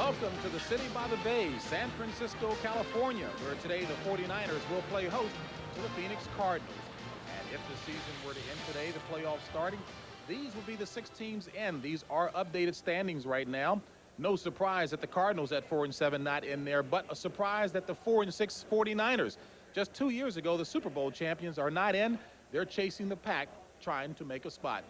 Welcome to the city by the bay, San Francisco, California, where today the 49ers will play host to the Phoenix Cardinals. And if the season were to end today, the playoffs starting, these will be the 6 teams in. These are updated standings right now. No surprise that the Cardinals at 4-7 not in there, but a surprise that the 4-6 49ers, just 2 years ago, the Super Bowl champions, are not in. They're chasing the pack, trying to make a spot.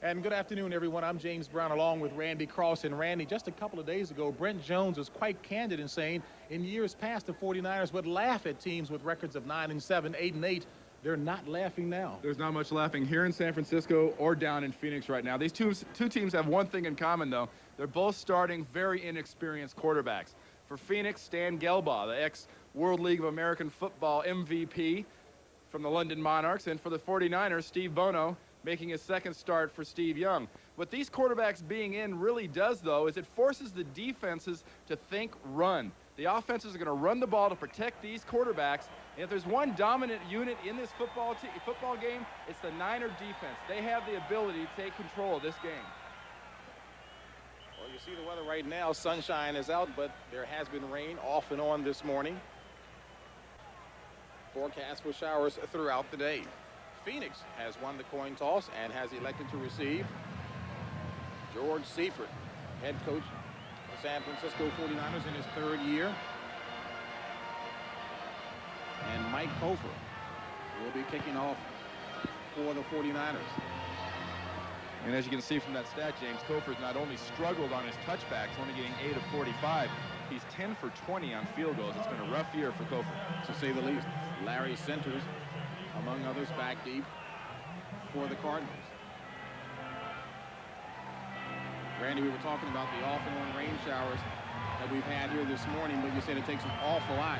And good afternoon, everyone. I'm James Brown along with Randy Cross. And Randy, just a couple of days ago, Brent Jones was quite candid in saying in years past the 49ers would laugh at teams with records of 9-7, 8-8. They're not laughing now. There's not much laughing here in San Francisco or down in Phoenix right now. These two teams have one thing in common, though. They're both starting very inexperienced quarterbacks. For Phoenix, Stan Gelbaugh, the ex-World League of American Football MVP from the London Monarchs. And for the 49ers, Steve Bono, making his second start for Steve Young. What these quarterbacks being in really does, though, is it forces the defenses to think run. The offenses are going to run the ball to protect these quarterbacks. And if there's one dominant unit in this football game, it's the Niner defense. They have the ability to take control of this game. Well, you see the weather right now. Sunshine is out, but there has been rain off and on this morning. Forecast for showers throughout the day. Phoenix has won the coin toss and has elected to receive. George Seifert, head coach of the San Francisco 49ers in his 3rd year. And Mike Cofer will be kicking off for the 49ers. And as you can see from that stat, James, Cofer's not only struggled on his touchbacks, only getting 8 of 45, he's 10 for 20 on field goals. It's been a rough year for Cofer, to say the least. Larry Centers, among others, back deep for the Cardinals. Randy, we were talking about the off and on rain showers that we've had here this morning, but you said it takes an awful lot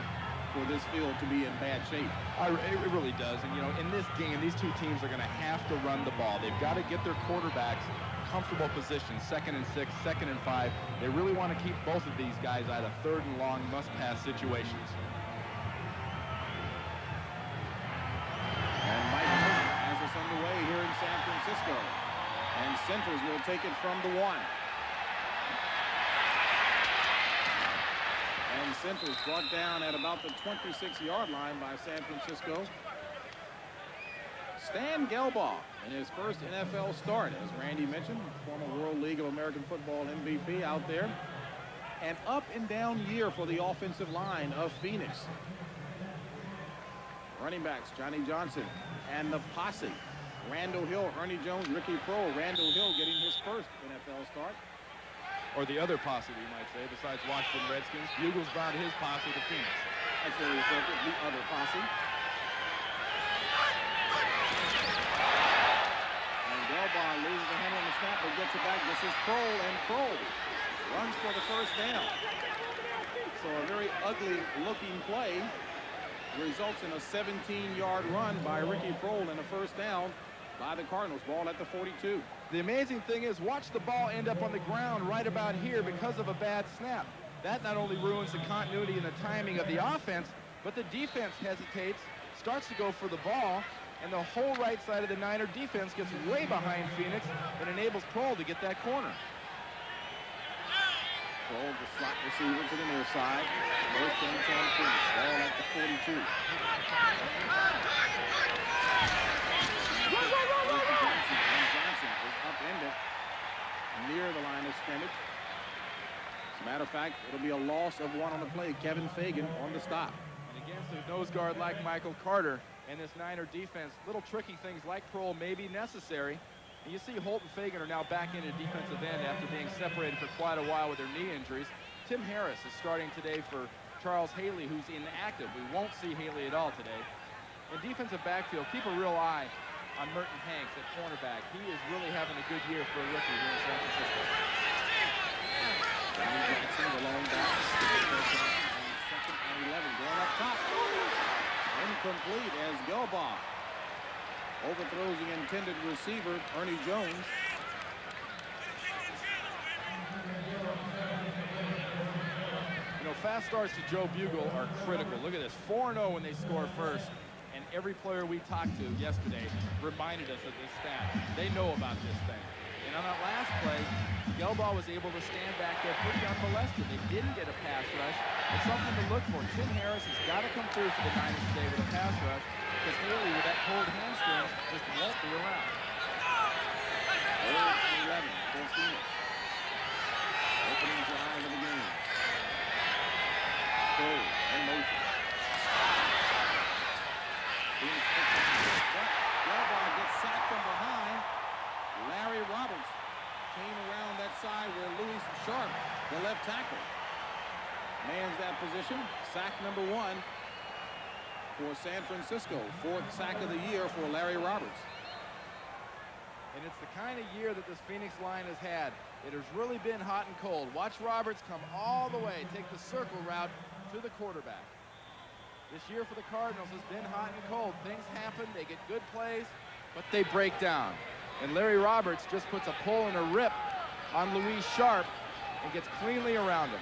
for this field to be in bad shape. It really does. And, you know, in this game, these two teams are going to have to run the ball. They've got to get their quarterbacks comfortable positions, 2nd and 6, 2nd and 5. They really want to keep both of these guys out of 3rd and long must-pass situations. And Mike Cofer has us underway here in San Francisco. And Centers will take it from the 1. And Centers brought down at about the 26-yard line by San Francisco. Stan Gelbaugh in his first NFL start, as Randy mentioned, former World League of American Football MVP out there. An up and down year for the offensive line of Phoenix. Running backs, Johnny Johnson and the posse. Randall Hill, Ernie Jones, Ricky Proehl. Randall Hill getting his first NFL start. Or the other posse, you might say, besides Washington Redskins. Bugles bound his posse to Phoenix. That's very appropriate, the other posse. And Gelbaugh loses the handle on the snap, but gets it back. This is Proehl, and Proehl runs for the first down. So a very ugly-looking play results in a 17-yard run by Ricky Proehl and a first down by the Cardinals. Ball at the 42. The amazing thing is, watch the ball end up on the ground right about here because of a bad snap. That not only ruins the continuity and the timing of the offense, but the defense hesitates, starts to go for the ball, and the whole right side of the Niner defense gets way behind Phoenix and enables Proehl to get that corner. Proehl, the slot receiver to the near side. First and 10 Phoenix. Ball at the 42. Johnson is upended near the line of scrimmage. As a matter of fact, it'll be a loss of 1 on the play. Kevin Fagan on the stop. And against a nose guard like Michael Carter and this Niner defense, little tricky things like Proehl may be necessary. And you see Holt and Fagan are now back into defensive end after being separated for quite a while with their knee injuries. Tim Harris is starting today for Charles Haley, who's inactive. We won't see Haley at all today. In defensive backfield, keep a real eye on Merton Hanks at cornerback. He is really having a good year for a rookie here in San Francisco. Johnny Jackson, the lone back. Second and 11, going up top. Incomplete as Gelbaugh overthrows the intended receiver, Ernie Jones. You know, fast starts to Joe Bugle are critical. Look at this, 4-0 when they score first. And every player we talked to yesterday reminded us of this stat. They know about this thing. And on that last play, Gelbaugh was able to stand back there pretty unmolested. They didn't get a pass rush. It's something to look for. Tim Harris has got to come through for the Niners today with a pass rush, because Haley, with that cold hamstring, just won't be around. 11 for Phoenix. Opening drive of the game. Cole in motion. Phoenix picks up. Gelbaugh gets sacked from behind. Larry Roberts came around that side where Louis Sharp, the left tackle, mans that position. Sack number 1 for San Francisco. 4th sack of the year for Larry Roberts. And it's the kind of year that this Phoenix line has had. It has really been hot and cold. Watch Roberts come all the way, take the circle route to the quarterback. This year for the Cardinals has been hot and cold. Things happen, they get good plays, but they break down. And Larry Roberts just puts a pull and a rip on Louis Sharp and gets cleanly around him.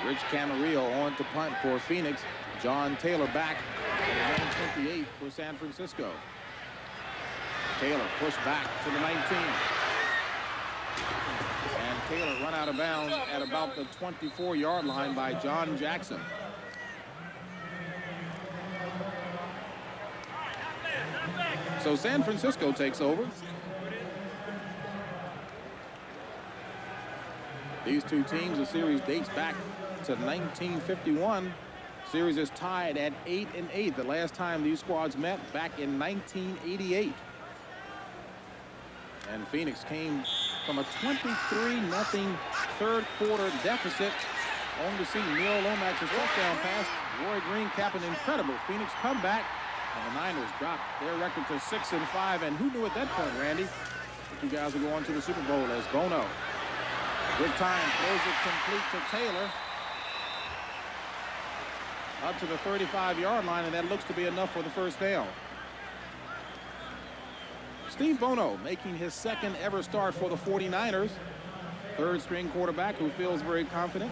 Rich Camarillo on to punt for Phoenix. John Taylor back at 28 for San Francisco. Taylor pushed back to the 19. And Taylor run out of bounds at about the 24-yard line by John Jackson. So San Francisco takes over. These two teams, the series dates back to 1951. Series is tied at 8-8. The last time these squads met back in 1988. And Phoenix came from a 23-0 third quarter deficit, only to see Neil Lomax's touchdown pass. Roy Green capping an incredible Phoenix comeback, and the Niners dropped their record to 6-5. And who knew at that point, Randy, that you guys would go on to the Super Bowl as Bono. Good time, throws it complete to Taylor. Up to the 35-yard line, and that looks to be enough for the first down. Steve Bono making his second ever start for the 49ers. Third string quarterback who feels very confident.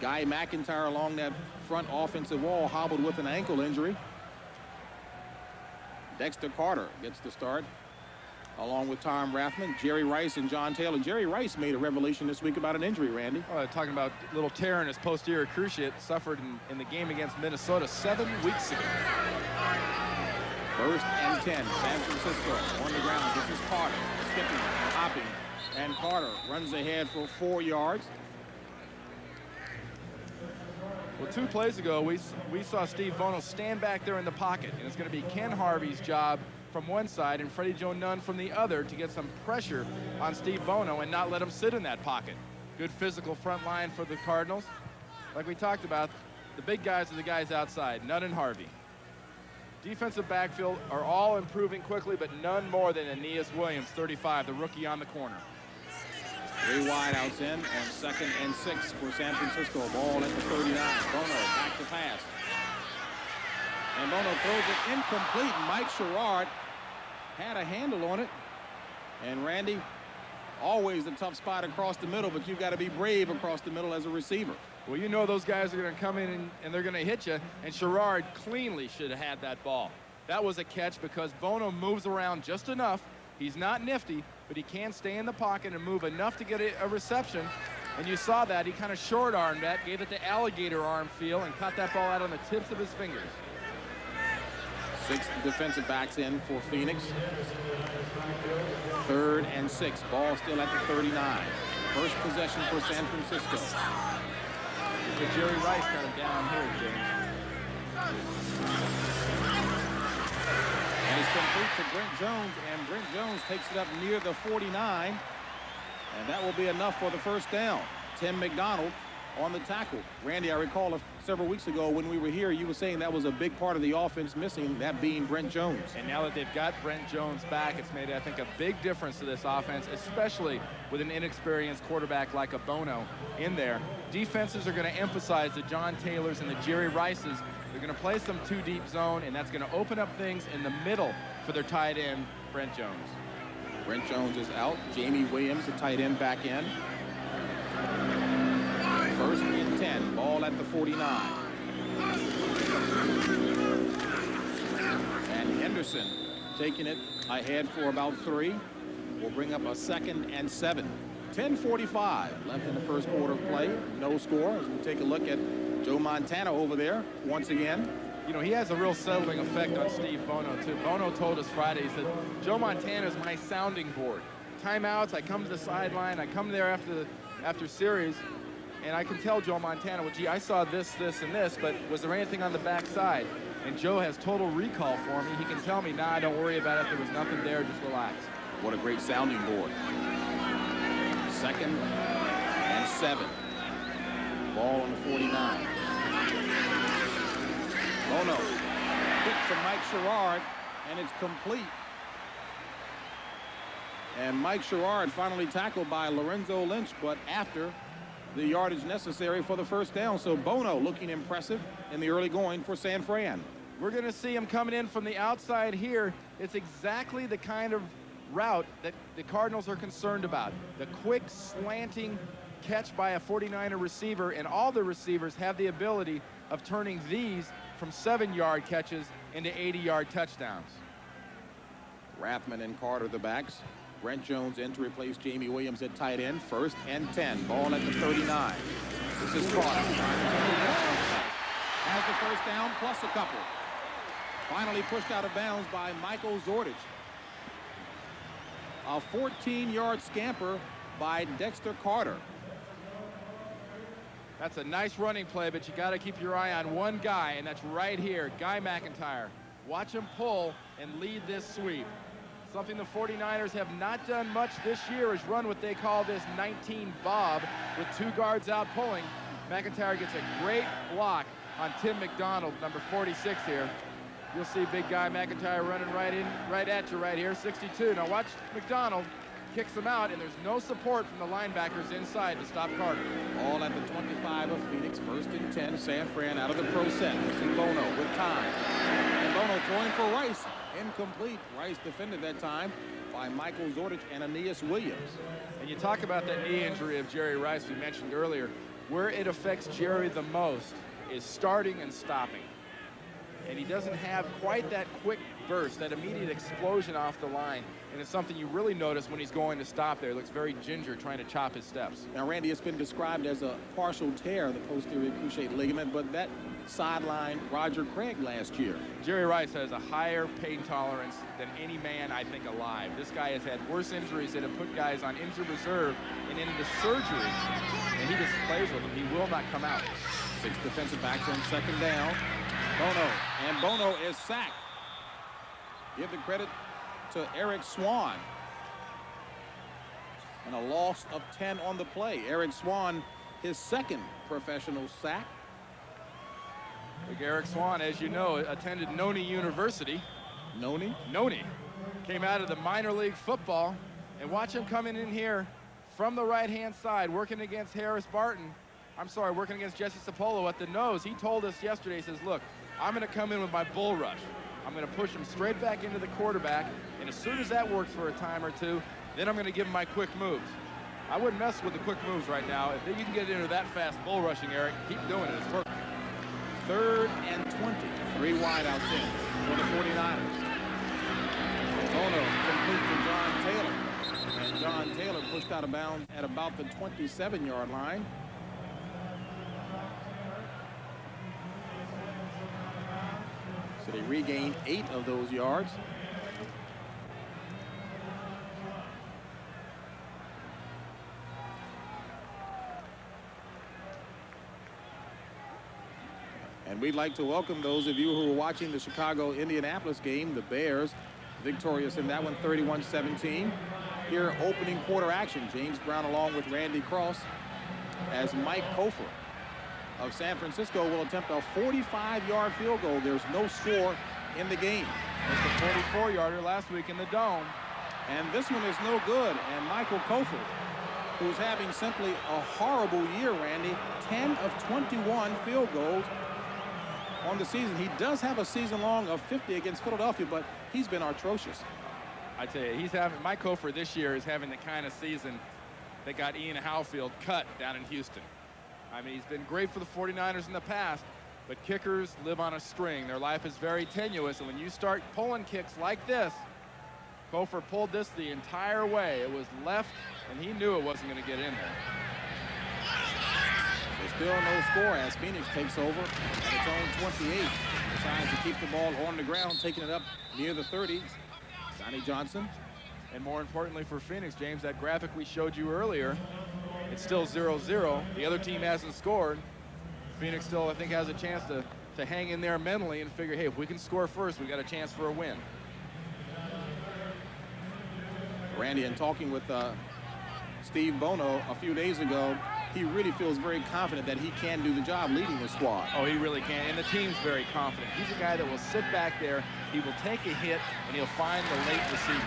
Guy McIntyre along that front offensive wall hobbled with an ankle injury. Dexter Carter gets the start along with Tom Rathman, Jerry Rice, and John Taylor. Jerry Rice made a revelation this week about an injury, Randy. Talking about a little tear in his posterior cruciate suffered in the game against Minnesota 7 weeks ago. 1st and 10, San Francisco on the ground. This is Carter skipping, hopping, and Carter runs ahead for 4 yards. Well, 2 plays ago, we saw Steve Bono stand back there in the pocket, and it's going to be Ken Harvey's job from one side and Freddie Joe Nunn from the other to get some pressure on Steve Bono and not let him sit in that pocket. Good physical front line for the Cardinals. Like we talked about, the big guys are the guys outside, Nunn and Harvey. Defensive backfield are all improving quickly, but none more than Aeneas Williams, 35, the rookie on the corner. 3 wideouts in, and 2nd and 6 for San Francisco. Ball at the 39. Bono back to pass. And Bono throws it incomplete. Mike Sherrard had a handle on it. And Randy, always a tough spot across the middle, but you've got to be brave across the middle as a receiver. Well, you know those guys are going to come in and they're going to hit you, and Sherrard cleanly should have had that ball. That was a catch because Bono moves around just enough. He's not nifty, but he can stay in the pocket and move enough to get a reception. And you saw that. He kind of short-armed that, gave it the alligator arm feel, and caught that ball out on the tips of his fingers. 6 defensive backs in for Phoenix. 3rd and 6. Ball still at the 39. First possession for San Francisco. So Jerry Rice kind of down here, James. And it's complete to Brent Jones, and Brent Jones takes it up near the 49. And that will be enough for the first down. Tim McDonald on the tackle. Randy, I recall several weeks ago when we were here, you were saying that was a big part of the offense missing, that being Brent Jones. And now that they've got Brent Jones back, it's made, I think, a big difference to this offense, especially with an inexperienced quarterback like a Bono in there. Defenses are going to emphasize the John Taylors and the Jerry Rices. They're going to play some 2-deep zone, and that's going to open up things in the middle for their tight end, Brent Jones. Brent Jones is out. Jamie Williams, the tight end, back in. 1st and 10. Ball at the 49. And Henderson taking it ahead for about 3. will bring up a 2nd and 7. 10:45 left in the first quarter of play. No score as we take a look at Joe Montana over there once again. You know, he has a real settling effect on Steve Bono, too. Bono told us Friday, he said, Joe Montana is my sounding board. Timeouts, I come to the sideline, I come there after series, and I can tell Joe Montana, well, gee, I saw this, this, and this, but was there anything on the backside? And Joe has total recall for me. He can tell me, nah, don't worry about it. There was nothing there, just relax. What a great sounding board. 2nd and 7. Ball on the 49. Bono, hit from Mike Sherrard, and it's complete. And Mike Sherrard finally tackled by Lorenzo Lynch, but after the yardage necessary for the first down. So Bono looking impressive in the early going for San Fran. We're going to see him coming in from the outside here. It's exactly the kind of route that the Cardinals are concerned about. The quick slanting catch by a 49er receiver, and all the receivers have the ability of turning these from 7-yard catches into 80-yard touchdowns. Rathman and Carter the backs. Brent Jones in to replace Jamie Williams at tight end. 1st and 10. Ball at the 39. This is Carter. Has the first down plus a couple. Finally pushed out of bounds by Michael Zordich. A 14-yard scamper by Dexter Carter. That's a nice running play, but you got to keep your eye on one guy, and that's right here, Guy McIntyre. Watch him pull and lead this sweep. Something the 49ers have not done much this year is run what they call this 19 bob with 2 guards out pulling. McIntyre gets a great block on Tim McDonald, number 46 here. You'll see big Guy McIntyre running right at you right here, 62. Now watch McDonald. Kicks them out, and there's no support from the linebackers inside to stop Carter. All at the 25 of Phoenix. 1st and 10. San Fran out of the pro set. This is Bono with time. And Bono throwing for Rice. Incomplete. Rice defended that time by Michael Zordich and Aeneas Williams. And you talk about that knee injury of Jerry Rice we mentioned earlier. Where it affects Jerry the most is starting and stopping. And he doesn't have quite that quick burst, that immediate explosion off the line. And it's something you really notice when he's going to stop there. He looks very ginger trying to chop his steps. Now, Randy, it's been described as a partial tear of the posterior cruciate ligament, but that sidelined Roger Craig last year. Jerry Rice has a higher pain tolerance than any man, I think, alive. This guy has had worse injuries that have put guys on injured reserve and into surgery, and he just plays with them. He will not come out. 6 defensive backs on 2nd down. Bono, and Bono is sacked. Give the credit to Eric Swan. And a loss of 10 on the play. Eric Swan, his 2nd professional sack. Big Eric Swan, as you know, attended Noni University. Noni? Noni. Came out of the minor league football. And watch him coming in here from the right-hand side, working against Harris Barton. I'm sorry, working against Jesse Sapolo at the nose. He told us yesterday, he says, look, I'm going to come in with my bull rush. I'm going to push him straight back into the quarterback, and as soon as that works for a time or two, then I'm going to give him my quick moves. I wouldn't mess with the quick moves right now. If you can get into that fast bull rushing, Eric, keep doing it. It's perfect. 3rd and 20. 3 wideouts in for the 49ers. Bono complete to John Taylor. And John Taylor pushed out of bounds at about the 27-yard line. So they regained 8 of those yards. And we'd like to welcome those of you who were watching the Chicago-Indianapolis game. The Bears victorious in that one, 31-17. Here, opening quarter action. James Brown along with Randy Cross as Mike Kofor of San Francisco will attempt a 45-yard field goal. There's no score in the game. It's a 44-yarder last week in the Dome. And this one is no good. And Michael Kofor, who's having simply a horrible year, Randy, 10 of 21 field goals on the season. He does have a season long of 50 against Philadelphia, but he's been atrocious. I tell you, Mike Kofor this year is having the kind of season that got Ian Howfield cut down in Houston. I mean, he's been great for the 49ers in the past, but kickers live on a string. Their life is very tenuous, and when you start pulling kicks like this, Kofor pulled this the entire way. It was left, and he knew it wasn't going to get in there. So still no score as Phoenix takes over at its own 28. Decides to keep the ball on the ground, taking it up near the 30s. Johnny Johnson. And more importantly for Phoenix, James, that graphic we showed you earlier, it's still 0-0. The other team hasn't scored. Phoenix still, I think, has a chance to hang in there mentally and figure, hey, if we can score first, we got a chance for a win. Randy, in talking with Steve Bono a few days ago, he really feels very confident that he can do the job leading the squad. Oh, he really can, and the team's very confident. He's a guy that will sit back there, he will take a hit, and he'll find the late receiver.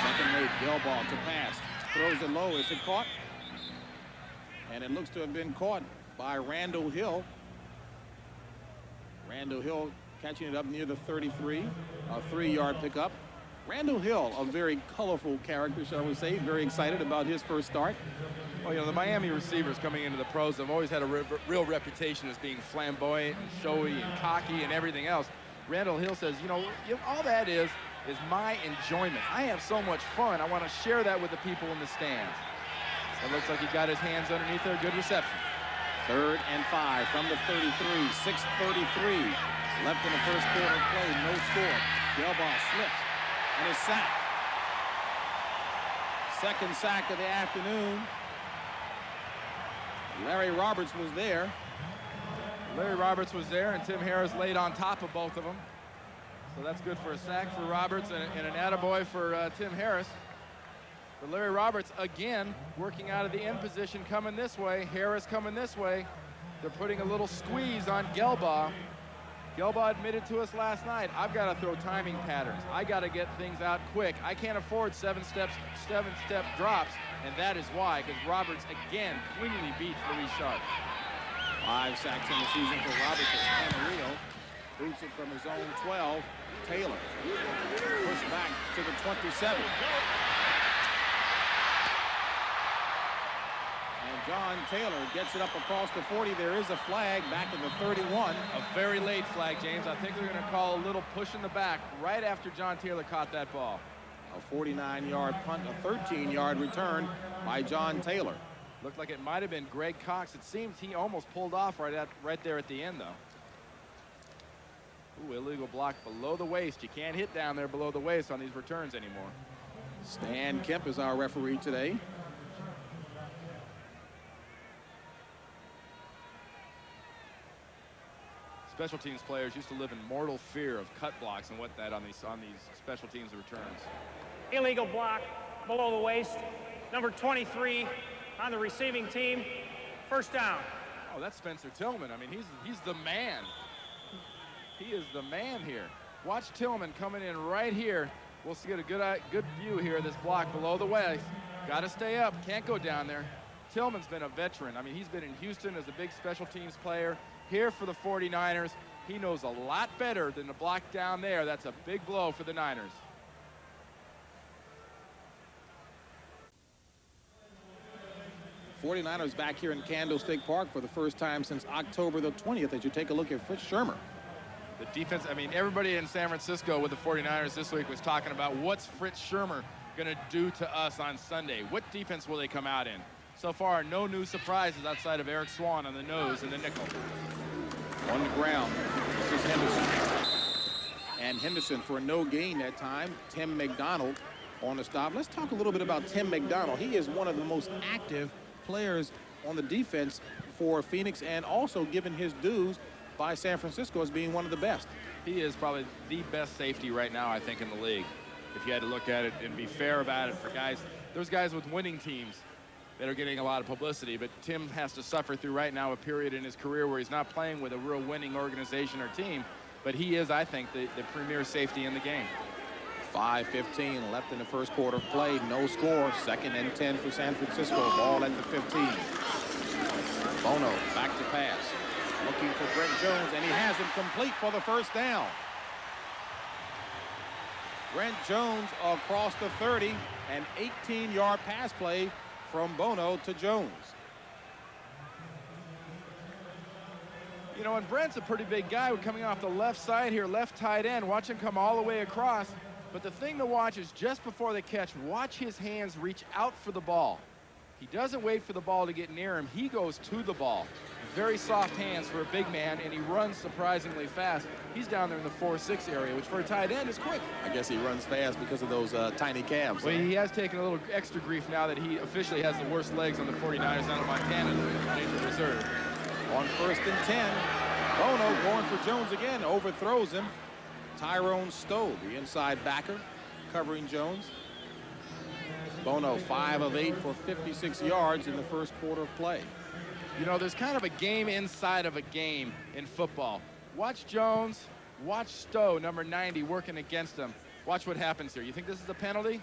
Second late, Gelbaugh to pass. Throws it low. Is it caught? And it looks to have been caught by Randall Hill. Randall Hill catching it up near the 33. A 3-yard pickup. Randall Hill, a very colorful character, shall we say. Very excited about his first start. Well, you know, the Miami receivers coming into the pros have always had a real reputation as being flamboyant and showy and cocky and everything else. Randall Hill says, you know, all that is my enjoyment. I have so much fun. I want to share that with the people in the stands. It looks like he got his hands underneath there. Good reception. 3rd and 5 from the 33. 6:33 left in the first quarter of play. No score. Gelbaugh slips and is sacked. Second sack of the afternoon. Larry Roberts was there. Larry Roberts was there, and Tim Harris laid on top of both of them. So that's good for a sack for Roberts and an attaboy for Tim Harris. But Larry Roberts, again, working out of the end position, coming this way. Harris coming this way. They're putting a little squeeze on Gelbaugh. Gelbaugh admitted to us last night, I've got to throw timing patterns. I got to get things out quick. I can't afford seven-step drops, and that is why, because Roberts, again, cleanly beats Louis Sharp. 5 sacks in the season for Roberts as Camarillo boots it from his own 12. Taylor pushed back to the 27. And John Taylor gets it up across the 40. There is a flag back at the 31. A very late flag, James. I think they're going to call a little push in the back right after John Taylor caught that ball. A 49-yard punt, a 13-yard return by John Taylor. Looked like it might have been Greg Cox. It seems he almost pulled off right there at the end, though. Ooh, illegal block below the waist. You can't hit down there below the waist on these returns anymore. Stan Kemp is our referee today. Special teams players used to live in mortal fear of cut blocks and whatnot on these special teams returns. Illegal block below the waist. Number 23 on the receiving team. First down. Oh, that's Spencer Tillman. I mean, he's the man. He is the man here. Watch Tillman coming in right here. We'll get a good view here of this block below the waist. Got to stay up. Can't go down there. Tillman's been a veteran. I mean, he's been in Houston as a big special teams player. Here for the 49ers, he knows a lot better than the block down there. That's a big blow for the Niners. '49ers back here in Candlestick Park for the first time since October the 20th as you take a look at Fritz Shurmur. The defense, I mean, everybody in San Francisco with the 49ers this week was talking about what's Fritz Shurmur going to do to us on Sunday. What defense will they come out in? So far, no new surprises outside of Eric Swan on the nose and the nickel. On the ground, this is Henderson. And Henderson for no gain that time. Tim McDonald on the stop. Let's talk a little bit about Tim McDonald. He is one of the most active players on the defense for Phoenix, and also given his dues by San Francisco as being one of the best. He is probably the best safety right now, I think, in the league. If you had to look at it and be fair about it for guys, there's guys with winning teams that are getting a lot of publicity, but Tim has to suffer through right now a period in his career where he's not playing with a real winning organization or team, but he is, I think, the premier safety in the game. 5:15 left in the first quarter of play. No score. 2nd and 10 for San Francisco. Ball at the 15. Bono back to pass. Looking for Brent Jones, and he has him complete for the first down. Brent Jones across the 30. An 18-yard pass play from Bono to Jones. You know, and Brent's a pretty big guy coming off the left side here, left tight end. Watch him come all the way across. But the thing to watch is just before the catch, watch his hands reach out for the ball. He doesn't wait for the ball to get near him. He goes to the ball. Very soft hands for a big man, and he runs surprisingly fast. He's down there in the 4.6 area, which for a tight end is quick. I guess he runs fast because of those tiny calves. Well, he has taken a little extra grief now that he officially has the worst legs on the 49ers down in Montana, the injured reserve. On 1st and 10, Bono going for Jones again, overthrows him. Tyrone Stowe, the inside backer, covering Jones. Bono 5 of 8 for 56 yards in the first quarter of play. You know, there's kind of a game inside of a game in football. Watch Jones, watch Stowe, number 90, working against him. Watch what happens here. You think this is a penalty?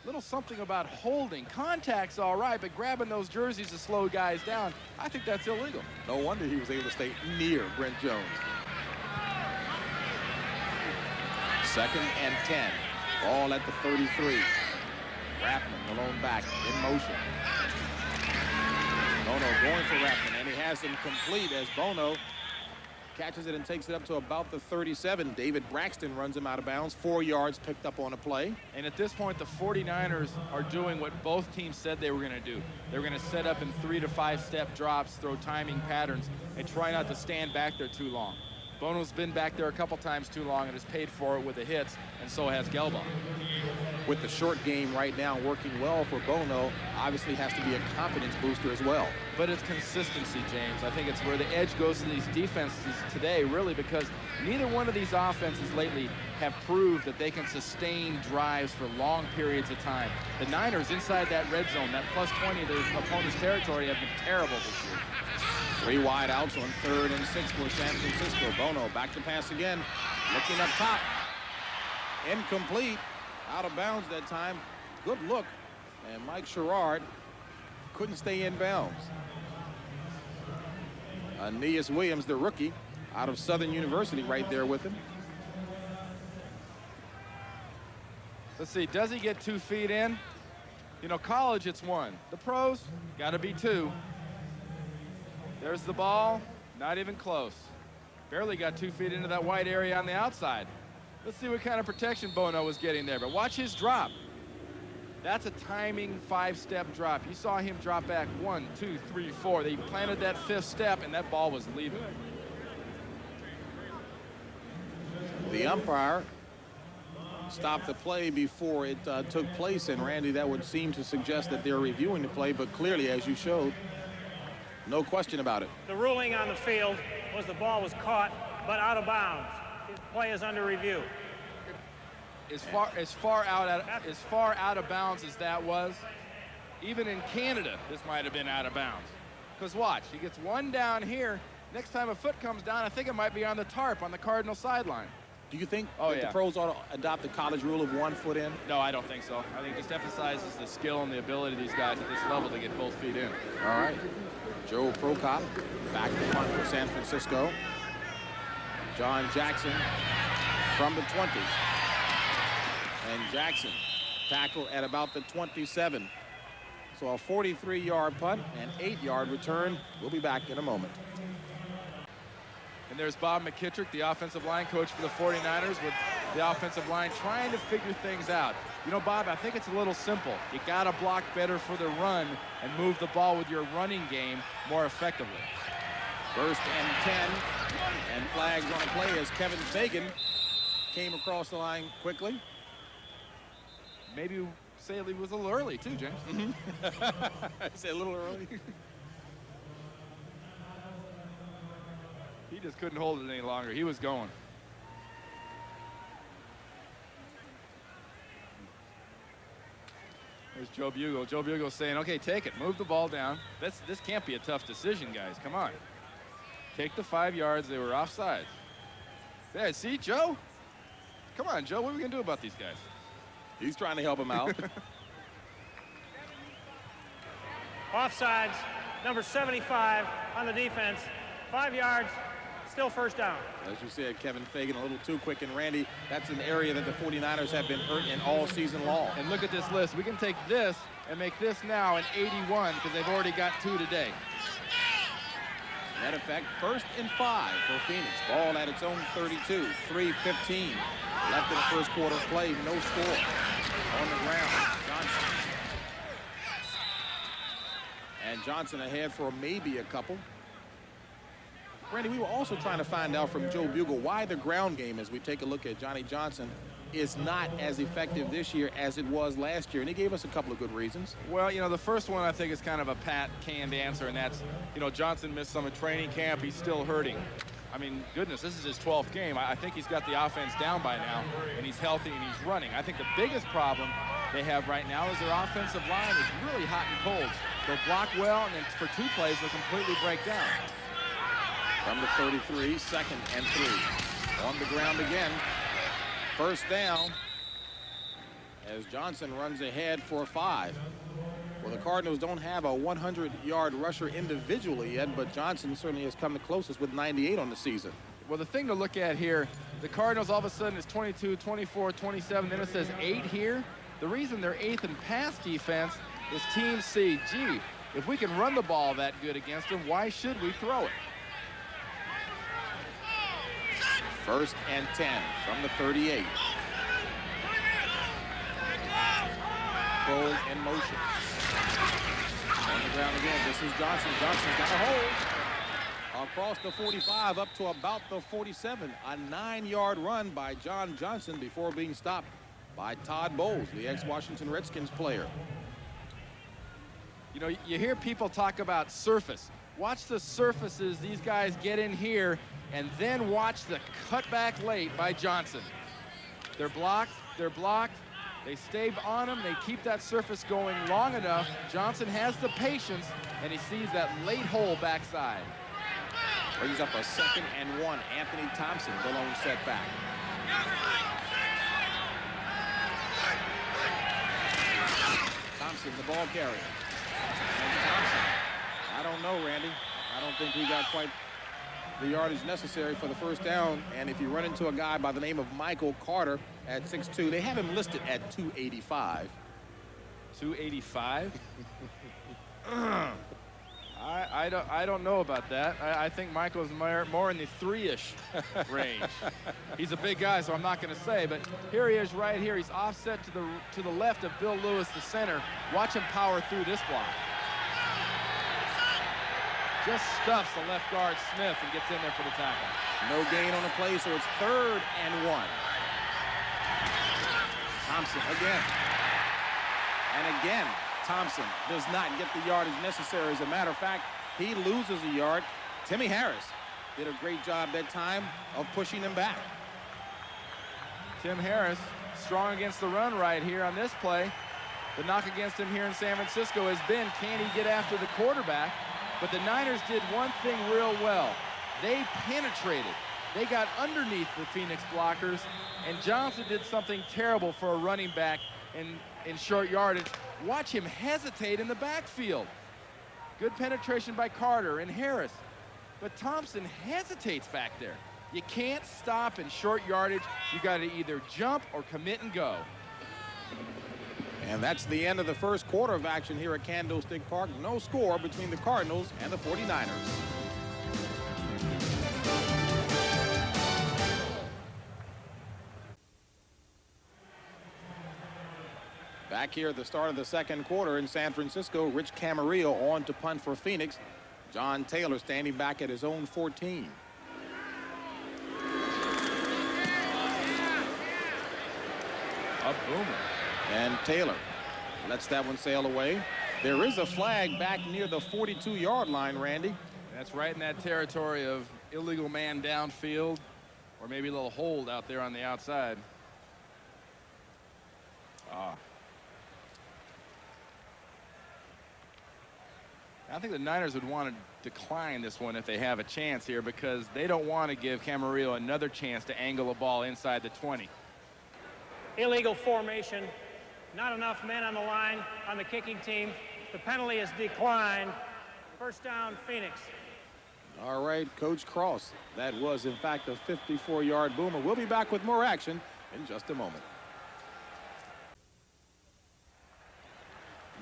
Little something about holding. Contact's all right, but grabbing those jerseys to slow guys down, I think that's illegal. No wonder he was able to stay near Brent Jones. 2nd and 10. Ball at the 33. Rathman, the lone back, in motion. Bono going for Rathman, and he has him complete as Bono catches it and takes it up to about the 37. David Braxton runs him out of bounds. 4 yards picked up on a play. And at this point, the 49ers are doing what both teams said they were going to do. They're going to set up in 3 to 5 step drops, throw timing patterns, and try not to stand back there too long. Bono's been back there a couple times too long and has paid for it with the hits, and so has Gelbaugh. With the short game right now working well for Bono, obviously has to be a confidence booster as well. But it's consistency, James. I think it's where the edge goes to these defenses today, really, because neither one of these offenses lately have proved that they can sustain drives for long periods of time. The Niners inside that red zone, that plus 20 of their opponent's territory, have been terrible this year. 3 wide outs on 3rd and 6 for San Francisco. Bono back to pass again, looking up top. Incomplete, out of bounds that time. Good look, and Mike Sherrard couldn't stay in bounds. Aeneas Williams, the rookie, out of Southern University, right there with him. Let's see, does he get 2 feet in? You know, college, it's 1. The pros, got to be 2. There's the ball, not even close. Barely got 2 feet into that white area on the outside. Let's see what kind of protection Bono was getting there, but watch his drop. That's a timing 5-step drop. You saw him drop back 1, 2, 3, 4. They planted that 5th step, and that ball was leaving. The umpire stopped the play before it took place, and Randy, that would seem to suggest that they're reviewing the play, but clearly, as you showed, no question about it. The ruling on the field was the ball was caught, but out of bounds. His play is under review. As far out of bounds as that was, even in Canada, this might have been out of bounds. Because watch, he gets 1 down here. Next time a foot comes down, I think it might be on the tarp on the Cardinal sideline. Do you think the pros ought to adopt the college rule of 1 foot in? No, I don't think so. I think it just emphasizes the skill and the ability of these guys at this level to get both feet in. All right. Joe Prokop back to punt for San Francisco. John Jackson from the 20. And Jackson tackle at about the 27. So a 43-yard punt and 8-yard return. We'll be back in a moment. And there's Bob McKittrick, the offensive line coach for the 49ers, with the offensive line trying to figure things out. You know, Bob, I think it's a little simple. You got to block better for the run and move the ball with your running game more effectively. 1st and 10, and flags on a play as Kevin Fagan came across the line quickly. Maybe say it was a little early, too, James. I say a little early. He just couldn't hold it any longer. He was going. There's Joe Bugle. Joe Bugle saying, okay, take it. Move the ball down. This can't be a tough decision, guys. Come on. Take the 5 yards. They were offside. Yeah, see, Joe? Come on, Joe. What are we going to do about these guys? He's trying to help him out. Offsides, number 75 on the defense. 5 yards, still 1st down. As you said, Kevin Fagan a little too quick, and Randy, that's an area that the 49ers have been hurt in all season long. And look at this list. We can take this and make this now an 81 because they've already got 2 today. Net effect, 1st and 5 for Phoenix. Ball at its own 32, 3:15 left in the first quarter of play. No score. On the ground, Johnson. And Johnson ahead for maybe a couple. Randy, we were also trying to find out from Joe Bugle why the ground game, as we take a look at Johnny Johnson, is not as effective this year as it was last year. And he gave us a couple of good reasons. Well, you know, the first one I think is kind of a pat canned answer, and that's, you know, Johnson missed some in training camp. He's still hurting. I mean, goodness, this is his 12th game. I think he's got the offense down by now, and he's healthy and he's running. I think the biggest problem they have right now is their offensive line is really hot and cold. They'll block well, and then for 2 plays, they'll completely break down. From the 33, 2nd and 3. On the ground again. 1st down as Johnson runs ahead for 5. Well, the Cardinals don't have a 100-yard rusher individually yet, but Johnson certainly has come the closest with 98 on the season. Well, the thing to look at here, the Cardinals all of a sudden is 22, 24, 27, then it says 8 here. The reason they're 8th in pass defense is teams see, gee, if we can run the ball that good against them, why should we throw it? 1st and 10 from the 38. Cole in motion. On the ground again. This is Johnson. Johnson got a hold. Across the 45 up to about the 47. A 9-yard run by John Johnson before being stopped by Todd Bowles, the ex-Washington Redskins player. You know, you hear people talk about surface. Watch the surfaces these guys get in here, and then watch the cutback late by Johnson. They're blocked, they stay on him, they keep that surface going long enough. Johnson has the patience, and he sees that late hole backside. Brings up a 2nd and 1. Anthony Thompson, the lone setback. Thompson, the ball carrier. And Thompson, I don't know, Randy. I don't think he got quite the yardage necessary for the 1st down. And if you run into a guy by the name of Michael Carter at 6'2", they have him listed at 285. 285? I don't know about that. I think Michael's more in the 3-ish range. He's a big guy, so I'm not going to say. But here he is right here. He's offset to the left of Bill Lewis, the center. Watch him power through this block. Just stuffs the left guard Smith and gets in there for the tackle. No gain on the play, so it's 3rd and 1. Thompson again. And again, Thompson does not get the yardage necessary. As a matter of fact, he loses a yard. Timmy Harris did a great job that time of pushing him back. Tim Harris strong against the run right here on this play. The knock against him here in San Francisco has been, can he get after the quarterback? But the Niners did one thing real well. They penetrated. They got underneath the Phoenix blockers, and Johnson did something terrible for a running back in short yardage. Watch him hesitate in the backfield. Good penetration by Carter and Harris. But Thompson hesitates back there. You can't stop in short yardage. You got to either jump or commit and go. And that's the end of the first quarter of action here at Candlestick Park. No score between the Cardinals and the 49ers. Back here at the start of the second quarter in San Francisco, Rich Camarillo on to punt for Phoenix. John Taylor standing back at his own 14. A boomer. And Taylor lets that one sail away. There is a flag back near the 42-yard line, Randy. That's right in that territory of illegal man downfield, or maybe a little hold out there on the outside. I think the Niners would want to decline this one if they have a chance here, because they don't want to give Camarillo another chance to angle a ball inside the 20. Illegal formation. Not enough men on the line on the kicking team. The penalty is declined. 1st down, Phoenix. All right, Coach Cross. That was, in fact, a 54-yard boomer. We'll be back with more action in just a moment.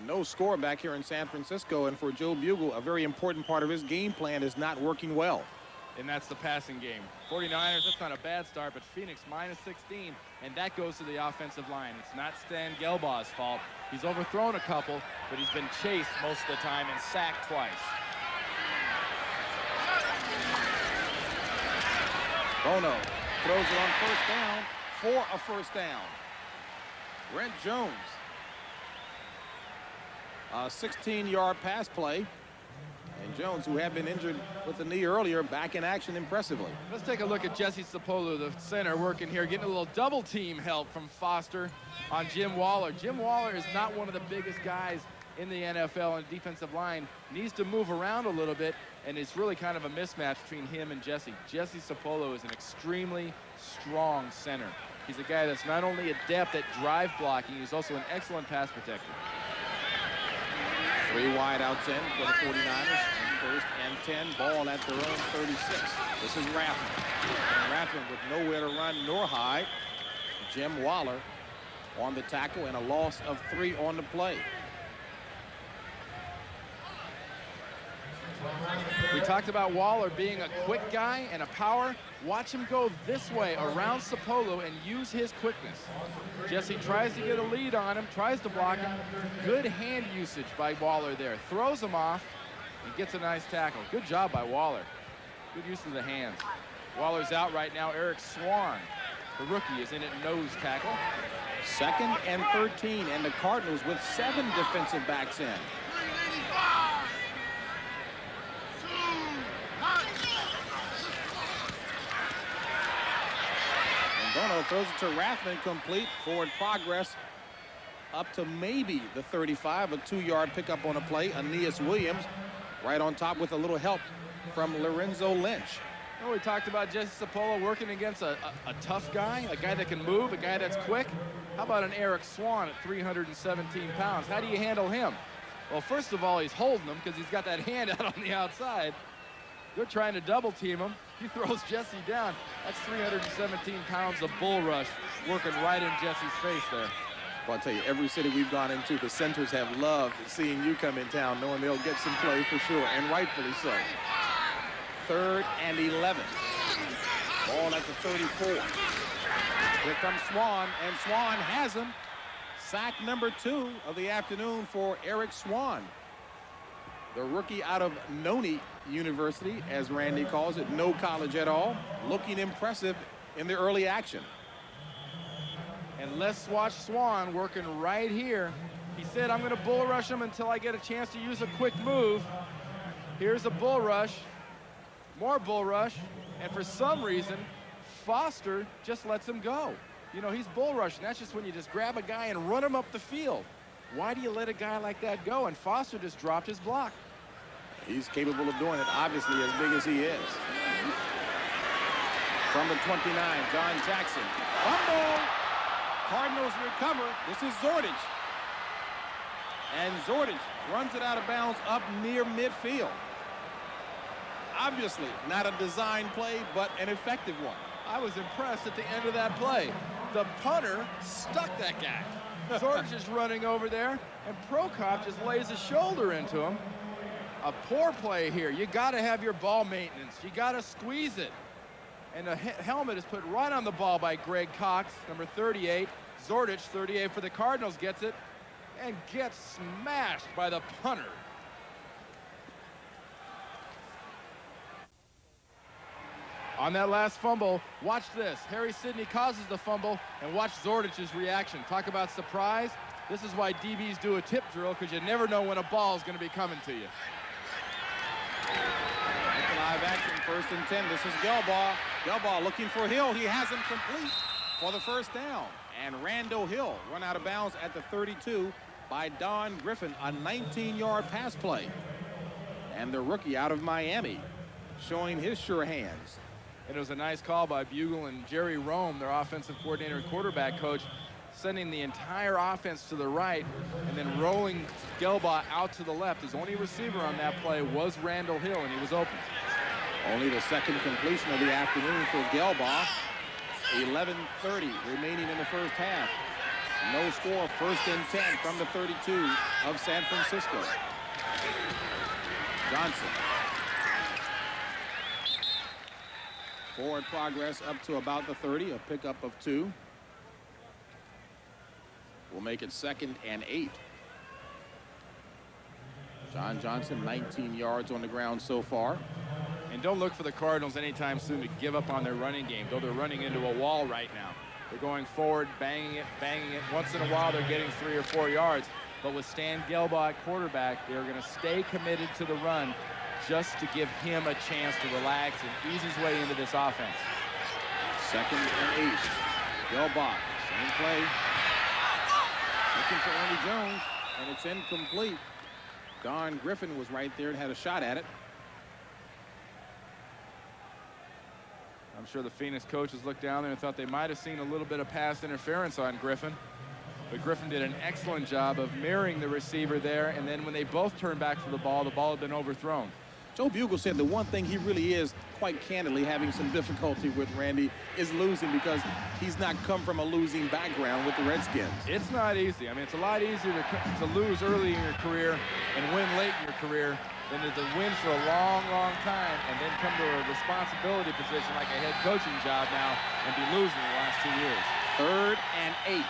no score back here in San Francisco, and for Joe Bugle, a very important part of his game plan is not working well. And that's the passing game. 49ers, that's not a bad start, but Phoenix minus 16, and that goes to the offensive line. It's not Stan Gelbaugh's fault. He's overthrown a couple, but he's been chased most of the time and sacked twice. Bono throws it on first down for a first down. Brent Jones. A 16-yard pass play. And Jones, who had been injured with the knee earlier, back in action impressively. Let's take a look at Jesse Sapolo, the center, working here, getting a little double team help from Foster on Jim Waller. Jim Waller is not one of the biggest guys in the NFL on the defensive line. Needs to move around a little bit, and it's really kind of a mismatch between him and Jesse. Jesse Sapolo is an extremely strong center. He's a guy that's not only adept at drive blocking, he's also an excellent pass protector. 3 wide outs in for the 49ers. First and 10, ball at their own 36. This is Rathman. And Rathman with nowhere to run nor hide. Jim Waller on the tackle and a loss of 3 on the play. We talked about Waller being a quick guy and a power. Watch him go this way around Sapolo and use his quickness. Jesse tries to get a lead on him, tries to block him. Good hand usage by Waller there. Throws him off and gets a nice tackle. Good job by Waller. Good use of the hands. Waller's out right now. Eric Swan, the rookie, is in at nose tackle. 2nd and 13, and the Cardinals with 7 defensive backs in. Bono throws it to Rathman, complete. Forward progress up to maybe the 35. A 2-yard pickup on a play. Aeneas Williams right on top with a little help from Lorenzo Lynch. Well, we talked about Jesse Sapolo working against a tough guy, a guy that can move, a guy that's quick. How about an Eric Swan at 317 pounds? How do you handle him? Well, first of all, he's holding him because he's got that hand out on the outside. They're trying to double team him. He throws Jesse down. That's 317 pounds of bull rush working right in Jesse's face there. Well, I'll tell you, every city we've gone into, the centers have loved seeing you come in town, knowing they'll get some play for sure, and rightfully so. 3rd and 11. Ball at the 34. Here comes Swan, and Swan has him. Sack number 2 of the afternoon for Eric Swan. The rookie out of Noni University, as Randy calls it, no college at all, looking impressive in the early action. And let's watch Swan working right here. He said, I'm going to bull rush him until I get a chance to use a quick move. Here's a bull rush, more bull rush, and for some reason, Foster just lets him go. You know, he's bull rushing. That's just when you just grab a guy and run him up the field. Why do you let a guy like that go? And Foster just dropped his block. He's capable of doing it, obviously, as big as he is. From the 29, John Jackson. Fumble! Cardinals recover. This is Zordich. And Zordich runs it out of bounds up near midfield. Obviously, not a design play, but an effective one. I was impressed at the end of that play. The punter stuck that guy. Zordich is running over there, and Prokop just lays a shoulder into him. A poor play here. You got to have your ball maintenance. You got to squeeze it. And the helmet is put right on the ball by Greg Cox, number 38. Zordich, 38 for the Cardinals, gets it and gets smashed by the punter. On that last fumble, watch this. Harry Sidney causes the fumble, and watch Zordich's reaction. Talk about surprise. This is why DBs do a tip drill, because you never know when a ball is going to be coming to you. Live action, 1st and 10. This is Gelbaugh. Gelbaugh looking for Hill. He has him complete for the first down. And Randall Hill run out of bounds at the 32 by Don Griffin. A 19-yard pass play. And the rookie out of Miami showing his sure hands. It was a nice call by Bugle and Jerry Rome, their offensive coordinator and quarterback coach, sending the entire offense to the right and then rolling Gelbaugh out to the left. His only receiver on that play was Randall Hill, and he was open. Only the 2nd completion of the afternoon for Gelbaugh. 11:30 remaining in the first half. No score, 1st and 10 from the 32 of San Francisco. Johnson. Forward progress up to about the 30, a pickup of 2. We'll make it 2nd and 8. John Johnson, 19 yards on the ground so far. And don't look for the Cardinals anytime soon to give up on their running game, though they're running into a wall right now. They're going forward, banging it. Once in a while, they're getting 3 or 4 yards. But with Stan Gelbaugh at quarterback, they're going to stay committed to the run just to give him a chance to relax and ease his way into this offense. 2nd and 8. Gelbaugh, same play. Looking for Ernie Jones, and it's incomplete. Don Griffin was right there and had a shot at it. I'm sure the Phoenix coaches looked down there and thought they might have seen a little bit of pass interference on Griffin. But Griffin did an excellent job of mirroring the receiver there, and then when they both turned back for the ball had been overthrown. Joe Bugel said the one thing he really is, quite candidly, having some difficulty with, Randy, is losing, because he's not come from a losing background with the Redskins. It's not easy. I mean, it's a lot easier to lose early in your career and win late in your career than to win for a long, long time and then come to a responsibility position like a head coaching job now and be losing the last 2 years. 3rd and 8.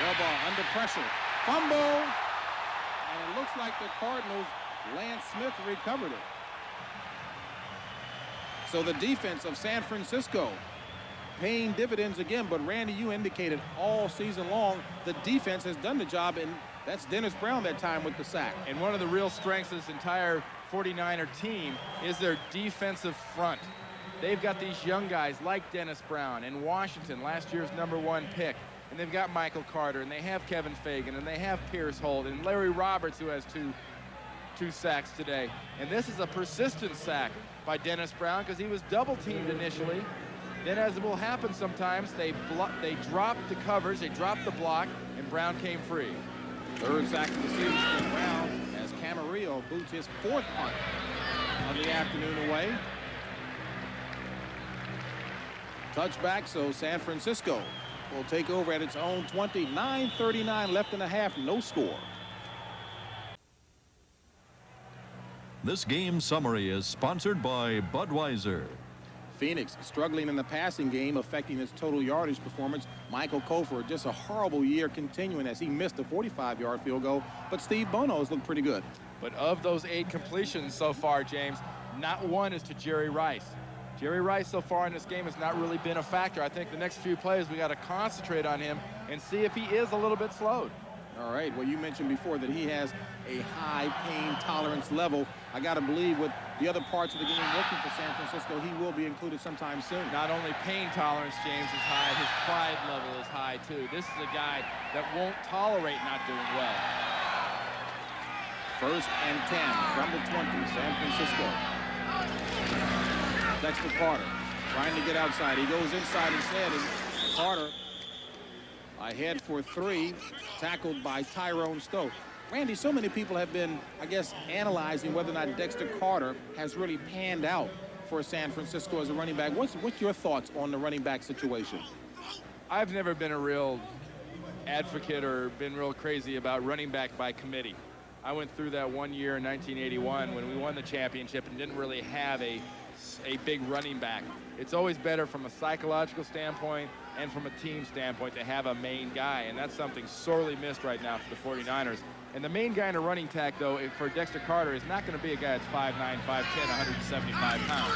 Gelbaugh under pressure. Fumble. And it looks like the Cardinals, Lance Smith recovered it. So the defense of San Francisco paying dividends again. But Randy, you indicated all season long the defense has done the job, and that's Dennis Brown that time with the sack. And one of the real strengths of this entire 49er team is their defensive front. They've got these young guys like Dennis Brown and Washington, last year's #1 pick. And they've got Michael Carter, and they have Kevin Fagan, and they have Pierce Holt, and Larry Roberts, who has two sacks today. And this is a persistent sack by Dennis Brown because he was double-teamed initially. Then, as it will happen sometimes, they dropped the coverage, they dropped the block, and Brown came free. 3rd sack of the season for Brown as Camarillo boots his 4th punt of the afternoon away. Touchback, so San Francisco will take over at its own 20. 9:39 left in the half, no score. This game summary is sponsored by Budweiser. Phoenix struggling in the passing game, affecting its total yardage performance. Michael Kofor, just a horrible year continuing as he missed a 45-yard field goal. But Steve Bono has looked pretty good. But of those 8 completions so far, James, not one is to Jerry Rice. Jerry Rice so far in this game has not really been a factor. I think the next few plays we got to concentrate on him and see if he is a little bit slowed. All right, well, you mentioned before that he has a high pain tolerance level. I got to believe with the other parts of the game working for San Francisco, he will be included sometime soon. Not only pain tolerance, James, is high, his pride level is high too. This is a guy that won't tolerate not doing well. 1st and 10 from the 20, San Francisco. Dexter Carter trying to get outside. He goes inside instead, and Carter ahead for 3, tackled by Tyrone Stowe. Randy, so many people have been, I guess, analyzing whether or not Dexter Carter has really panned out for San Francisco as a running back. What's your thoughts on the running back situation? I've never been a real advocate or been real crazy about running back by committee. I went through that one year in 1981 when we won the championship and didn't really have a big running back. It's always better from a psychological standpoint and from a team standpoint to have a main guy, and that's something sorely missed right now for the 49ers. And the main guy in a running tack, though, for Dexter Carter is not going to be a guy that's 5'9", 5'10", 175 pounds.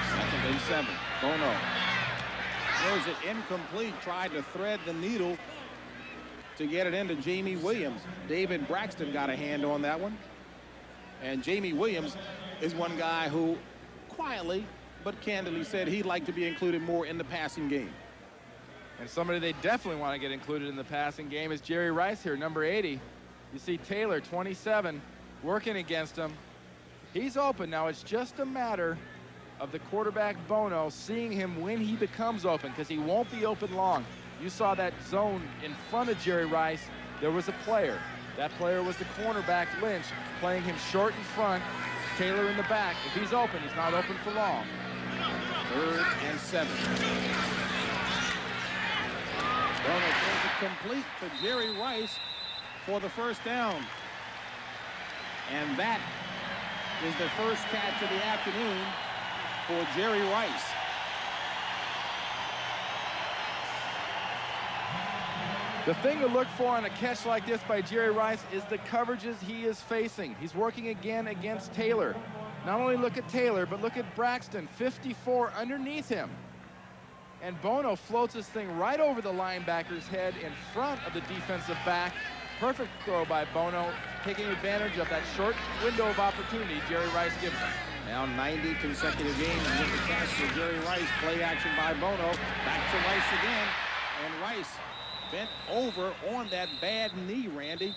2nd and 7. Bono throws it incomplete, tried to thread the needle to get it into Jamie Williams. David Braxton got a hand on that one. And Jamie Williams is one guy who quietly but candidly said he'd like to be included more in the passing game. And somebody they definitely want to get included in the passing game is Jerry Rice here, number 80. You see Taylor, 27, working against him. He's open. Now it's just a matter of the quarterback, Bono, seeing him when he becomes open, because he won't be open long. You saw that zone in front of Jerry Rice. There was a player. That player was the cornerback, Lynch, playing him short in front, Taylor in the back. If he's open, he's not open for long. 3rd and 7. Bono throws it complete to Jerry Rice for the first down. And that is the first catch of the afternoon for Jerry Rice. The thing to look for on a catch like this by Jerry Rice is the coverages he is facing. He's working again against Taylor. Not only look at Taylor, but look at Braxton, 54 underneath him. And Bono floats this thing right over the linebacker's head in front of the defensive back. Perfect throw by Bono, taking advantage of that short window of opportunity Jerry Rice gives him. Now 90 consecutive games with the catch for Jerry Rice. Play action by Bono. Back to Rice again. And Rice bent over on that bad knee, Randy.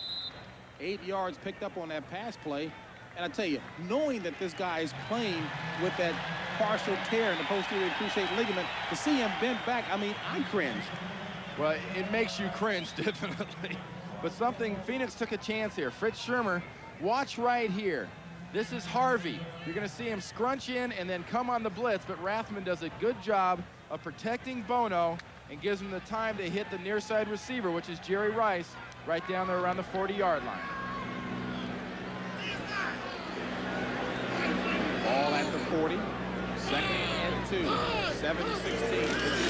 8 yards picked up on that pass play. And I tell you, knowing that this guy is playing with that partial tear in the posterior cruciate ligament, to see him bent back, I mean, I cringed. Well, it makes you cringe, definitely. But something, Phoenix took a chance here. Fritz Shermer, watch right here. This is Harvey. You're going to see him scrunch in and then come on the blitz, but Rathman does a good job of protecting Bono and gives him the time to hit the near side receiver, which is Jerry Rice, right down there around the 40-yard line. Ball at the 40. 2nd and 2. 7:16.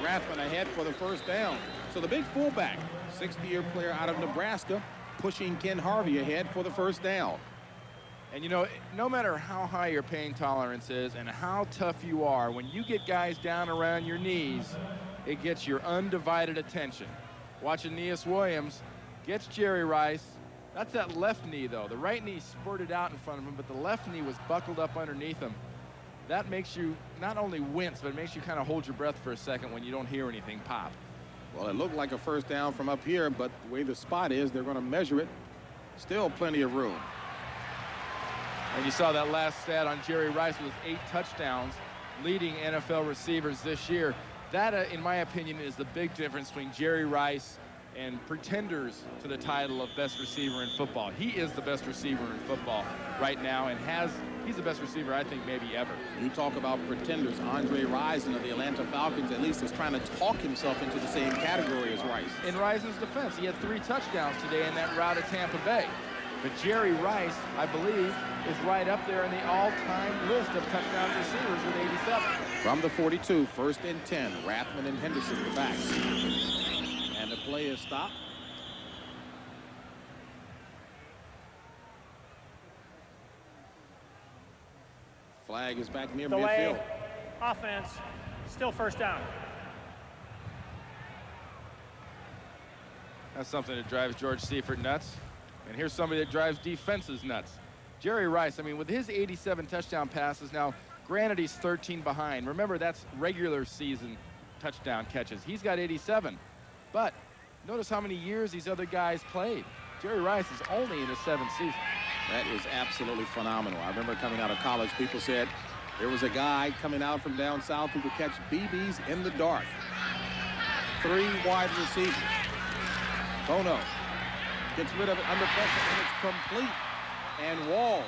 Rathman ahead for the first down. So the big fullback, 60-year player out of Nebraska, pushing Ken Harvey ahead for the first down. And you know, no matter how high your pain tolerance is and how tough you are, when you get guys down around your knees, it gets your undivided attention. Watch Aeneas Williams gets Jerry Rice. That's that left knee, though. The right knee spurted out in front of him, but the left knee was buckled up underneath him. That makes you not only wince, but it makes you kind of hold your breath for a second when you don't hear anything pop. Well, it looked like a first down from up here, but the way the spot is, they're going to measure it. Still plenty of room. And you saw that last stat on Jerry Rice with 8 touchdowns, leading NFL receivers this year. That, in my opinion, is the big difference between Jerry Rice and pretenders to the title of best receiver in football. He is the best receiver in football right now, and he's the best receiver, I think, maybe ever. You talk about pretenders. Andre Rison of the Atlanta Falcons at least is trying to talk himself into the same category as Rice. In Rison's defense, he had 3 touchdowns today in that route to Tampa Bay. But Jerry Rice, I believe, is right up there in the all-time list of touchdown receivers with 87. From the 42, 1st and 10. Rathman and Henderson, the backs. And the play is stopped. Flag is back near delay, midfield. Offense, still first down. That's something that drives George Seifert nuts. And here's somebody that drives defenses nuts. Jerry Rice, I mean, with his 87 touchdown passes, now, granted, he's 13 behind. Remember, that's regular season touchdown catches. He's got 87. But notice how many years these other guys played. Jerry Rice is only in his 7th season. That is absolutely phenomenal. I remember coming out of college, people said there was a guy coming out from down south who could catch BBs in the dark. 3 wide receivers. Bono gets rid of it under pressure, and it's complete. And Walls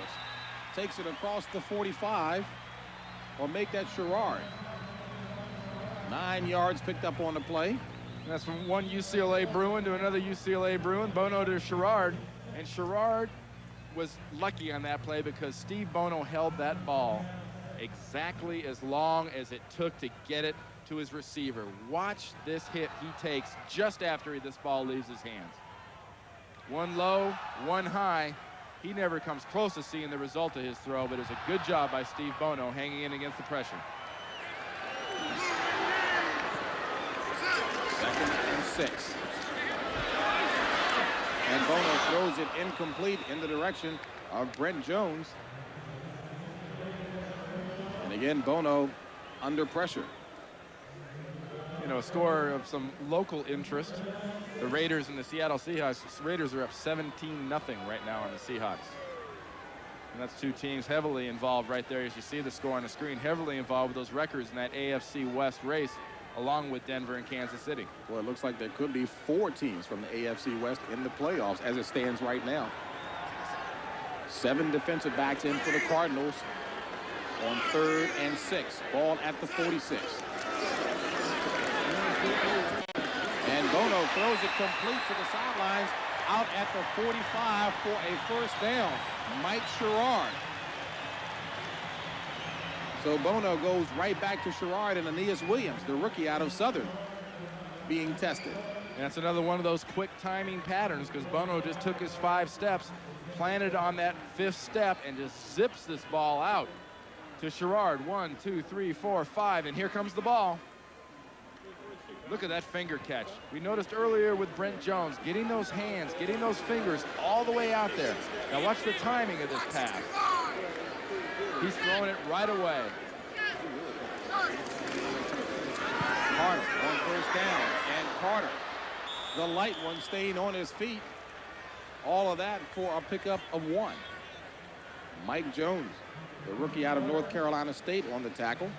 takes it across the 45. Or make that Sherrard. 9 yards picked up on the play. That's from one UCLA Bruin to another UCLA Bruin. Bono to Sherrard. And Sherrard was lucky on that play because Steve Bono held that ball exactly as long as it took to get it to his receiver. Watch this hit he takes just after this ball leaves his hands. One low, one high. He never comes close to seeing the result of his throw, but it's a good job by Steve Bono hanging in against the pressure. 2nd and 6. And Bono throws it incomplete in the direction of Brent Jones. And again, Bono under pressure. You know, a score of some local interest. The Raiders and the Seattle Seahawks. Raiders are up 17-0 right now on the Seahawks. And that's 2 teams heavily involved right there. As you see the score on the screen, heavily involved with those records in that AFC West race, along with Denver and Kansas City. Well, it looks like there could be 4 teams from the AFC West in the playoffs as it stands right now. 7 defensive backs in for the Cardinals. on 3rd and 6. Ball at the 46. And Bono throws it complete to the sidelines out at the 45 for a first down. Mike Sherrard. So Bono goes right back to Sherrard and Aeneas Williams, the rookie out of Southern, being tested. And that's another one of those quick timing patterns, because Bono just took his 5 steps, planted on that 5th step, and just zips this ball out to Sherrard. 1, 2, 3, 4, 5, and here comes the ball. Look at that finger catch. We noticed earlier with Brent Jones, getting those hands, getting those fingers all the way out there. Now watch the timing of this pass. He's throwing it right away. Carter on first down, and Carter, the light one, staying on his feet. All of that for a pickup of 1. Mike Jones, the rookie out of North Carolina State, on the tackle.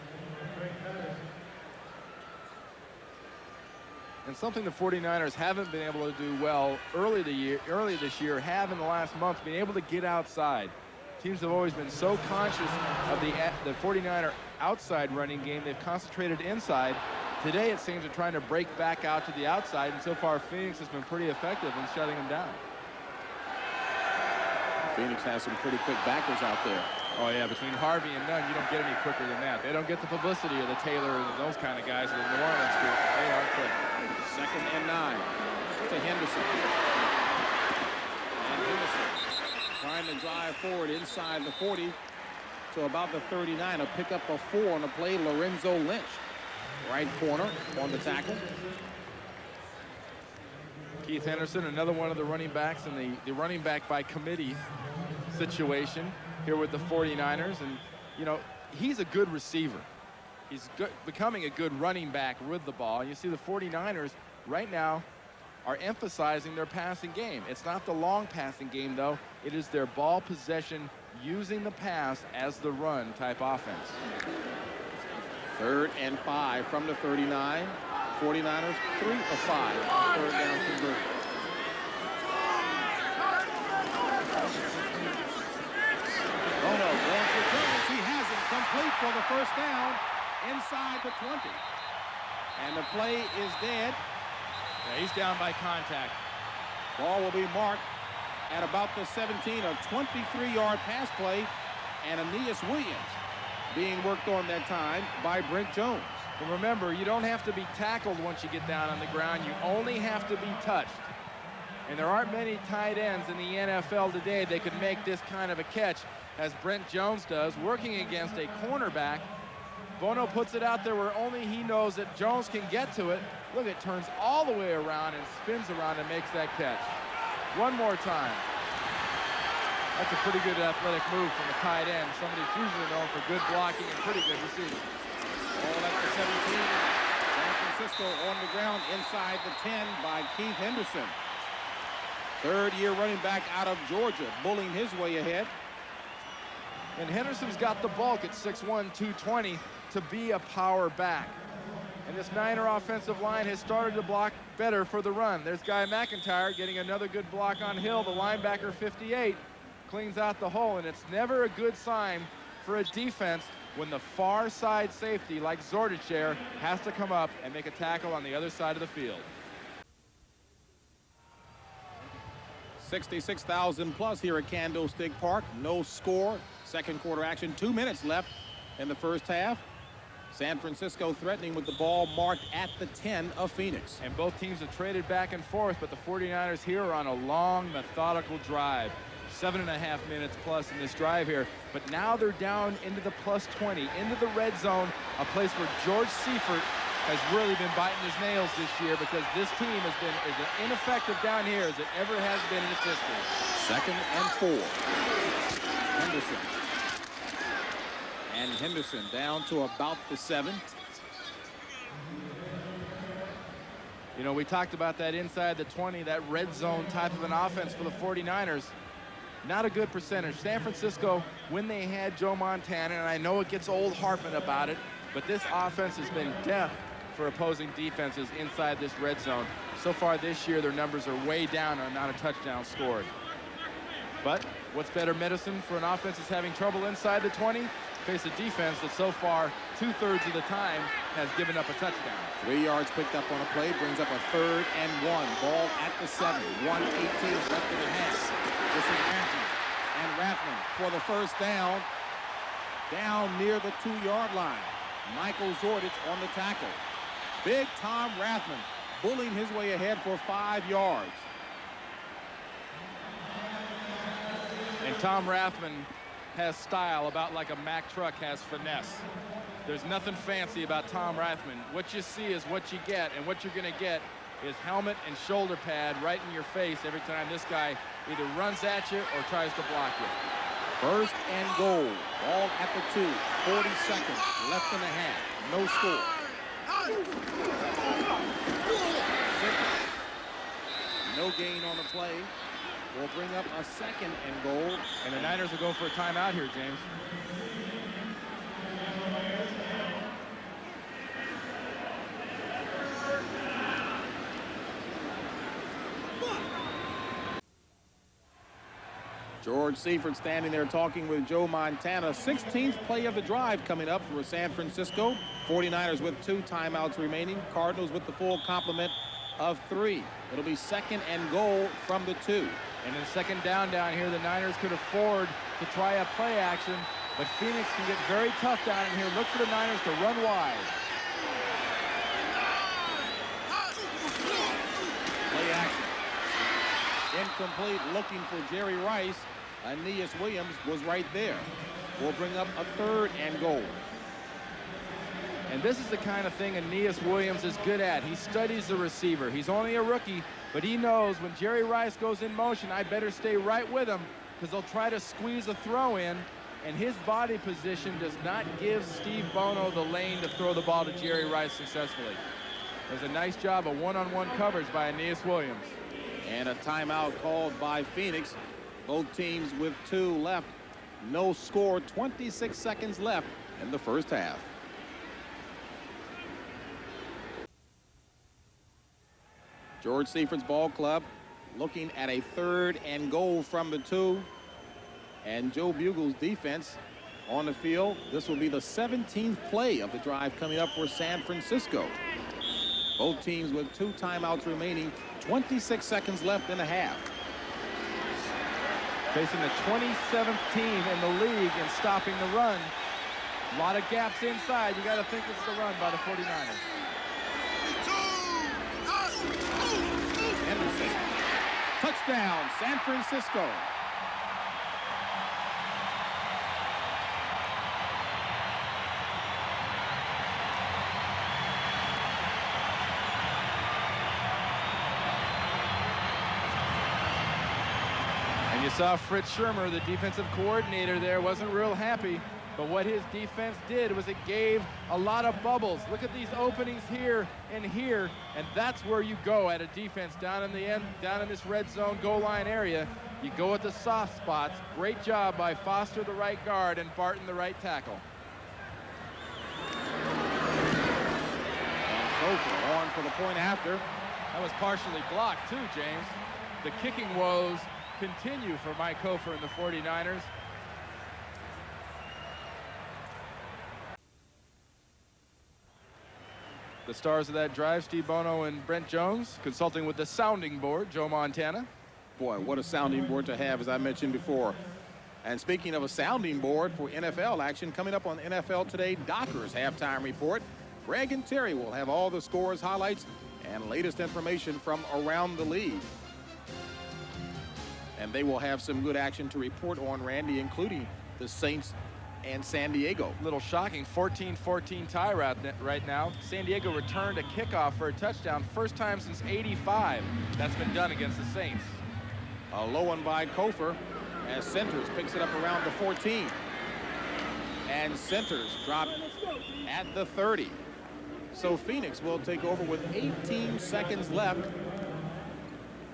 And something the 49ers haven't been able to do well early this year, have in the last month, been able to get outside. Teams have always been so conscious of the 49er outside running game. They've concentrated inside. Today it seems they're trying to break back out to the outside, and so far Phoenix has been pretty effective in shutting them down. Phoenix has some pretty quick backers out there. Oh yeah, between Harvey and Nunn, you don't get any quicker than that. They don't get the publicity of the Taylor and those kind of guys in the New Orleans group. They are quick. 2nd and 9 to Henderson. And Henderson trying to drive forward inside the 40 to about the 39. A pickup of 4 on the play. Lorenzo Lynch, right corner, on the tackle. Keith Henderson, another one of the running backs in the running back by committee situation here with the 49ers. And, you know, he's a good receiver. He's becoming a good running back with the ball. You see the 49ers right now are emphasizing their passing game. It's not the long passing game, though. It is their ball possession, using the pass as the run type offense. 3rd and 5 from the 39. 49ers 3 of 5 on 3rd down conversion. Bono going for Cardinals. He has it complete for the first down inside the 20. And the play is dead. Yeah, he's down by contact. Ball will be marked at about the 17. A 23-yard pass play, and Aeneas Williams being worked on that time by Brent Jones. And remember, you don't have to be tackled once you get down on the ground. You only have to be touched. And there aren't many tight ends in the NFL today that could make this kind of a catch as Brent Jones does, working against a cornerback. Bono puts it out there where only he knows that Jones can get to it. Look, it turns all the way around and spins around and makes that catch. One more time. That's a pretty good athletic move from the tight end. Somebody who's usually known for good blocking and pretty good receiving. Ball at the 17. San Francisco on the ground inside the 10 by Keith Henderson. 3rd-year running back out of Georgia, bullying his way ahead. And Henderson's got the bulk at 6'1", 220 to be a power back. And this Niner offensive line has started to block better for the run. There's Guy McIntyre getting another good block on Hill. The linebacker, 58, cleans out the hole. And it's never a good sign for a defense when the far side safety like Zordicher has to come up and make a tackle on the other side of the field. 66,000 plus here at Candlestick Park. No score. 2nd quarter action. 2 minutes left in the first half. San Francisco threatening with the ball marked at the 10 of Phoenix. And both teams have traded back and forth, but the 49ers here are on a long, methodical drive. 7.5 minutes plus in this drive here. But now they're down into the plus 20, into the red zone, a place where George Seifert has really been biting his nails this year, because this team has been as ineffective down here as it ever has been in its history. 2nd and 4. Henderson. And Henderson down to about the 7. You know, we talked about that inside the 20, that red zone type of an offense for the 49ers. Not a good percentage. San Francisco, when they had Joe Montana, and I know it gets old harping about it, but this offense has been death for opposing defenses inside this red zone. So far this year, their numbers are way down on amount of touchdowns scored. But what's better medicine for an offense that's having trouble inside the 20 face a defense that so far 2/3 of the time has given up a touchdown. 3 yards picked up on a play, brings up a 3rd and 1. Ball at the 7. 1:18 left in the half. This is Rathman. And Rathman for the first down. Down near the 2-yard line. Michael Zordich on the tackle. Big Tom Rathman bullying his way ahead for 5 yards. And Tom Rathman has style about like a Mack truck has finesse. There's nothing fancy about Tom Rathman. What you see is what you get, and what you're going to get is helmet and shoulder pad right in your face every time this guy either runs at you or tries to block you. 1st and goal. Ball at the 2. 40 seconds left in the half. No score. No gain on the play. Will bring up a 2nd and goal. And the Niners will go for a timeout here, James. George Seifert standing there talking with Joe Montana. 16th play of the drive coming up for San Francisco. 49ers with 2 timeouts remaining. Cardinals with the full complement of 3. It'll be 2nd and goal from the 2. And in 2nd down here, the Niners could afford to try a play action, but Phoenix can get very tough down in here. Look for the Niners to run wide. Play action. Incomplete, looking for Jerry Rice. Aeneas Williams was right there. We'll bring up a 3rd and goal. And this is the kind of thing Aeneas Williams is good at. He studies the receiver. He's only a rookie, but he knows when Jerry Rice goes in motion, I better stay right with him because they'll try to squeeze a throw in, and his body position does not give Steve Bono the lane to throw the ball to Jerry Rice successfully. There's a nice job of one-on-one coverage by Aeneas Williams. And a timeout called by Phoenix. Both teams with 2 left. No score. 26 seconds left in the first half. George Seifert's ball club looking at a 3rd and goal from the 2. And Joe Bugle's defense on the field. This will be the 17th play of the drive coming up for San Francisco. Both teams with 2 timeouts remaining. 26 seconds left in the half. Facing the 27th team in the league in stopping the run. A lot of gaps inside. You got to think it's the run by the 49ers. Henderson. Touchdown, San Francisco. You saw Fritz Shermer, the defensive coordinator there, wasn't real happy, but what his defense did was it gave a lot of bubbles. Look at these openings here and here, and that's where you go at a defense down in the end, down in this red zone goal line area. You go at the soft spots. Great job by Foster, the right guard, and Barton, the right tackle. And Coker on for the point after. That was partially blocked too, James. The kicking woes continue for Mike Hofer and the 49ers. The stars of that drive, Steve Bono and Brent Jones, consulting with the sounding board, Joe Montana. Boy, what a sounding board to have, as I mentioned before. And speaking of a sounding board for NFL action, coming up on NFL Today, Dockers halftime report. Greg and Terry will have all the scores, highlights, and latest information from around the league. And they will have some good action to report on, Randy, including the Saints and San Diego. Little shocking, 14-14 tie right now. San Diego returned a kickoff for a touchdown, first time since '85 that's been done against the Saints. A low one by Kofer as Centers picks it up around the 14. And Centers drop at the 30. So Phoenix will take over with 18 seconds left.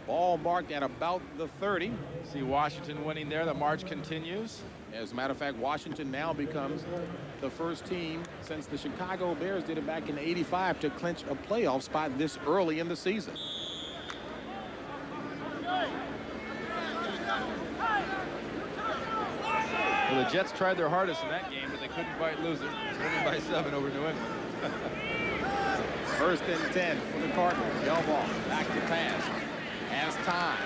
Ball marked at about the 30. See Washington winning there. The march continues. As a matter of fact, Washington now becomes the first team since the Chicago Bears did it back in '85 to clinch a playoff spot this early in the season. Well, the Jets tried their hardest in that game, but they couldn't quite lose it. It's winning by 7 over New England. First and 10 for the Cardinals. Gelbaugh back to pass. Has time.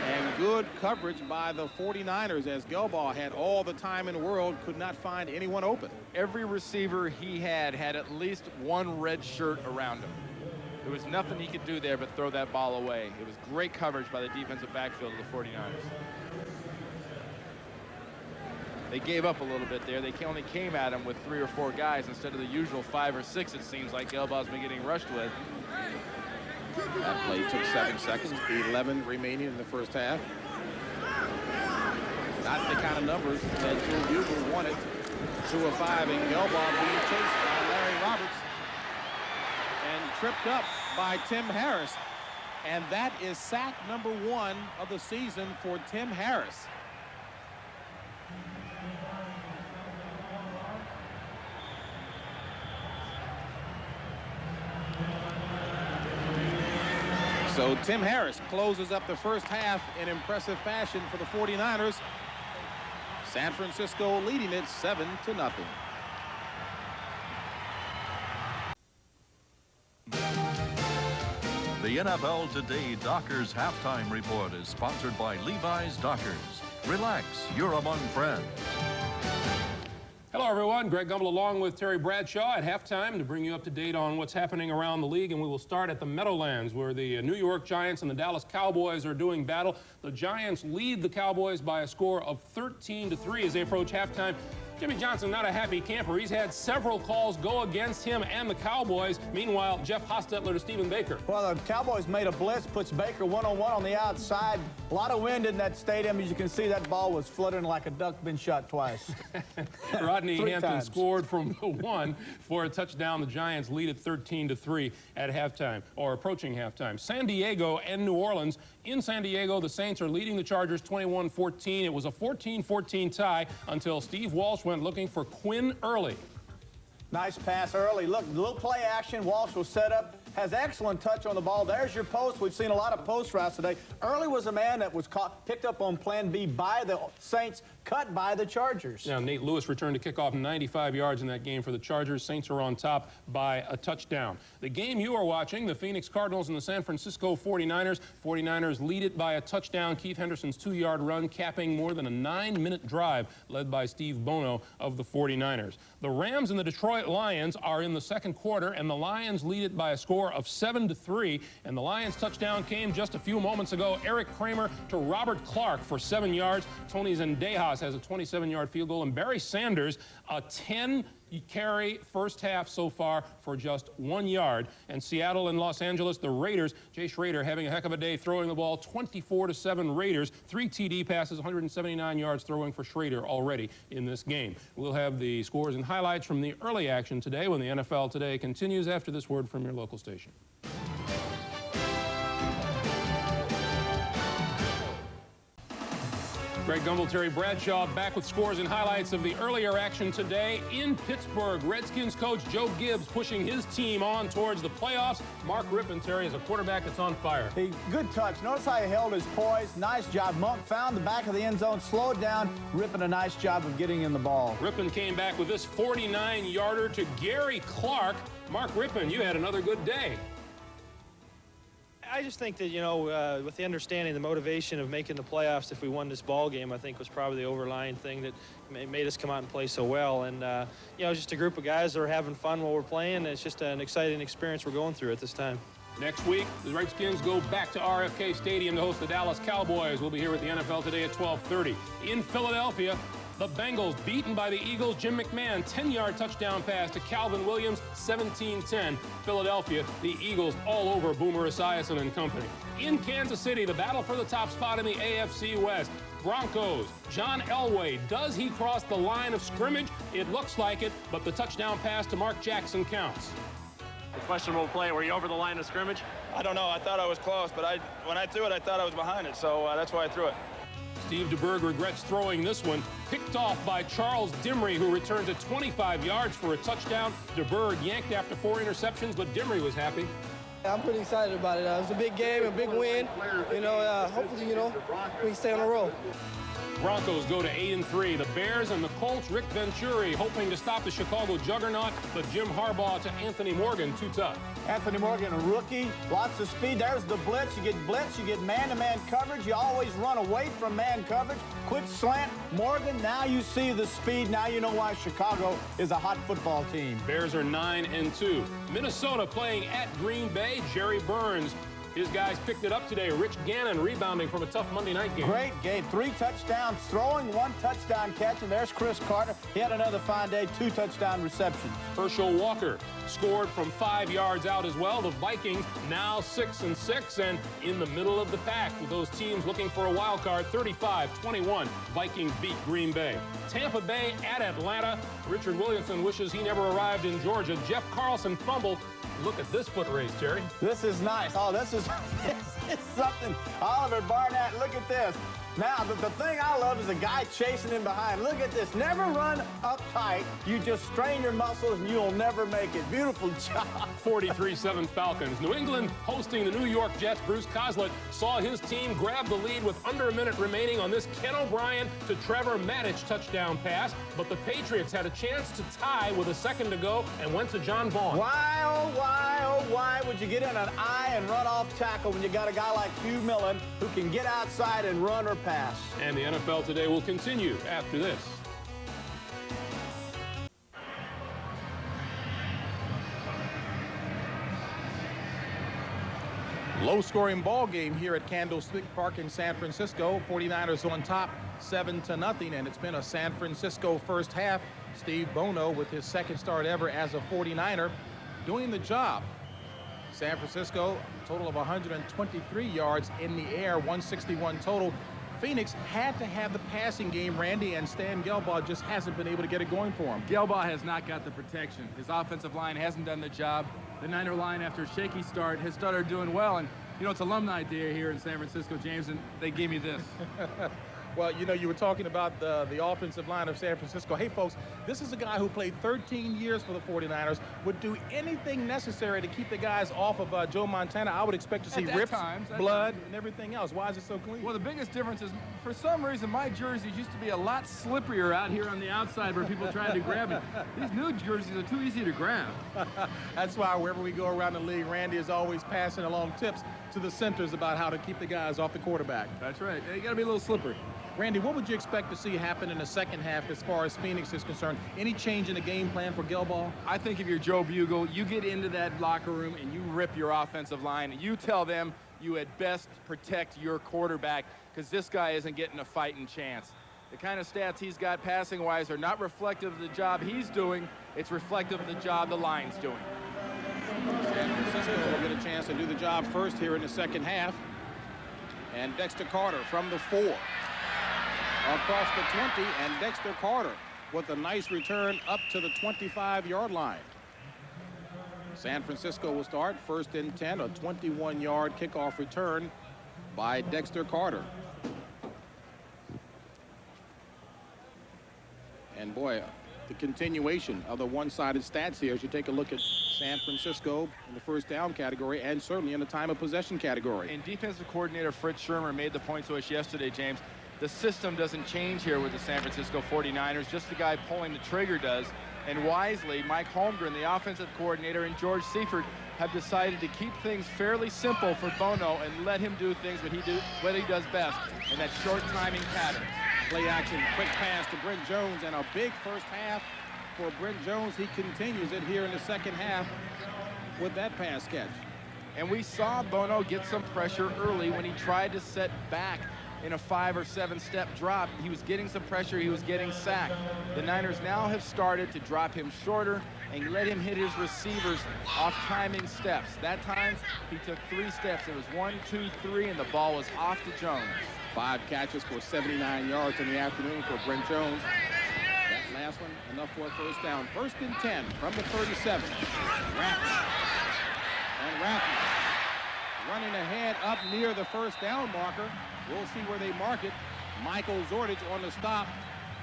And good coverage by the 49ers as Gelbaugh had all the time in the world, could not find anyone open. Every receiver he had at least one red shirt around him. There was nothing he could do there but throw that ball away. It was great coverage by the defensive backfield of the 49ers. They gave up a little bit there. They only came at him with 3 or 4 guys instead of the usual 5 or 6, it seems like Gelbaugh's been getting rushed with. That play took 7 seconds, 11 remaining in the first half. Not the kind of numbers that Joe Bugle wanted. 2 of 5, and Gelbaugh being chased by Larry Roberts and tripped up by Tim Harris. And that is sack number 1 of the season for Tim Harris. So Tim Harris closes up the first half in impressive fashion for the 49ers. San Francisco leading it 7-0. The NFL Today Dockers Halftime Report is sponsored by Levi's Dockers. Relax, you're among friends. Hello, everyone. Greg Gumbel along with Terry Bradshaw at halftime to bring you up to date on what's happening around the league. And we will start at the Meadowlands, where the New York Giants and the Dallas Cowboys are doing battle. The Giants lead the Cowboys by a score of 13-3 as they approach halftime. Jimmy Johnson, not a happy camper. He's had several calls go against him and the Cowboys. Meanwhile, Jeff Hostetler to Stephen Baker. Well, the Cowboys made a blitz, puts Baker one-on-one on the outside. A lot of wind in that stadium. As you can see, that ball was fluttering like a duck been shot twice. Rodney Hampton times. scored from the 1 for a touchdown. The Giants lead at 13-3 at halftime, or approaching halftime. San Diego and New Orleans. In San Diego, the Saints are leading the Chargers 21-14. It was a 14-14 tie until Steve Walsh went looking for Quinn Early. Nice pass early. Look, little play action. Walsh will set up. Has excellent touch on the ball. There's your post. We've seen a lot of post routes today. Early was a man that was picked up on plan B by the Saints, cut by the Chargers. Now, Nate Lewis returned to kickoff 95 yards in that game for the Chargers. Saints are on top by a touchdown. The game you are watching, the Phoenix Cardinals and the San Francisco 49ers. 49ers lead it by a touchdown. Keith Henderson's 2-yard run capping more than a 9-minute drive led by Steve Bono of the 49ers. The Rams and the Detroit Lions are in the second quarter, and the Lions lead it by a score of 7-3, and the Lions touchdown came just a few moments ago. Eric Kramer to Robert Clark for 7 yards. Tony Zendejas has a 27-yard field goal, and Barry Sanders a 10-carry first half so far for just 1 yard. And Seattle and Los Angeles, the Raiders, Jay Schrader having a heck of a day throwing the ball, 24-7 Raiders, 3 TD passes, 179 yards throwing for Schrader already in this game. We'll have the scores and highlights from the early action today when the NFL Today continues after this word from your local station. Greg Gumbel, Terry Bradshaw back with scores and highlights of the earlier action today in Pittsburgh. Redskins coach Joe Gibbs pushing his team on towards the playoffs. Mark Rippon, Terry, is a quarterback that's on fire. Good touch. Notice how he held his poise. Nice job. Monk found the back of the end zone, slowed down. Rippon a nice job of getting in the ball. Rippon came back with this 49-yarder to Gary Clark. Mark Rippon, you had another good day. I just think that, you know, with the understanding, the motivation of making the playoffs if we won this ball game, I think was probably the overlying thing that made us come out and play so well. And, you know, just a group of guys that are having fun while we're playing. It's just an exciting experience we're going through at this time. Next week, the Redskins go back to RFK Stadium to host the Dallas Cowboys. We'll be here with the NFL Today at 12:30. In Philadelphia, the Bengals beaten by the Eagles. Jim McMahon, 10-yard touchdown pass to Calvin Williams, 17-10. Philadelphia, the Eagles all over Boomer Esiason and company. In Kansas City, the battle for the top spot in the AFC West. Broncos, John Elway, does he cross the line of scrimmage? It looks like it, but the touchdown pass to Mark Jackson counts. The questionable play, were you over the line of scrimmage? I don't know. I thought I was close, but when I threw it, I thought I was behind it, so that's why I threw it. Steve DeBerg regrets throwing this one. Picked off by Charles Dimry, who returned to 25 yards for a touchdown. DeBerg yanked after 4 interceptions, but Dimry was happy. I'm pretty excited about it. It was a big game, a big win. You know, hopefully, you know, we can stay on the roll. Broncos go to 8-3. The Bears and the Colts, Rick Venturi hoping to stop the Chicago juggernaut, but Jim Harbaugh to Anthony Morgan, too tough. Anthony Morgan, a rookie, lots of speed. There's the blitz. You get man-to-man coverage. You always run away from man coverage. Quick slant. Morgan, now you see the speed. Now you know why Chicago is a hot football team. Bears are 9-2. Minnesota playing at Green Bay. Jerry Burns. His guys picked it up today. Rich Gannon rebounding from a tough Monday night game. Great game. 3 touchdowns, throwing 1 touchdown catch, and there's Chris Carter. He had another fine day, 2 touchdown receptions. Herschel Walker scored from 5 yards out as well. The Vikings now 6-6 and in the middle of the pack with those teams looking for a wild card. 35-21. Vikings beat Green Bay. Tampa Bay at Atlanta. Richard Williamson wishes he never arrived in Georgia. Jeff Carlson fumbled. Look at this foot race, Terry. This is nice. Oh, this is something. Oliver Barnett, look at this. Now, the thing I love is a guy chasing him behind. Look at this. Never run uptight. You just strain your muscles and you'll never make it. Beautiful job. 43-7 Falcons. New England hosting the New York Jets. Bruce Coslett saw his team grab the lead with under a minute remaining on this Ken O'Brien to Trevor Maddich touchdown pass. But the Patriots had a chance to tie with a second to go and went to John Vaughn. Why, oh, why would you get in an eye and run off tackle when you got a guy like Hugh Millen who can get outside and run or pass? And the NFL Today will continue after this. Low-scoring ball game here at Candlestick Park in San Francisco. 49ers on top 7-0, and it's been a San Francisco first half. Steve Bono with his second start ever as a 49er doing the job. San Francisco, total of 123 yards in the air, 161 total. Phoenix had to have the passing game, Randy, and Stan Gelbaugh just hasn't been able to get it going for him. Gelbaugh has not got the protection. His offensive line hasn't done the job. The Niner line, after a shaky start, has started doing well. And, you know, it's alumni day here in San Francisco, James, and they gave me this. Well, you know, you were talking about the offensive line of San Francisco. Hey, folks, this is a guy who played 13 years for the 49ers, would do anything necessary to keep the guys off of Joe Montana. I would expect to see rips, blood, and everything else. Why is it so clean? Well, the biggest difference is, for some reason, my jerseys used to be a lot slipperier out here on the outside where people tried to grab it. These new jerseys are too easy to grab. That's why wherever we go around the league, Randy is always passing along tips to the centers about how to keep the guys off the quarterback. That's right. You got to be a little slippery. Randy, what would you expect to see happen in the second half as far as Phoenix is concerned? Any change in the game plan for Gelbaugh? I think if you're Joe Bugle, you get into that locker room and you rip your offensive line. You tell them you at best protect your quarterback because this guy isn't getting a fighting chance. The kind of stats he's got passing-wise are not reflective of the job he's doing. It's reflective of the job the line's doing. San Francisco will get a chance to do the job first here in the second half. And Dexter Carter from the 4. Across the 20, and Dexter Carter with a nice return up to the 25-yard line. San Francisco will start first and 10, a 21-yard kickoff return by Dexter Carter. And boy, the continuation of the one-sided stats here as you take a look at San Francisco in the first down category and certainly in the time of possession category. And defensive coordinator Fritz Shermer made the point to us yesterday, James. The system doesn't change here with the San Francisco 49ers, just the guy pulling the trigger does. And wisely, Mike Holmgren, the offensive coordinator, and George Seifert have decided to keep things fairly simple for Bono and let him do things what he does best in that short timing pattern. Play action, quick pass to Brent Jones, and a big first half for Brent Jones. He continues it here in the second half with that pass catch. And we saw Bono get some pressure early when he tried to set back in a 5 or 7 step drop. He was getting some pressure, he was getting sacked. The Niners now have started to drop him shorter and let him hit his receivers off timing steps. That time he took 3 steps. It was 1, 2, 3, and the ball was off to Jones. 5 catches for 79 yards in the afternoon for Brent Jones. That last one enough for a first down. First and 10 from the 37. Rathman running ahead up near the first down marker. We'll see where they mark it. Michael Zordich on the stop,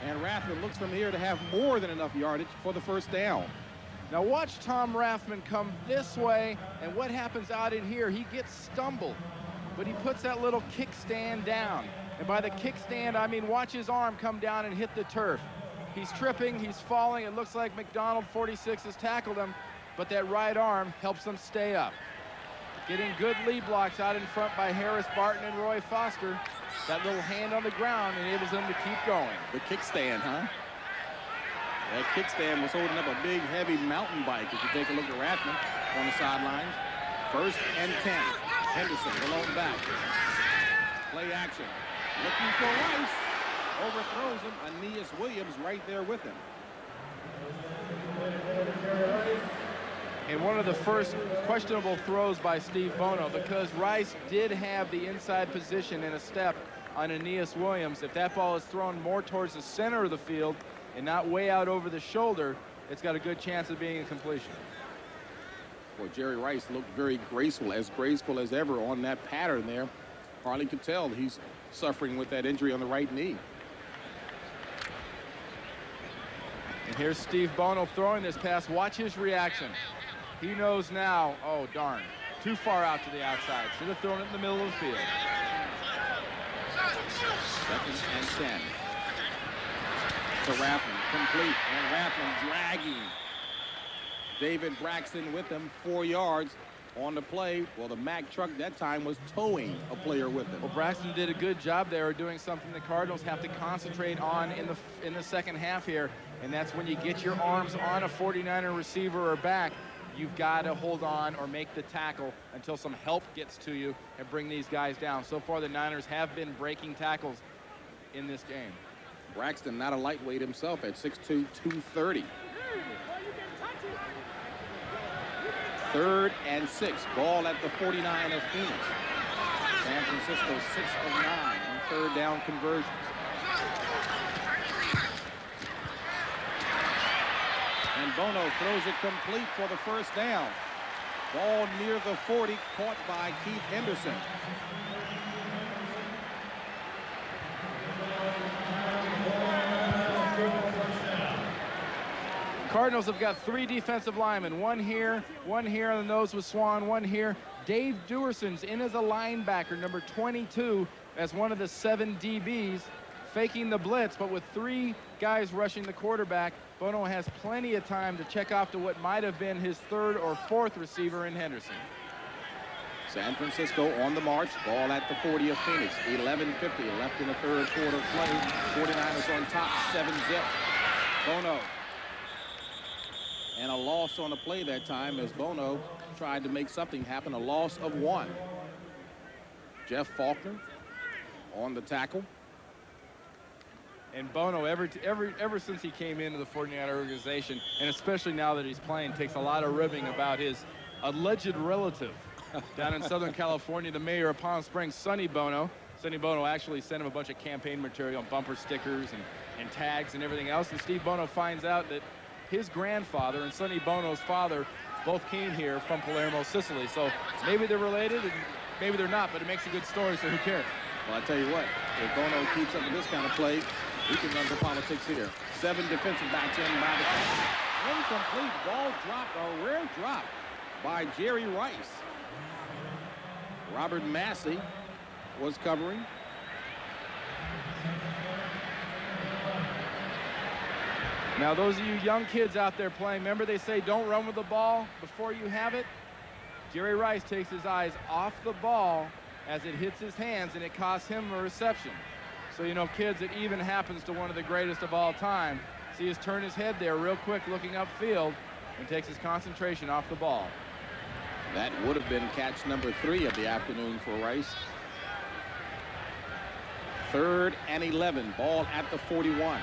and Rathman looks from here to have more than enough yardage for the first down. Now watch Tom Rathman come this way, and what happens out in here? He gets stumbled. but he puts that little kickstand down. And by the kickstand, I mean watch his arm come down and hit the turf. He's tripping, he's falling. It looks like McDonald 46 has tackled him, but that right arm helps him stay up. Getting good lead blocks out in front by Harris Barton and Roy Foster. That little hand on the ground enables him to keep going. The kickstand, huh? That kickstand was holding up a big, heavy mountain bike. If you take a look at Rathman on the sidelines. 1st and 10. Henderson, alone back. Play action. Looking for Rice. Overthrows him. Aeneas Williams right there with him. And one of the first questionable throws by Steve Bono, because Rice did have the inside position in a step on Aeneas Williams. If that ball is thrown more towards the center of the field and not way out over the shoulder, it's got a good chance of being a completion. Well, Jerry Rice looked very graceful as ever on that pattern there. Hardly could tell he's suffering with that injury on the right knee. And here's Steve Bono throwing this pass. Watch his reaction. He knows now, oh, darn, too far out to the outside. Should have thrown it in the middle of the field. 2nd and 10. To Rathman, complete, and Rathman dragging David Braxton with him, 4 yards on the play. Well, the Mack truck that time was towing a player with him. Well, Braxton did a good job there, doing something the Cardinals have to concentrate on in the second half here, and that's when you get your arms on a 49er receiver or back. You've got to hold on or make the tackle until some help gets to you and bring these guys down. So far, the Niners have been breaking tackles in this game. Braxton, not a lightweight himself, at 6'2", 230. 3rd and 6. Ball at the 49 of Phoenix. San Francisco 6 of 9 on 3rd down conversions. And Bono throws it complete for the 1st down. Ball near the 40, caught by Keith Henderson. Cardinals have got 3 defensive linemen. One here on the nose with Swan, one here. Dave Duerson's in as a linebacker, number 22, as one of the 7 DBs, faking the blitz, but with 3 guys rushing the quarterback, Bono has plenty of time to check off to what might have been his 3rd or 4th receiver in Henderson. San Francisco on the march. Ball at the 40 of Phoenix. 11:50 left in the 3rd quarter play. 49ers on top, 7-zip. Bono. And a loss on the play that time as Bono tried to make something happen. A loss of 1. Jeff Faulkner on the tackle. And Bono, ever since he came into the 49er organization, and especially now that he's playing, takes a lot of ribbing about his alleged relative down in Southern California, the mayor of Palm Springs, Sonny Bono. Sonny Bono actually sent him a bunch of campaign material, bumper stickers and tags and everything else. And Steve Bono finds out that his grandfather and Sonny Bono's father both came here from Palermo, Sicily. So maybe they're related and maybe they're not, but it makes a good story, so who cares? Well, I tell you what, if Bono keeps up with this kind of play, he can run for politics here. 7 defensive backs in by the Cardinals. Incomplete ball dropped, a rare drop by Jerry Rice. Robert Massey was covering. Now, those of you young kids out there playing, remember they say don't run with the ball before you have it? Jerry Rice takes his eyes off the ball as it hits his hands, and it costs him a reception. So, you know, kids, it even happens to one of the greatest of all time. See us turn his head there real quick, looking upfield, and takes his concentration off the ball. That would have been catch number 3 of the afternoon for Rice. 3rd and 11. Ball at the 41.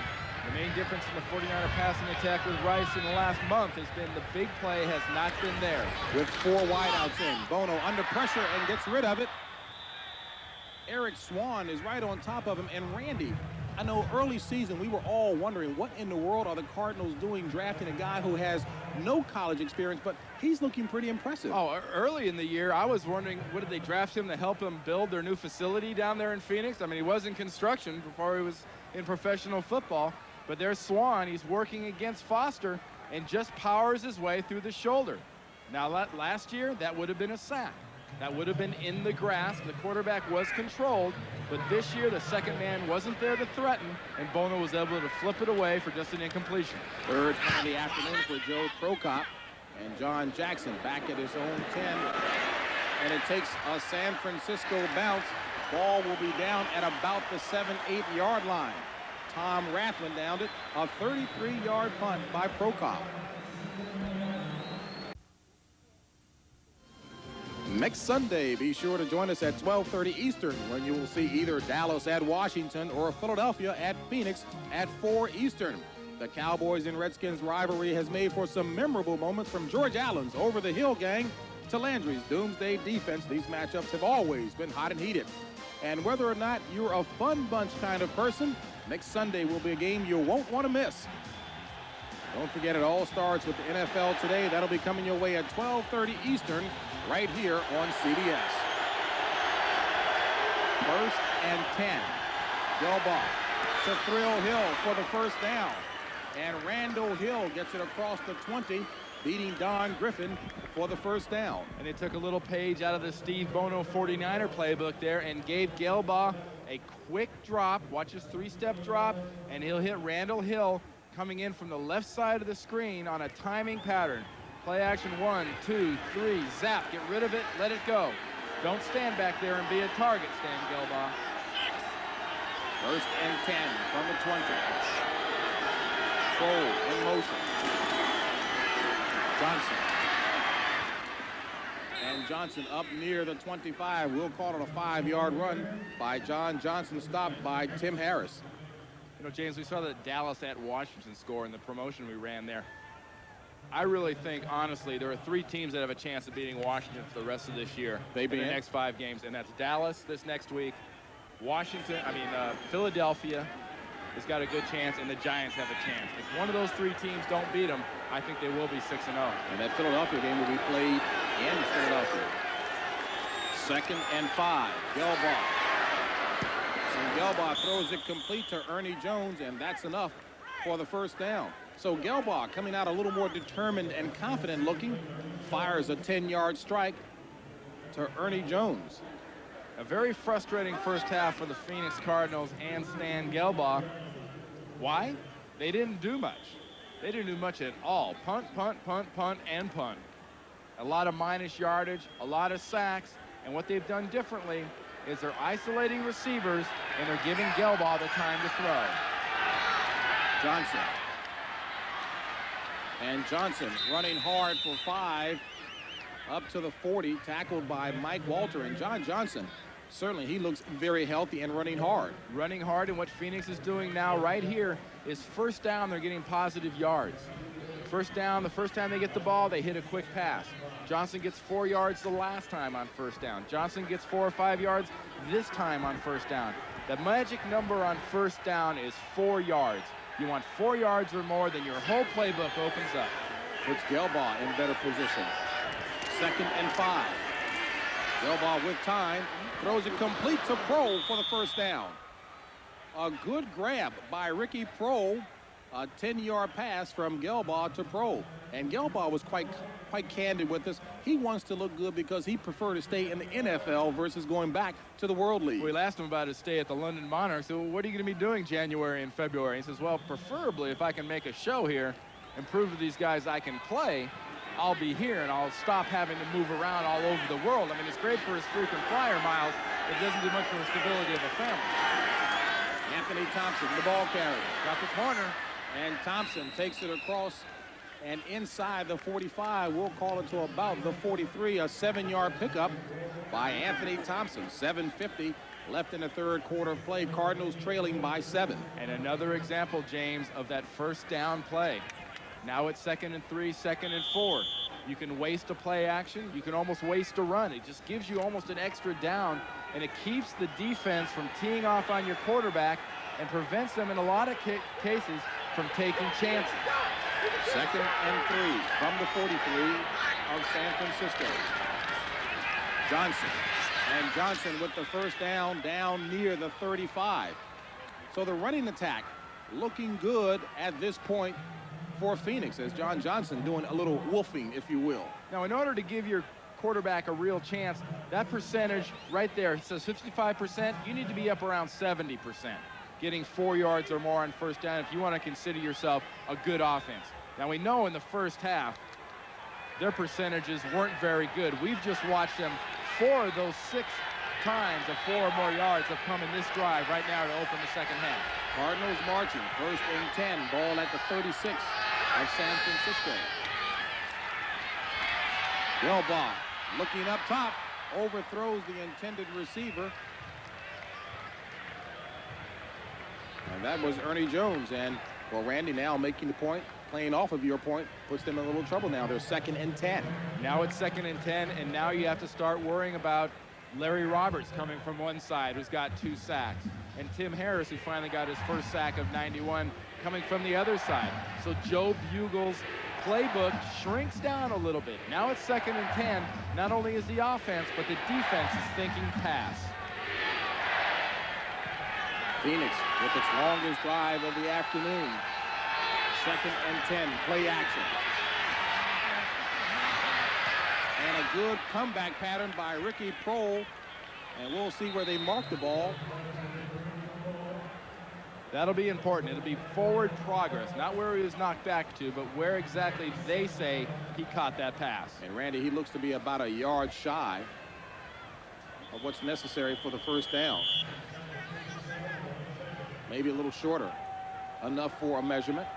The main difference in the 49er passing attack with Rice in the last month has been the big play has not been there. With 4 wideouts in. Bono under pressure and gets rid of it. Eric Swan is right on top of him. And Randy, I know early season we were all wondering what in the world are the Cardinals doing drafting a guy who has no college experience, but he's looking pretty impressive. Oh, early in the year, I was wondering, what did they draft him to help him build their new facility down there in Phoenix? I mean, he was in construction before he was in professional football. But there's Swan. He's working against Foster and just powers his way through the shoulder. Now, last year, that would have been a sack. That would have been in the grass. The quarterback was controlled, but this year the second man wasn't there to threaten, and Bono was able to flip it away for just an incompletion. Third of the afternoon for Joe Prokop, and John Jackson back at his own 10. And it takes a San Francisco bounce. Ball will be down at about the 7-8 yard line. Tom Rathman downed it. A 33-yard punt by Prokop. Next Sunday, be sure to join us at 12:30 Eastern when you will see either Dallas at Washington or Philadelphia at Phoenix at 4 Eastern. The Cowboys and Redskins rivalry has made for some memorable moments, from George Allen's over-the-hill gang to Landry's doomsday defense. These matchups have always been hot and heated. And whether or not you're a fun bunch kind of person, next Sunday will be a game you won't want to miss. Don't forget, it all starts with the NFL Today. That'll be coming your way at 12:30 Eastern right here on CBS. First and 10. Gelbaugh to Thrill Hill for the first down. And Randall Hill gets it across the 20, beating Don Griffin for the first down. And they took a little page out of the Steve Bono 49er playbook there and gave Gelbaugh a quick drop. Watch his three-step drop, and he'll hit Randall Hill coming in from the left side of the screen on a timing pattern. Play action, 1, 2, 3, zap, get rid of it, let it go. Don't stand back there and be a target, Stan Gelbaugh. First and 10 from the 20. Kroll in motion. Johnson. And Johnson up near the 25. We'll call it a 5-yard run by John Johnson, stopped by Tim Harris. You know, James, we saw the Dallas at Washington score in the promotion we ran there. I really think, honestly, there are 3 teams that have a chance of beating Washington for the rest of this year. They beat the next 5 games, and that's Dallas this next week, Philadelphia has got a good chance, and the Giants have a chance. If one of those 3 teams don't beat them, I think they will be 6-0. And that Philadelphia game will be played in Philadelphia. Second and 5. Gelbaugh. And Gelbaugh throws it complete to Ernie Jones, and that's enough for the first down. So Gelbaugh, coming out a little more determined and confident looking, fires a 10-yard strike to Ernie Jones. A very frustrating first half for the Phoenix Cardinals and Stan Gelbaugh. Why? They didn't do much. They didn't do much at all. Punt, punt, punt, punt, and punt. A lot of minus yardage, a lot of sacks, and what they've done differently is they're isolating receivers and they're giving Gelbaugh the time to throw. Johnson. And Johnson running hard for 5 up to the 40, tackled by Mike Walter. And John Johnson, certainly he looks very healthy and running hard. Running hard, and what Phoenix is doing now right here is first down, they're getting positive yards. First down, the first time they get the ball, they hit a quick pass. Johnson gets 4 yards the last time on first down. Johnson gets 4 or 5 yards this time on first down. The magic number on first down is 4 yards. You want 4 yards or more, then your whole playbook opens up. Puts Gelbaugh in better position. Second and 5. Gelbaugh with time, throws it complete to Pro for the first down. A good grab by Ricky Pro. A 10-yard pass from Gelbaugh to Pro. And Gelbaugh was quite candid with us. He wants to look good because he preferred to stay in the NFL versus going back to the World League. We asked him about his stay at the London Monarchs. So what are you going to be doing January and February? He says, well, preferably if I can make a show here and prove to these guys I can play, I'll be here and I'll stop having to move around all over the world. I mean, it's great for his frequent flyer miles. It doesn't do much for the stability of a family. Anthony Thompson, the ball carrier, got the corner, and Thompson takes it across and inside the 45. We'll call it to about the 43. A 7-yard pickup by Anthony Thompson. 7:50 left in the third quarter of play. Cardinals trailing by 7. And another example, James, of that first down play. Now it's 2nd and 3, 2nd and 4. You can waste a play action. You can almost waste a run. It just gives you almost an extra down, and it keeps the defense from teeing off on your quarterback and prevents them in a lot of cases from taking chances. 2nd and 3 from the 43 of San Francisco. Johnson. And Johnson with the first down near the 35. So the running attack looking good at this point for Phoenix, as John Johnson doing a little wolfing, if you will. Now, in order to give your quarterback a real chance, that percentage right there, it says 55%, you need to be up around 70%, getting 4 yards or more on first down if you want to consider yourself a good offense. Now, we know in the first half, their percentages weren't very good. We've just watched them 4 of those 6 times of 4 or more yards have come in this drive right now to open the second half. Cardinals marching, 1st and 10, ball at the 36 of San Francisco. Gelbaugh looking up top, overthrows the intended receiver. And that was Ernie Jones. And, well, Randy now making the point, playing off of your point, puts them in a little trouble now. They're 2nd and 10. Now it's 2nd and 10, and now you have to start worrying about Larry Roberts coming from one side, who's got 2 sacks, and Tim Harris, who finally got his first sack of 91, coming from the other side. So Joe Bugle's playbook shrinks down a little bit. Now it's 2nd and 10. Not only is the offense, but the defense is thinking pass. Phoenix with its longest drive of the afternoon. 2nd and 10, play action. And a good comeback pattern by Ricky Prohl. And we'll see where they mark the ball. That'll be important. It'll be forward progress, not where he was knocked back to, but where exactly they say he caught that pass. And Randy, he looks to be about a yard shy of what's necessary for the first down. Maybe a little shorter. Enough for a measurement.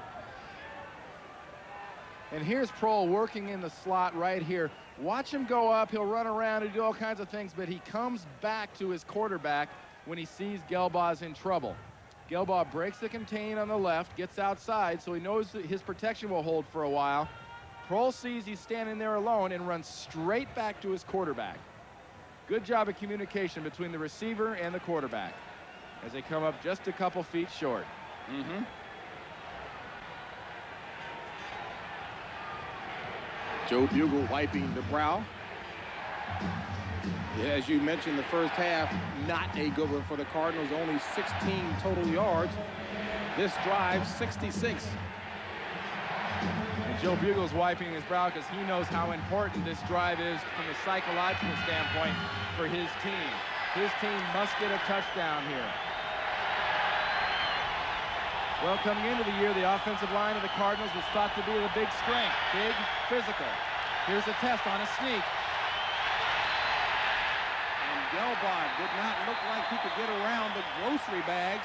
And here's Prohl working in the slot right here. Watch him go up. He'll run around and do all kinds of things, but he comes back to his quarterback when he sees Gelbaugh's in trouble. Gelbaugh breaks the contain on the left, gets outside, so he knows that his protection will hold for a while. Prohl sees he's standing there alone and runs straight back to his quarterback. Good job of communication between the receiver and the quarterback as they come up just a couple feet short. Joe Bugle wiping the brow. As you mentioned, the first half, not a good one for the Cardinals. Only 16 total yards. This drive, 66. And Joe Bugle's wiping his brow because he knows how important this drive is from a psychological standpoint for his team. His team must get a touchdown here. Well, coming into the year, the offensive line of the Cardinals was thought to be the big strength, big, physical. Here's a test on a sneak. Gelbaugh did not look like he could get around the grocery bags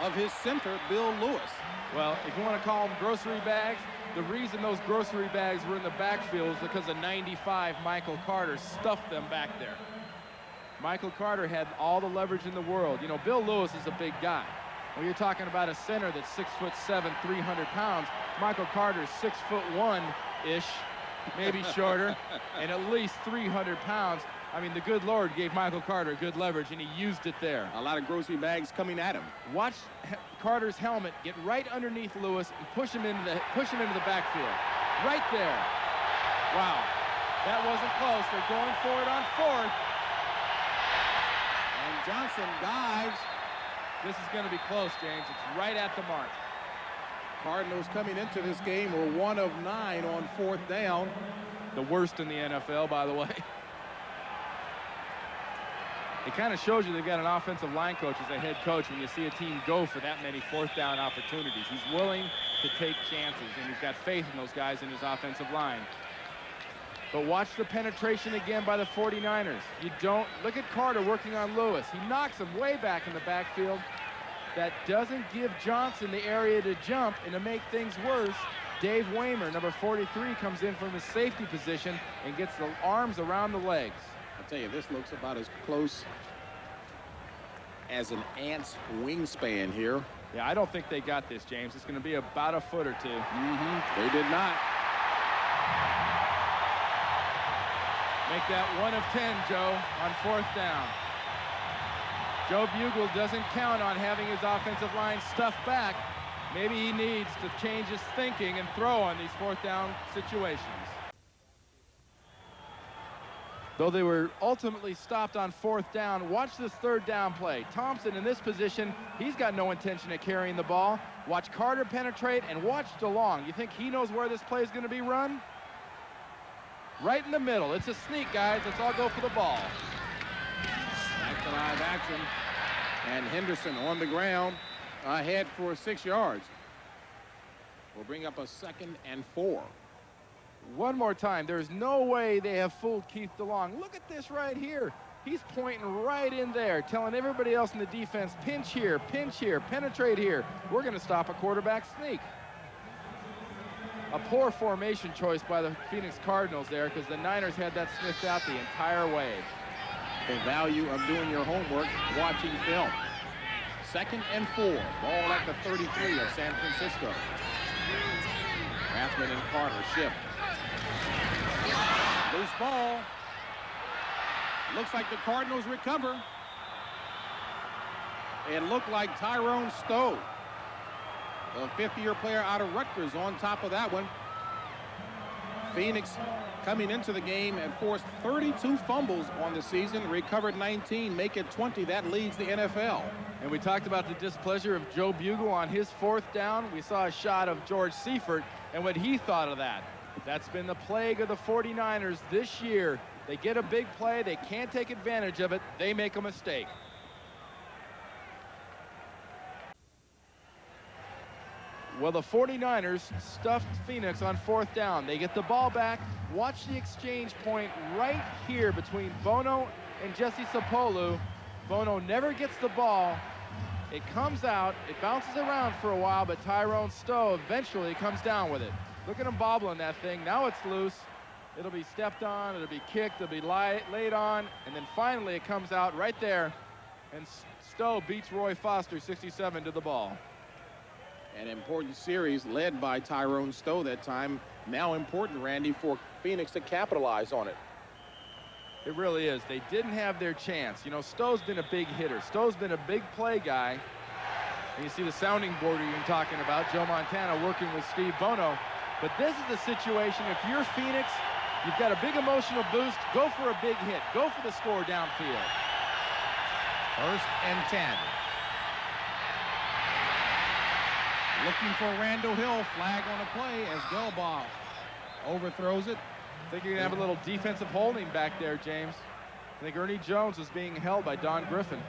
of his center, Bill Lewis. Well, if you want to call them grocery bags, the reason those grocery bags were in the backfield is because of 95 Michael Carter stuffed them back there. Michael Carter had all the leverage in the world. You know, Bill Lewis is a big guy. When you're talking about a center that's 6'7", 300 pounds, Michael Carter's 6'1"-ish, maybe shorter, and at least 300 pounds. I mean, the good Lord gave Michael Carter good leverage, and he used it there. A lot of grocery bags coming at him. Watch Carter's helmet get right underneath Lewis and push him into the backfield. Right there. Wow. That wasn't close. They're going for it on 4th. And Johnson dives. This is going to be close, James. It's right at the mark. Cardinals coming into this game were 1 of 9 on 4th down. The worst in the NFL, by the way. It kind of shows you they've got an offensive line coach as a head coach when you see a team go for that many 4th down opportunities. He's willing to take chances, and he's got faith in those guys in his offensive line. But watch the penetration again by the 49ers. You don't look at Carter working on Lewis. He knocks him way back in the backfield. That doesn't give Johnson the area to jump, and to make things worse, Dave Waymer, number 43, comes in from his safety position and gets the arms around the legs. I'll tell you, this looks about as close as an ant's wingspan here. Yeah, I don't think they got this, James. It's going to be about a foot or 2. They did not. Make that 1 of 10, Joe, on 4th down. Joe Bugle doesn't count on having his offensive line stuffed back. Maybe he needs to change his thinking and throw on these 4th down situations. Though they were ultimately stopped on 4th down, watch this 3rd down play. Thompson in this position, he's got no intention of carrying the ball. Watch Carter penetrate and watch DeLong. You think he knows where this play is going to be run? right in the middle. It's a sneak, guys. Let's all go for the ball. Back to live action. And Henderson on the ground, ahead for 6 yards. We'll bring up a 2nd and 4. One more time. There's no way they have fooled Keith DeLong. Look at this right here. He's pointing right in there, telling everybody else in the defense, pinch here, penetrate here. We're going to stop a quarterback sneak. A poor formation choice by the Phoenix Cardinals there, because the Niners had that sniffed out the entire way. The value of doing your homework, watching film. 2nd and 4. Ball at the 33 of San Francisco. Rathman and Carter shift. Loose ball. Looks like the Cardinals recover. It looked like Tyrone Stowe, the 50-year player out of Rutgers, on top of that one. Phoenix coming into the game and forced 32 fumbles on the season, recovered 19, make it 20. That leads the NFL. And we talked about the displeasure of Joe Bugle on his 4th down. We saw a shot of George Seifert and what he thought of that. That's been the plague of the 49ers this year. They get a big play, they can't take advantage of it, they make a mistake. Well, the 49ers stuffed Phoenix on 4th down. They get the ball back. Watch the exchange point right here between Bono and Jesse Sapolu. Bono never gets the ball. It comes out, it bounces around for a while, but Tyrone Stowe eventually comes down with it. Look at him bobbling that thing. Now it's loose. It'll be stepped on, it'll be kicked, it'll be laid on, and then finally it comes out right there, and Stowe beats Roy Foster, 67, to the ball. An important series led by Tyrone Stowe that time. Now important, Randy, for Phoenix to capitalize on it. It really is. They didn't have their chance. You know, Stowe's been a big hitter. Stowe's been a big play guy. And you see the sounding board you're talking about, Joe Montana working with Steve Bono. But this is the situation. If you're Phoenix, you've got a big emotional boost. Go for a big hit. Go for the score downfield. 1st and 10. Looking for Randall Hill. Flag on a play as Gelbaugh overthrows it. I think you're going to have a little defensive holding back there, James. I think Ernie Jones is being held by Don Griffin.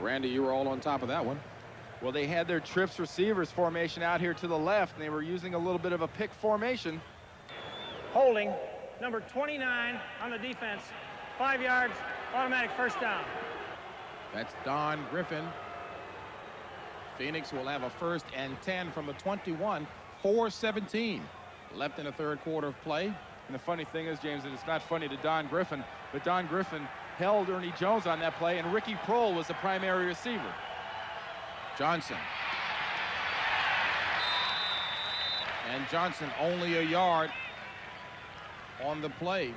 Randy, you were all on top of that one. Well, they had their trips receivers formation out here to the left, and they were using a little bit of a pick formation. Holding, number 29 on the defense. 5 yards, automatic 1st down. That's Don Griffin. Phoenix will have a 1st and 10 from the 21. 4:17 left in the 3rd quarter of play. And the funny thing is, James, that it's not funny to Don Griffin, but Don Griffin held Ernie Jones on that play, and Ricky Prohl was the primary receiver. Johnson. And Johnson only a yard on the play.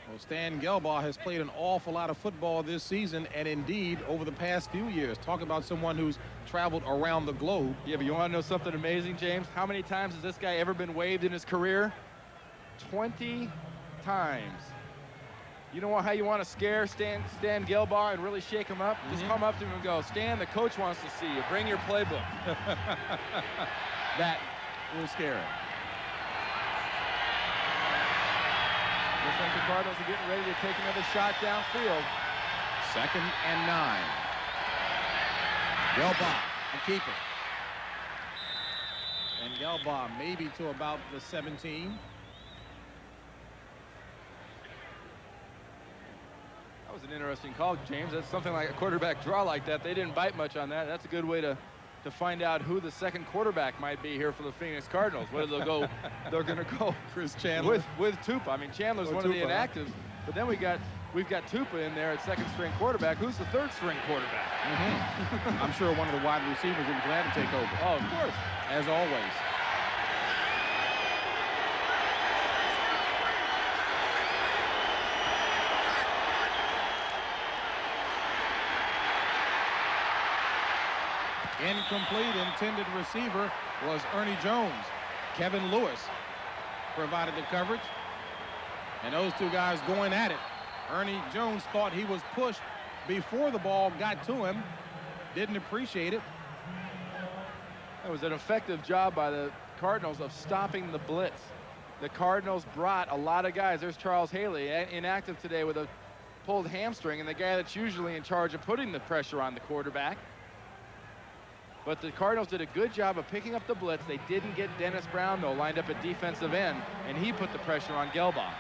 Well, Stan Gelbaugh has played an awful lot of football this season, and indeed over the past few years. Talk about someone who's traveled around the globe. Yeah, but you want to know something amazing, James? How many times has this guy ever been waived in his career? 20 times. You know how you want to scare Stan Gelbaugh and really shake him up? Just come up to him and go, Stan, the coach wants to see you. Bring your playbook. That will scare him. Looks like the Cardinals are getting ready to take another shot downfield. 2nd and 9. Gelbaugh, the keeper. And Gelbaugh maybe to about the 17. That was an interesting call, James. That's something like a quarterback draw like that. They didn't bite much on that. That's a good way to find out who the 2nd quarterback might be here for the Phoenix Cardinals. Whether they're going to go Chris Chandler with Tupa. I mean, Chandler's one of the inactives, but then we've got Tupa in there at 2nd string quarterback. Who's the 3rd string quarterback? I'm sure one of the wide receivers will be glad to take over. Oh, of course, as always. Incomplete. Intended receiver was Ernie Jones. Kevin Lewis provided the coverage. And those two guys going at it. Ernie Jones thought he was pushed before the ball got to him. Didn't appreciate it. It was an effective job by the Cardinals of stopping the blitz. The Cardinals brought a lot of guys. There's Charles Haley, inactive today with a pulled hamstring, and the guy that's usually in charge of putting the pressure on the quarterback. But the Cardinals did a good job of picking up the blitz. They didn't get Dennis Brown, though, lined up at defensive end, and he put the pressure on Gelbaugh.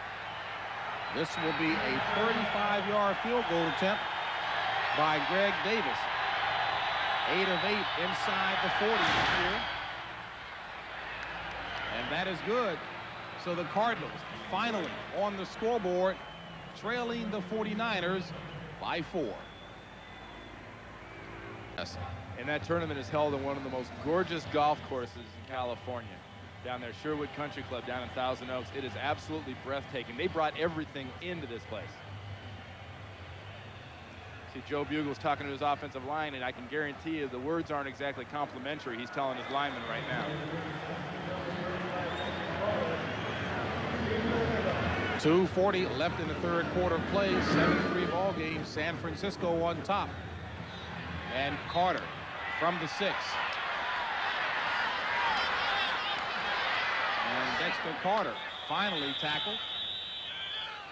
This will be a 35-yard field goal attempt by Greg Davis. 8 of 8 inside the 40 this year. And that is good. So the Cardinals finally on the scoreboard, trailing the 49ers by 4. Yes. And that tournament is held on one of the most gorgeous golf courses in California, down there, Sherwood Country Club down in Thousand Oaks. It is absolutely breathtaking. They brought everything into this place. See, Joe Bugle's talking to his offensive line, and I can guarantee you the words aren't exactly complimentary. He's telling his linemen right now. 2:40 left in the third quarter of play. 7-3 ball game. San Francisco on top. And Carter from the 6. And Dexter Carter finally tackled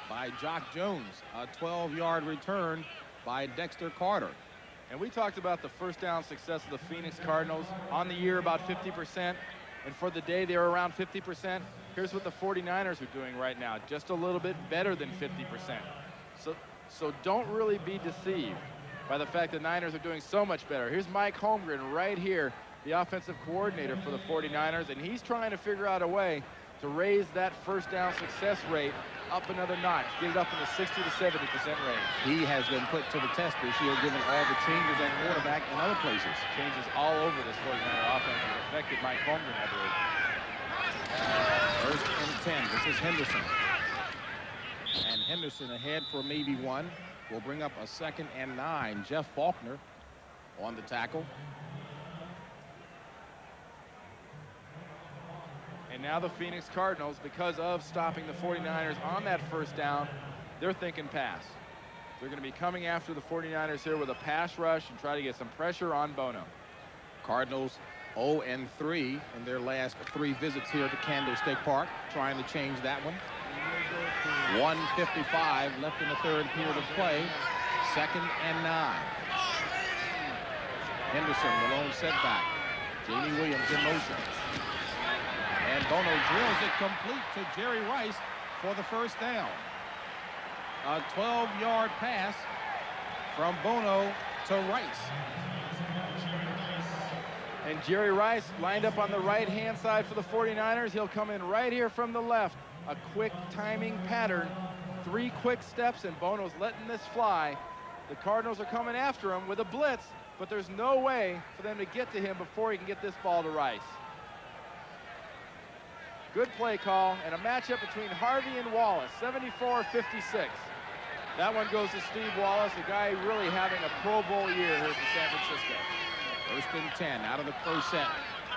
by Jock Jones. A 12-yard return by Dexter Carter. And we talked about the first down success of the Phoenix Cardinals. On the year, about 50%. And for the day, they were around 50%. Here's what the 49ers are doing right now. Just a little bit better than 50%. So don't really be deceived by the fact the Niners are doing so much better. Here's Mike Holmgren right here, the offensive coordinator for the 49ers, and he's trying to figure out a way to raise that first down success rate up another notch, get it up in the 60 to 70% range. He has been put to the test this year, given all the changes at quarterback and other places. Changes all over this 49er offense that affected Mike Holmgren, I believe. First and 10. This is Henderson. And Henderson ahead for maybe one. Will bring up a 2nd and 9. Jeff Faulkner on the tackle. And now the Phoenix Cardinals, because of stopping the 49ers on that first down, they're thinking pass. They're going to be coming after the 49ers here with a pass rush and try to get some pressure on Bono. Cardinals 0-3 in their last 3 visits here to Candlestick Park, trying to change that one. 1:55 left in the third period of play. 2nd and 9. Henderson, the lone setback. Jamie Williams in motion. And Bono drills it complete to Jerry Rice for the first down. A 12-yard pass from Bono to Rice. And Jerry Rice lined up on the right-hand side for the 49ers. He'll come in right here from the left. A quick timing pattern. 3 quick steps, and Bono's letting this fly. The Cardinals are coming after him with a blitz, but there's no way for them to get to him before he can get this ball to Rice. Good play call, and a matchup between Harvey and Wallace, 74-56. That one goes to Steve Wallace, a guy really having a Pro Bowl year here for San Francisco. First and 10 out of the pro set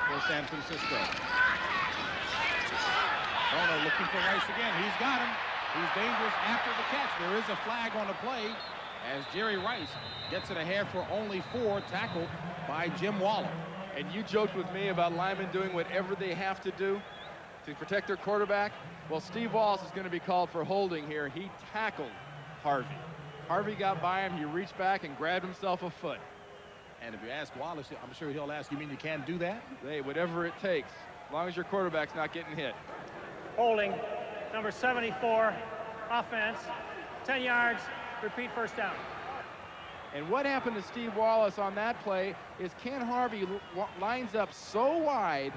for San Francisco. Bono looking for Rice again. He's got him. He's dangerous after the catch. There is a flag on the play as Jerry Rice gets it ahead for only 4, tackled by Jim Waller. And you joked with me about linemen doing whatever they have to do to protect their quarterback. Well, Steve Wallace is going to be called for holding here. He tackled Harvey. Harvey got by him. He reached back and grabbed himself a foot. And if you ask Wallace, I'm sure he'll ask, you mean you can't do that? Hey, whatever it takes, as long as your quarterback's not getting hit. Holding, number 74, offense, 10 yards, repeat first down. And what happened to Steve Wallace on that play is Ken Harvey lines up so wide,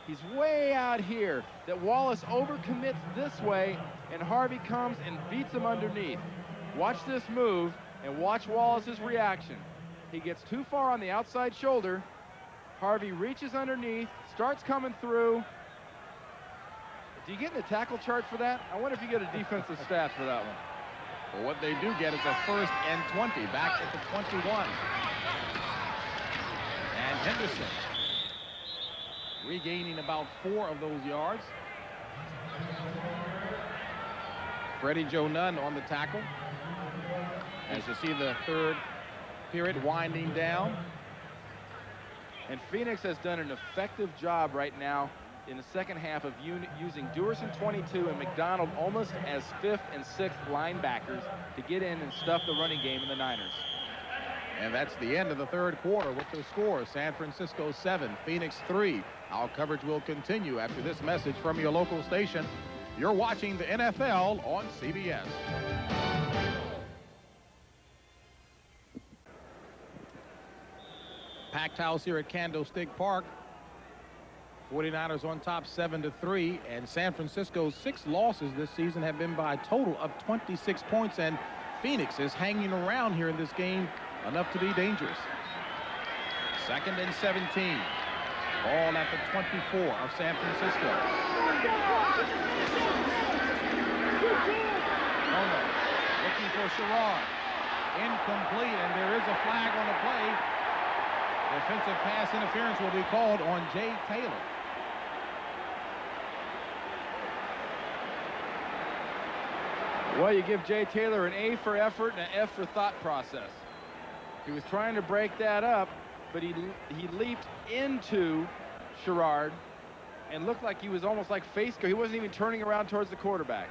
he's way out here, that Wallace overcommits this way, and Harvey comes and beats him underneath. Watch this move, and watch Wallace's reaction. He gets too far on the outside shoulder. Harvey reaches underneath, starts coming through. Do you get in the tackle chart for that? I wonder if you get a defensive stat for that one. Well, what they do get is a 1st and 20, back at the 21. And Henderson regaining about 4 of those yards. Freddie Joe Nunn on the tackle. as you see the third period winding down. And Phoenix has done an effective job right now in the second half of using Duerson 22 and McDonald almost as 5th and 6th linebackers to get in and stuff the running game in the Niners. And that's the end of the third quarter with the score: San Francisco 7, Phoenix 3. Our coverage will continue after this message from your local station. You're watching the NFL on CBS. Packed house here at Candlestick Park. 49ers on top 7-3, and San Francisco's 6 losses this season have been by a total of 26 points, and Phoenix is hanging around here in this game enough to be dangerous. 2nd and 17. Ball at the 24 of San Francisco. Bono looking for Sherrod. Incomplete, and there is a flag on the play. Defensive pass interference will be called on Jay Taylor. Well, you give Jay Taylor an A for effort and an F for thought process. He was trying to break that up, but he leaped into Sherrod and looked like he was almost like face go. He wasn't even turning around towards the quarterback.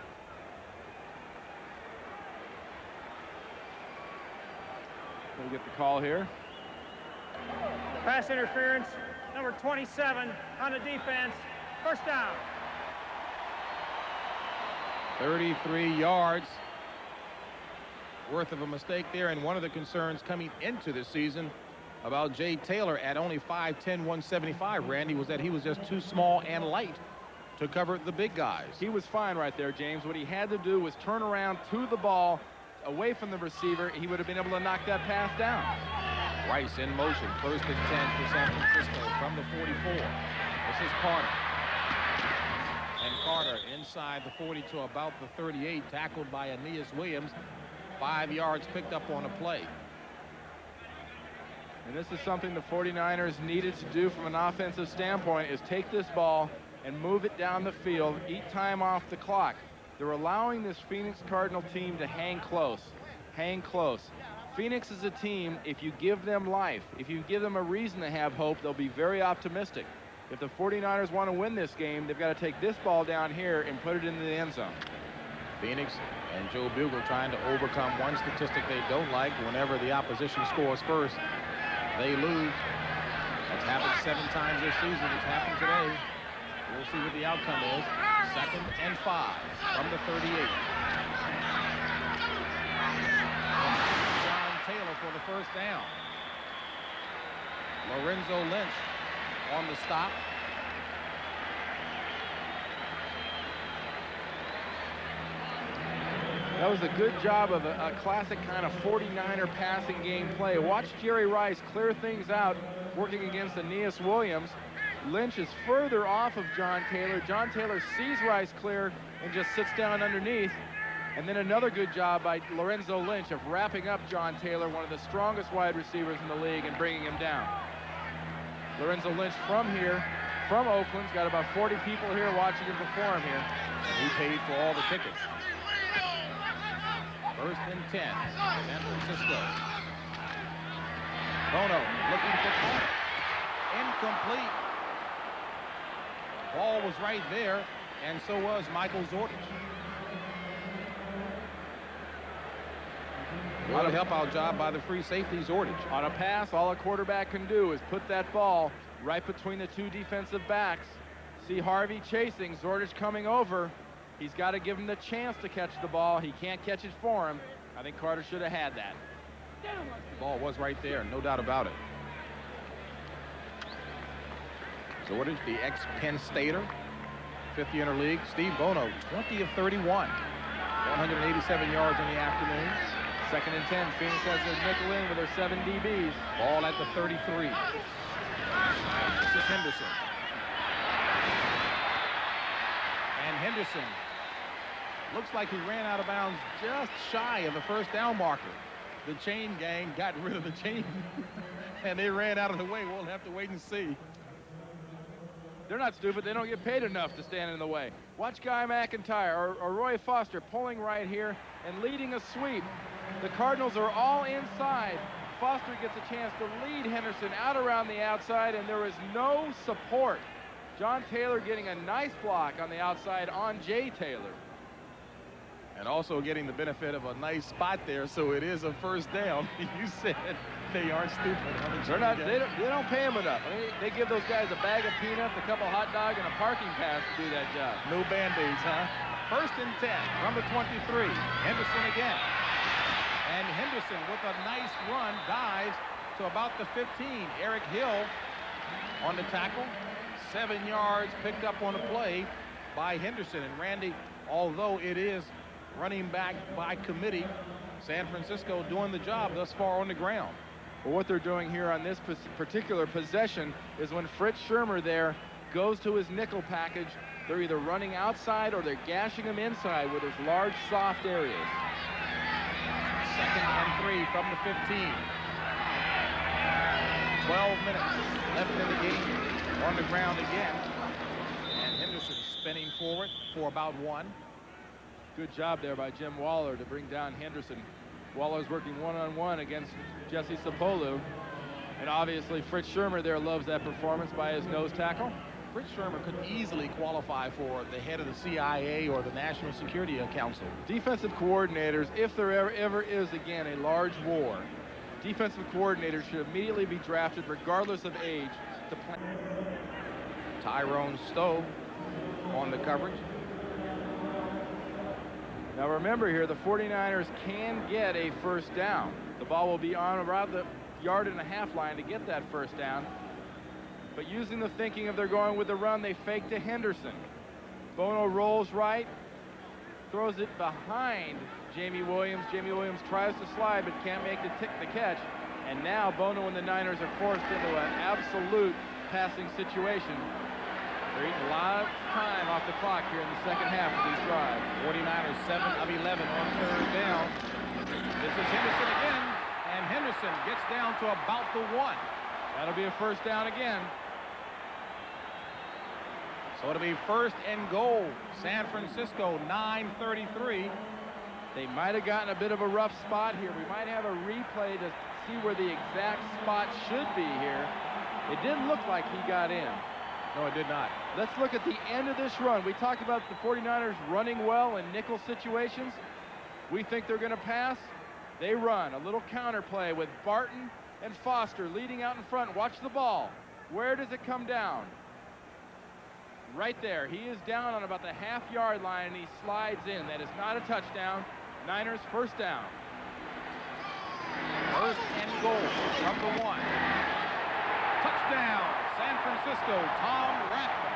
We'll get the call here. Pass interference, number 27 on the defense. First down. 33 yards worth of a mistake there, and one of the concerns coming into the season about Jay Taylor at only 5'10", 175, Randy, was that he was just too small and light to cover the big guys. He was fine right there, James. What he had to do was turn around to the ball, away from the receiver. He would have been able to knock that pass down. Rice in motion, 1st and 10 for San Francisco from the 44. This is Carter. And Carter inside the 40 to about the 38, tackled by Aeneas Williams. 5 yards picked up on a play. And this is something the 49ers needed to do from an offensive standpoint, is take this ball and move it down the field, eat time off the clock. They're allowing this Phoenix Cardinal team to hang close. Hang close. Phoenix is a team, if you give them life, if you give them a reason to have hope, they'll be very optimistic. If the 49ers want to win this game, they've got to take this ball down here and put it into the end zone. Phoenix and Joe Bugle trying to overcome one statistic they don't like. Whenever the opposition scores first, they lose. That's happened 7 times this season. It's happened today. We'll see what the outcome is. 2nd and 5 from the 38. John Taylor for the first down. Lorenzo Lynch on the stop. That was a good job of a classic kind of 49er passing game play. Watch Jerry Rice clear things out, working against Aeneas Williams. Lynch is further off of John Taylor. John Taylor sees Rice clear and just sits down underneath. And then another good job by Lorenzo Lynch of wrapping up John Taylor, one of the strongest wide receivers in the league, and bringing him down. Lorenzo Lynch from here, from Oakland's got about 40 people here watching him perform here. And he paid for all the tickets. 1st and 10, San Francisco. Bono looking for Carter. Incomplete. Ball was right there, and so was Michael Zordich. What a help-out job by the free safety, Zordich. On a pass, all a quarterback can do is put that ball right between the 2 defensive backs. See Harvey chasing, Zordich coming over. He's got to give him the chance to catch the ball. He can't catch it for him. I think Carter should have had that. The ball was right there, no doubt about it. Zordich, the ex-Penn Stater, 5th year in the league. Steve Bono, 20 of 31. 187 yards in the afternoon. 2nd and 10. Phoenix has their nickel in with their 7 DBs. Ball at the 33. This is Henderson. And Henderson looks like he ran out of bounds just shy of the first down marker. The chain gang got rid of the chain and they ran out of the way. We'll have to wait and see. They're not stupid. They don't get paid enough to stand in the way. Watch Guy McIntyre or Roy Foster pulling right here and leading a sweep. The Cardinals are all inside. Foster gets a chance to lead Henderson out around the outside, and there is no support. John Taylor getting a nice block on the outside on Jay Taylor. And also getting the benefit of a nice spot there, so it is a first down. You said they aren't stupid. They're not. They don't pay them enough. I mean, they give those guys a bag of peanuts, a couple hot dogs, and a parking pass to do that job. No Band-Aids, huh? First and 10 from the 23. Henderson again. And Henderson with a nice run dives to about the 15. Eric Hill on the tackle. 7 yards picked up on the play by Henderson. And Randy, although it is running back by committee, San Francisco doing the job thus far on the ground. Well, what they're doing here on this particular possession is when Fritz Shermer there goes to his nickel package, they're either running outside or they're gashing him inside with his large, soft areas. 2nd and 3 from the 15. 12 minutes left in the game. On the ground again. And Henderson spinning forward for about 1. Good job there by Jim Waller to bring down Henderson. Waller's working one-on-one against Jesse Sapolu. And obviously Fritz Shermer there loves that performance by his nose tackle. Fritz Shermer could easily qualify for the head of the CIA or the National Security Council. Defensive coordinators, if there ever is again a large war, defensive coordinators should immediately be drafted regardless of age to play. Tyrone Stowe on the coverage. Now remember here, the 49ers can get a first down. The ball will be on around the 1.5-yard line to get that first down. But using the thinking of they're going with the run, they fake to Henderson. Bono rolls right, throws it behind Jamie Williams. Jamie Williams tries to slide but can't make the catch. And now Bono and the Niners are forced into an absolute passing situation. They're eating a lot of time off the clock here in the second half of these drives. 49ers 7 of 11 on 3rd down. This is Henderson again, and Henderson gets down to about the 1. That'll be a first down again. So it'll be 1st and goal. San Francisco, 9:33. They might have gotten a bit of a rough spot here. We might have a replay to see where the exact spot should be here. It didn't look like he got in. No, it did not. Let's look at the end of this run. We talked about the 49ers running well in nickel situations. We think they're going to pass. They run. A little counter play with Barton and Foster leading out in front. Watch the ball. Where does it come down? Right there. He is down on about the 1/2-yard line, and he slides in. That is not a touchdown. Niners first down. 1st and goal from the 1. Touchdown, San Francisco, Tom Rathman.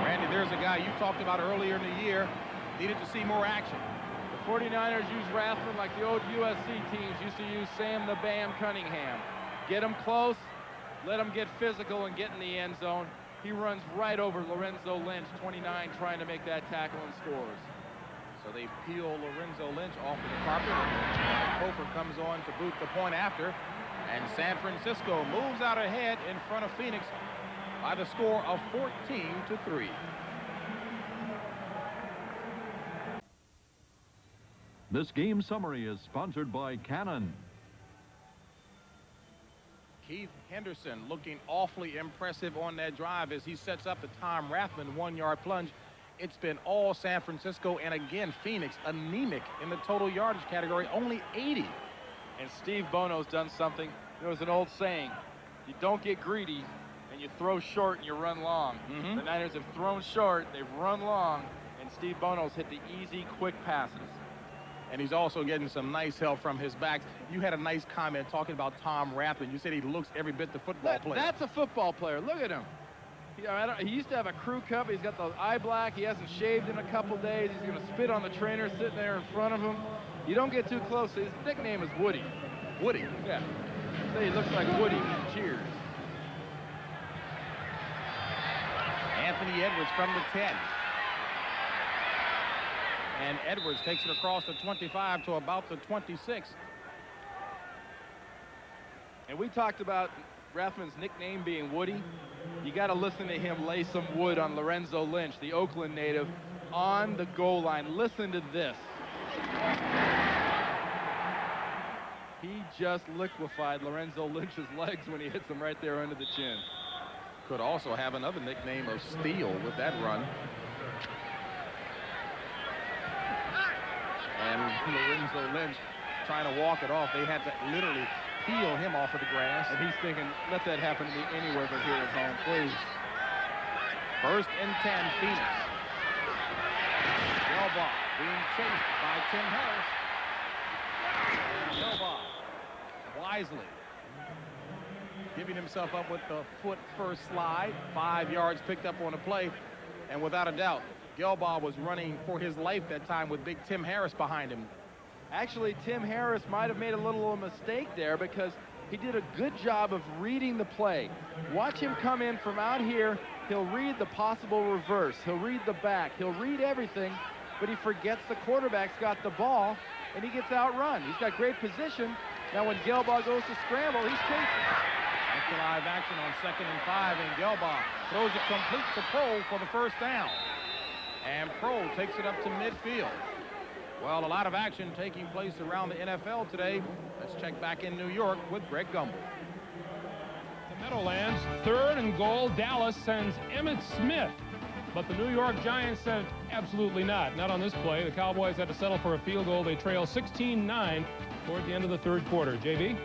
Randy, there's a guy you talked about earlier in the year, needed to see more action. The 49ers use Rathman like the old USC teams used to use Sam the Bam Cunningham. Get him close, let him get physical and get in the end zone. He runs right over Lorenzo Lynch, 29, trying to make that tackle and scores. So they peel Lorenzo Lynch off of the carpet. Hofer comes on to boot the point after. And San Francisco moves out ahead in front of Phoenix by the score of 14-3. This game summary is sponsored by Canon. Keith Henderson looking awfully impressive on that drive as he sets up the Tom Rathman 1-yard plunge. It's been all San Francisco, and again, Phoenix anemic in the total yardage category, only 80. And Steve Bono's done something. There was an old saying, you don't get greedy, and you throw short and you run long. The Niners have thrown short, they've run long, and Steve Bono's hit the easy, quick passes. And he's also getting some nice help from his backs. You had a nice comment talking about Tom Rathman. You said he looks every bit the football player. That's a football player. Look at him. He used to have a crew cut. He's got the eye black. He hasn't shaved in a couple days. He's going to spit on the trainer sitting there in front of him. You don't get too close. His nickname is Woody. Woody? Yeah. Say he looks like Woody from Cheers. Anthony Edwards from the 10. And Edwards takes it across the 25 to about the 26. And we talked about Rathman's nickname being Woody. You got to listen to him lay some wood on Lorenzo Lynch, the Oakland native, on the goal line. Listen to this. He just liquefied Lorenzo Lynch's legs when he hits him right there under the chin. Could also have another nickname of Steel with that run. And Lorenzo Lynch trying to walk it off. They had to literally peel him off of the grass. And he's thinking, let that happen to me anywhere but here at home, please. First and 10, Phoenix. Gelbaugh being chased by Tim Harris. Gelbaugh wisely giving himself up with the foot first slide. 5 yards picked up on the play. And without a doubt, Gelbaugh was running for his life that time with big Tim Harris behind him. Actually, Tim Harris might have made a little mistake there because he did a good job of reading the play. Watch him come in from out here. He'll read the possible reverse. He'll read the back. He'll read everything, but he forgets the quarterback's got the ball, and he gets outrun. He's got great position. Now when Gelbaugh goes to scramble, he's chasing. That's the live action on 2nd and 5, and Gelbaugh throws it complete to Pro for the first down. And Pro takes it up to midfield. Well, a lot of action taking place around the NFL today. Let's check back in New York with Greg Gumbel. The Meadowlands, 3rd and goal. Dallas sends Emmitt Smith. But the New York Giants said absolutely not. Not on this play. The Cowboys had to settle for a field goal. They trail 16-9 toward the end of the 3rd quarter. JB?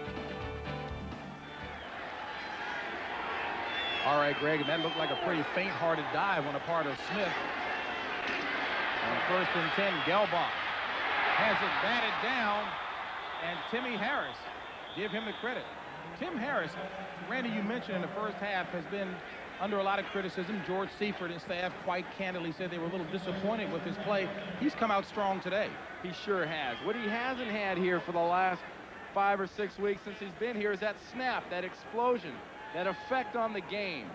All right, Greg, and that looked like a pretty faint-hearted dive on the part of Smith. On 1st and 10, Gelbaugh has it batted down, and Timmy Harris, give him the credit. Tim Harris, Randy, you mentioned in the first half, has been under a lot of criticism. George Seifert and staff quite candidly said they were a little disappointed with his play. He's come out strong today. He sure has. What he hasn't had here for the last 5 or 6 weeks since he's been here is that snap, that explosion, that effect on the game.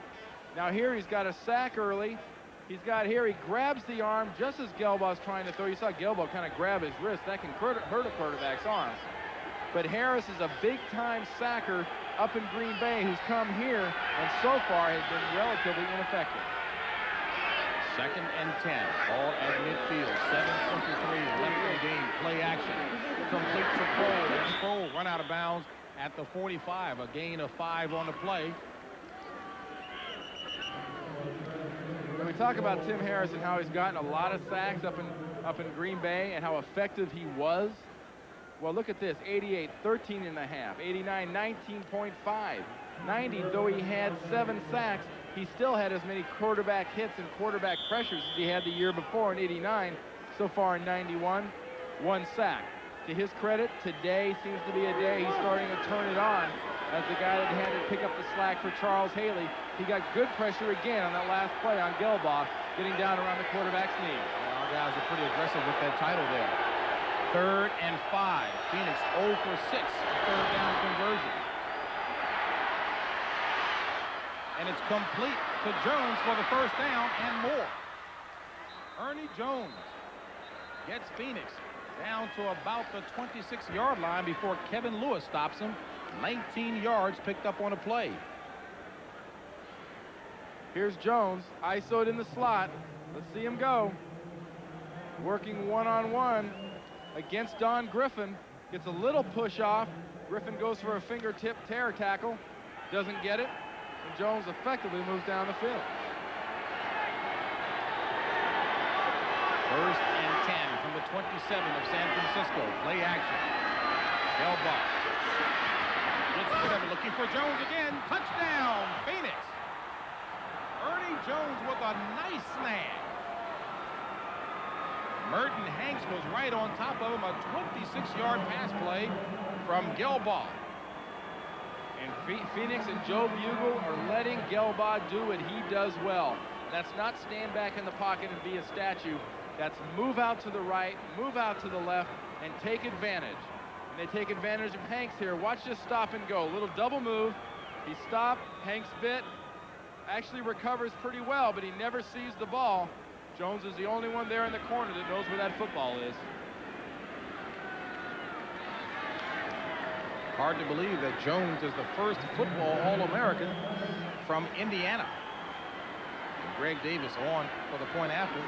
Now here he's got a sack early. He's got here, he grabs the arm just as Gelbaugh's trying to throw. You saw Gelbaugh kind of grab his wrist. That can hurt a quarterback's arm. But Harris is a big-time sacker up in Green Bay who's come here and so far has been relatively ineffective. 2nd and 10, ball at midfield, 7:23 left in the game, play action, complete to Kroll, and Kroll run out of bounds at the 45, a gain of 5 on the play. When we talk about Tim Harris and how he's gotten a lot of sacks up in Green Bay and how effective he was, well, look at this, 88, 13.5, 89, 19.5, 90, though he had 7 sacks, he still had as many quarterback hits and quarterback pressures as he had the year before in 89. So far in 91, 1 sack. To his credit, today seems to be a day he's starting to turn it on as the guy that had to pick up the slack for Charles Haley. He got good pressure again on that last play on Gelbaugh, getting down around the quarterback's knee. Well, our guys are pretty aggressive with that title there. 3rd and 5. Phoenix 0 for 6. 3rd down conversion. And it's complete to Jones for the first down and more. Ernie Jones gets Phoenix down to about the 26-yard line before Kevin Lewis stops him. 19 yards picked up on a play. Here's Jones, ISO'd in the slot. Let's see him go. Working one-on-one against Don Griffin. Gets a little push off. Griffin goes for a fingertip tear tackle. Doesn't get it. And Jones effectively moves down the field. 1st and 10 from the 27 of San Francisco. Play action. Gelbaugh gets rid of it, looking for Jones again. Touchdown, Phoenix. Ernie Jones with a nice snag. Merton Hanks was right on top of him. A 26-yard pass play from Gelbaugh. And Phoenix and Joe Bugel are letting Gelbaugh do what he does well. That's not stand back in the pocket and be a statue. That's move out to the right, move out to the left, and take advantage. And they take advantage of Hanks here. Watch this stop and go. Little double move. He stopped. Hanks bit. Actually recovers pretty well, but he never sees the ball. Jones is the only one there in the corner that knows where that football is. Hard to believe that Jones is the first football All-American from Indiana. And Greg Davis on for the point after.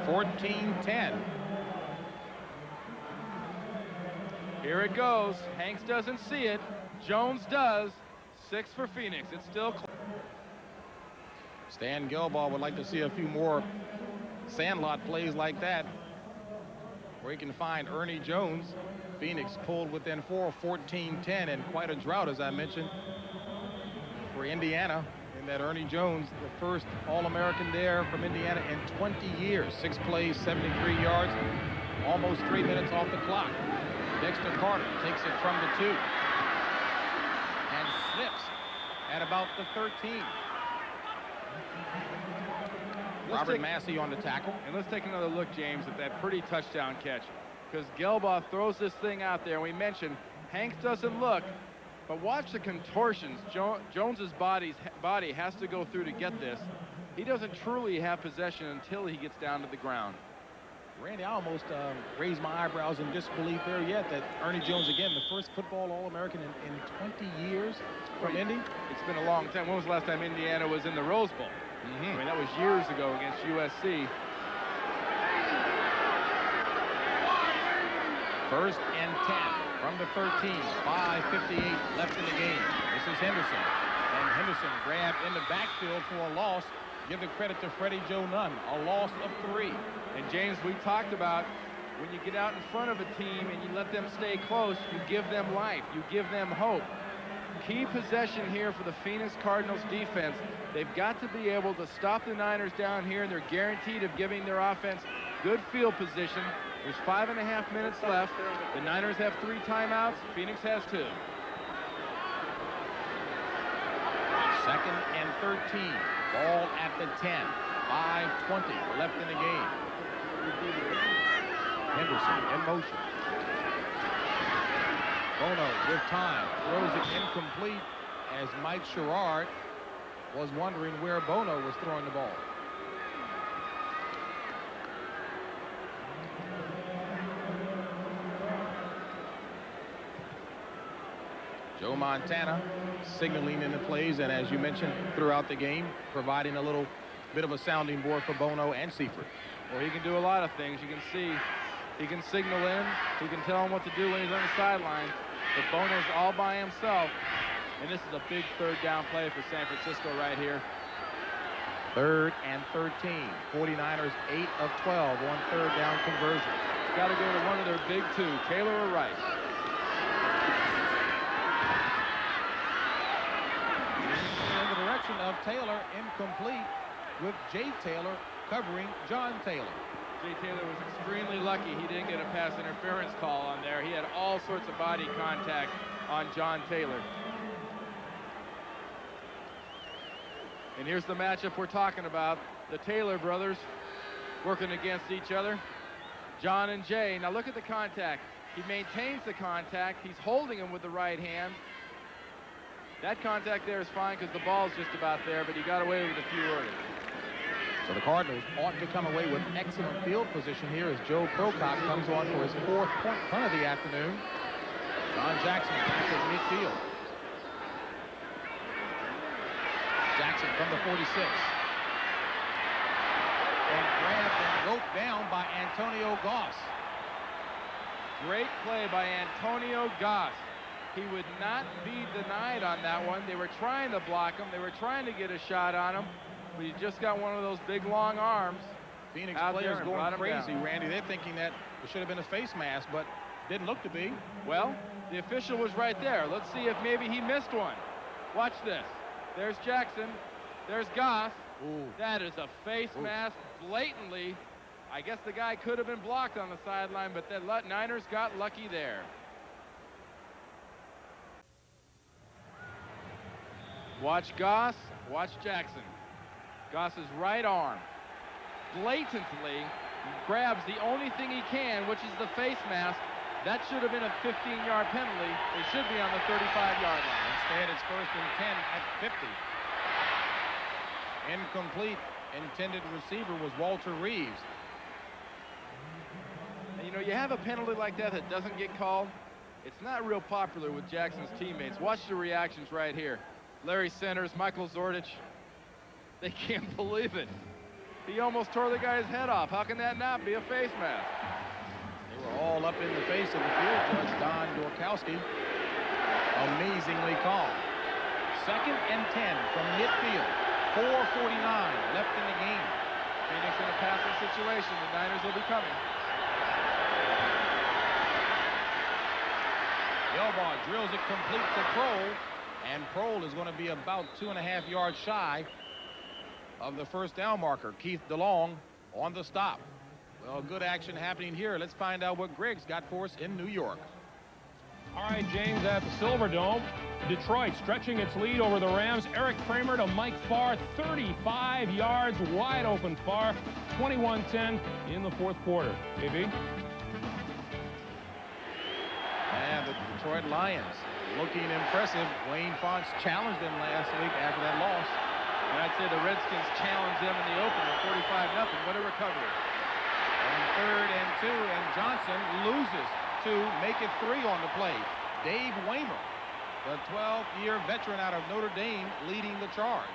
(14-10). Here it goes. Hanks doesn't see it. Jones does. 6 for Phoenix. It's still close. Stan Gelbaugh would like to see a few more sandlot plays like that, where he can find Ernie Jones. Phoenix pulled within 4, 14-10, and quite a drought, as I mentioned, for Indiana. In that Ernie Jones, the first All-American there from Indiana in 20 years. 6 plays, 73 yards, almost 3 minutes off the clock. Dexter Carter takes it from the 2 and slips at about the 13. Robert Massey on the tackle. And let's take another look, James, at that pretty touchdown catch, because Gelbaugh throws this thing out there. We mentioned Hanks doesn't look, but watch the contortions Jones's body has to go through to get this. He doesn't truly have possession until he gets down to the ground. Randy, I almost raised my eyebrows in disbelief there yet that Ernie Jones, again, the first football All-American in 20 years from Indy. It's been a long time. When was the last time Indiana was in the Rose Bowl? I mean, that was years ago against USC. 1st and 10 from the 13. 5:58 left in the game. This is Henderson. And Henderson grabbed in the backfield for a loss. Give the credit to Freddie Joe Nunn. A loss of 3. And James, we talked about when you get out in front of a team and you let them stay close, you give them life, you give them hope. Key possession here for the Phoenix Cardinals defense. They've got to be able to stop the Niners down here, and they're guaranteed of giving their offense good field position. There's 5.5 minutes left. The Niners have 3 timeouts. Phoenix has 2. 2nd and 13. Ball at the 10. 5:20 left in the game. Henderson in motion. Bono with time. Throws it incomplete as Mike Sherrard was wondering where Bono was throwing the ball. Joe Montana signaling in the plays, and as you mentioned throughout the game, providing a little bit of a sounding board for Bono and Seifert. Well, he can do a lot of things. You can see he can signal in. He can tell him what to do when he's on the sideline. But Bono's all by himself. And this is a big 3rd down play for San Francisco right here. 3rd and 13. 49ers 8 of 12 on 3rd down conversion. It's got to go to one of their big 2, Taylor or Rice. In the direction of Taylor, incomplete, with Jay Taylor covering John Taylor. Jay Taylor was extremely lucky he didn't get a pass interference call on there. He had all sorts of body contact on John Taylor. And here's the matchup we're talking about. The Taylor brothers working against each other. John and Jay. Now look at the contact. He maintains the contact. He's holding him with the right hand. That contact there is fine because the ball's just about there, but he got away with a few early. So the Cardinals ought to come away with excellent field position here as Joe Procock comes on for his 4th point punt of the afternoon. John Jackson back at midfield. Jackson from the 46. And grabbed and roped down by Antonio Goss. Great play by Antonio Goss. He would not be denied on that one. They were trying to block him. They were trying to get a shot on him. But he just got one of those big, long arms. Phoenix players going crazy, Randy. They're thinking that it should have been a face mask, but didn't look to be. Well, the official was right there. Let's see if maybe he missed one. Watch this. There's Jackson. There's Goss. Ooh. That is a face mask blatantly. I guess the guy could have been blocked on the sideline, but the Niners got lucky there. Watch Goss. Watch Jackson. Goss's right arm blatantly grabs the only thing he can, which is the face mask. That should have been a 15-yard penalty. They should be on the 35-yard line. Instead, it's 1st and 10 at 50. Incomplete. Intended receiver was Walter Reeves. And, you know, you have a penalty like that that doesn't get called. It's not real popular with Jackson's teammates. Watch the reactions right here. Larry Centers, Michael Zordich. They can't believe it. He almost tore the guy's head off. How can that not be a face mask? They were all up in the face of the field judge, Don Dorkowski. Amazingly calm. 2nd and 10 from midfield. 4:49 left in the game. Phoenix in a passing situation. The Niners will be coming. Gelbaugh drills it complete to Prohl, and Prohl is going to be about 2.5 yards shy of the 1st down marker. Keith DeLong on the stop. Well, good action happening here. Let's find out what Greg's got for us in New York. All right, James, at the Silverdome, Detroit stretching its lead over the Rams. Eric Kramer to Mike Farr, 35 yards, wide open Farr, 21-10 in the 4th quarter. AB? And the Detroit Lions looking impressive. Wayne Fonts challenged them last week after that loss. And I'd say the Redskins challenged them in the opener, 45-0. What a recovery. On 3rd and 2, and Johnson loses to make it 3 on the play. Dave Waymer, the 12-year veteran out of Notre Dame, leading the charge.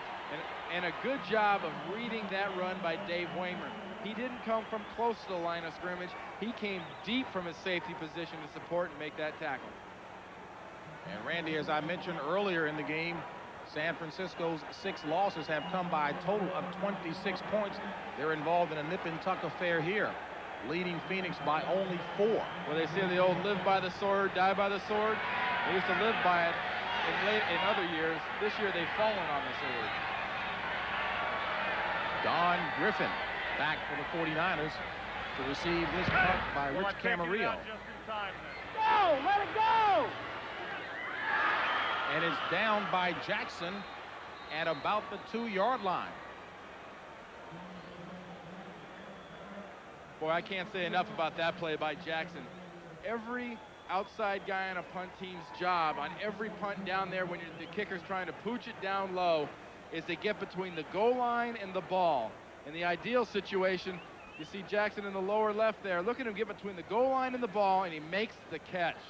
And a good job of reading that run by Dave Waymer. He didn't come from close to the line of scrimmage. He came deep from his safety position to support and make that tackle. And Randy, as I mentioned earlier in the game, San Francisco's 6 losses have come by a total of 26 points. They're involved in a nip-and-tuck affair here, leading Phoenix by only 4. Well, they say the old live by the sword, die by the sword. They used to live by it in other years. This year they've fallen on the sword. Don Griffin back for the 49ers to receive this punt by Rich Camarillo. Go! Let it go! And it's down by Jackson at about the 2-yard line. Boy, I can't say enough about that play by Jackson. Every outside guy on a punt team's job on every punt down there when the kicker's trying to pooch it down low is to get between the goal line and the ball. In the ideal situation, you see Jackson in the lower left there. Look at him get between the goal line and the ball, and he makes the catch.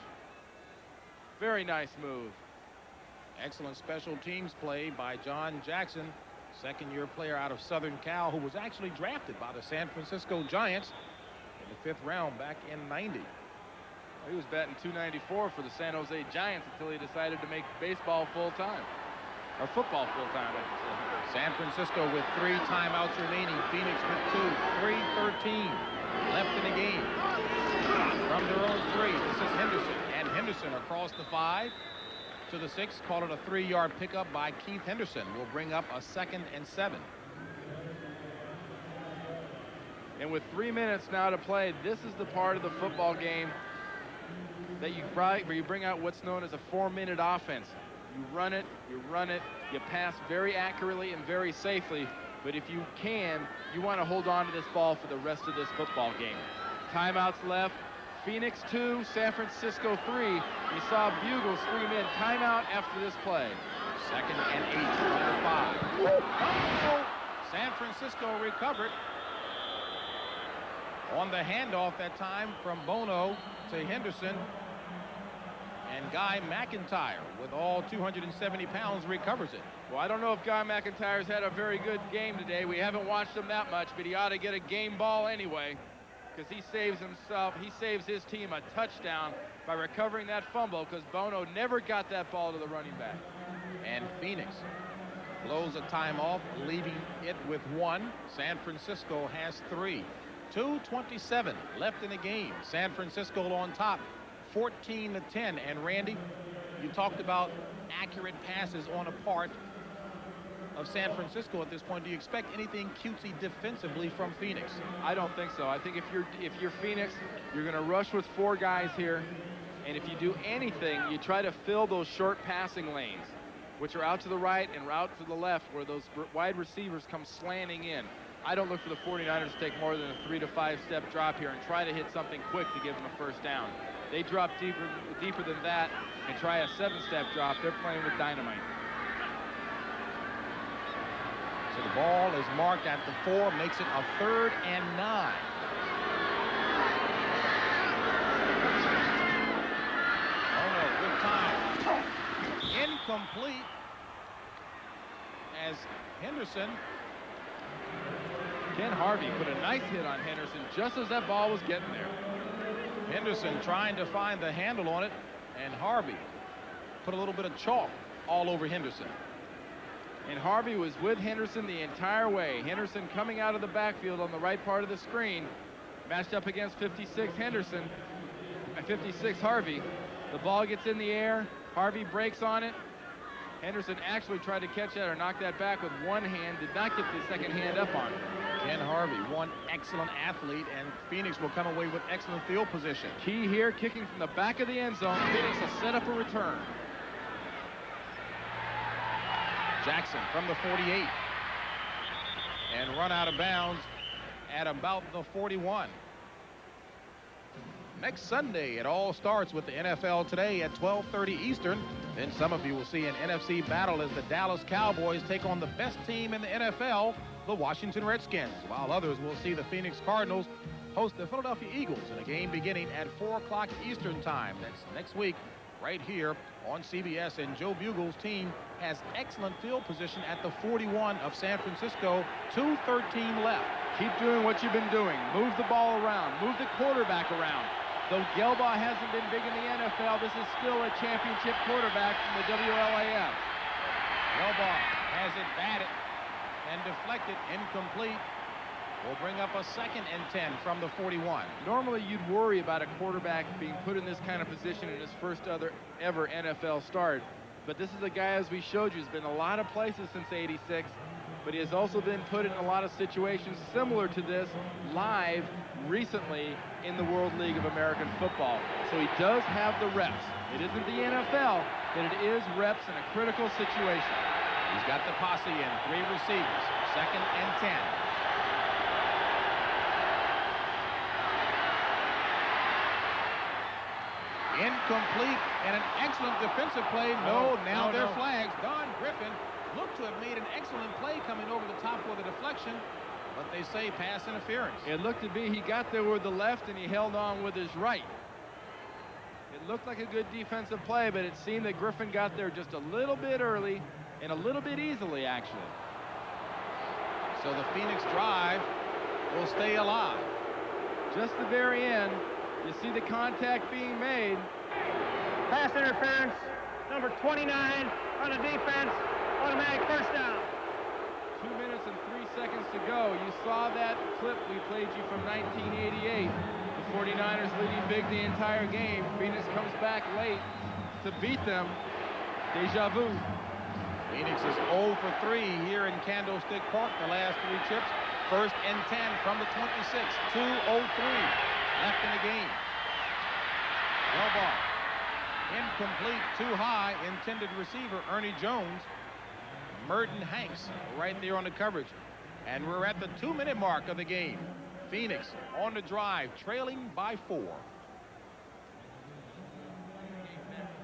Very nice move. Excellent special teams play by John Jackson, 2nd-year player out of Southern Cal, who was actually drafted by the San Francisco Giants in the 5th round back in '90. He was batting .294 for the San Jose Giants until he decided to make baseball full-time. Or football full-time, I should say. San Francisco with 3 timeouts remaining. Phoenix with 2. 3:13 left in the game. From their own 3, this is Henderson. And Henderson across the 5 to the 6. Call it a 3-yard pickup by Keith Henderson. Will bring up a 2nd and 7. And with 3 minutes now to play, this is the part of the football game that where you bring out what's known as a 4-minute offense. You run it, you pass very accurately and very safely, but if you can, you want to hold on to this ball for the rest of this football game. Timeouts left. Phoenix 2, San Francisco 3. You saw Bugle scream in timeout after this play. 2nd and 8 from the 5. San Francisco recovered on the handoff that time from Bono to Henderson. And Guy McIntyre, with all 270 pounds, recovers it. Well, I don't know if Guy McIntyre's had a very good game today. We haven't watched him that much, but he ought to get a game ball anyway, because he saves his team a touchdown by recovering that fumble, because Bono never got that ball to the running back. And Phoenix blows a time off, leaving it with 1. San Francisco has 3. 2:27 left in the game. San Francisco on top, 14-10. And Randy, you talked about accurate passes on a part of San Francisco at this point. Do you expect anything cutesy defensively from Phoenix? I don't think so. I think if you're Phoenix, you're going to rush with 4 guys here, and if you do anything, you try to fill those short passing lanes, which are out to the right and out to the left, where those wide receivers come slanting in. I don't look for the 49ers to take more than a 3 to 5 step drop here and try to hit something quick to give them a first down. They drop deeper than that and try a 7-step drop. They're playing with dynamite. So the ball is marked at the 4, makes it a 3rd and 9. Oh no, good time. Incomplete as Henderson. Ken Harvey put a nice hit on Henderson just as that ball was getting there. Henderson trying to find the handle on it, and Harvey put a little bit of chalk all over Henderson. And Harvey was with Henderson the entire way. Henderson coming out of the backfield on the right part of the screen, matched up against 56 Henderson, 56 Harvey. The ball gets in the air. Harvey breaks on it. Henderson actually tried to catch that or knock that back with one hand, did not get the second hand up on it. Ken Harvey, one excellent athlete, and Phoenix will come away with excellent field position. Key here, kicking from the back of the end zone. Phoenix will set up a return. Jackson from the 48 and run out of bounds at about the 41. Next Sunday, it all starts with the NFL Today at 12:30 Eastern. Then some of you will see an NFC battle as the Dallas Cowboys take on the best team in the NFL, the Washington Redskins, while others will see the Phoenix Cardinals host the Philadelphia Eagles in a game beginning at 4 o'clock Eastern time. That's next week right here on CBS. And Joe Bugle's team has excellent field position at the 41 of San Francisco. 2:13 left. Keep doing what you've been doing. Move the ball around. Move the quarterback around. Though Gelbaugh hasn't been big in the NFL, this is still a championship quarterback from the WLAF. Gelbaugh has it batted and deflected, incomplete. Will bring up a 2nd and 10 from the 41. Normally you'd worry about a quarterback being put in this kind of position in his first ever NFL start. But this is a guy, as we showed you, has been a lot of places since '86. But he has also been put in a lot of situations similar to this live recently in the World League of American Football. So he does have the reps. It isn't the NFL, but it is reps in a critical situation. He's got the posse in, 3 receivers, 2nd and 10. Incomplete, and an excellent defensive play. No, now they're flags. Don Griffin looked to have made an excellent play coming over the top with a deflection, but they say pass interference. It looked to be he got there with the left and he held on with his right. It looked like a good defensive play, but it seemed that Griffin got there just a little bit early and a little bit easily, actually. So the Phoenix drive will stay alive. Just the very end, you see the contact being made. Pass interference, number 29 on the defense, automatic first down. 2 minutes and 3 seconds to go. You saw that clip we played you from 1988. The 49ers leading big the entire game. Phoenix comes back late to beat them. Deja vu. Phoenix is 0 for 3 here in Candlestick Park. The last 3 trips. 1st and 10 from the 26. 2:03 left in the game. Gelbaugh. Incomplete, too high. Intended receiver, Ernie Jones. Merton Hanks right there on the coverage. And we're at the 2-minute mark of the game. Phoenix on the drive, trailing by 4.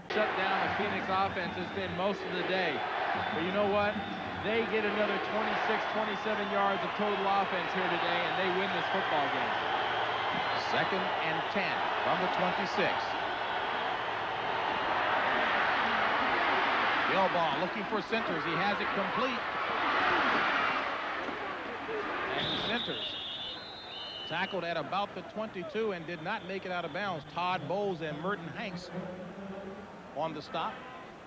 Shut down the Phoenix offense has been most of the day. But you know what? They get another 26, 27 yards of total offense here today, and they win this football game. 2nd and 10 from the 26. Gelbaugh looking for centers. He has it complete. And centers tackled at about the 22 and did not make it out of bounds. Todd Bowles and Merton Hanks on the stop.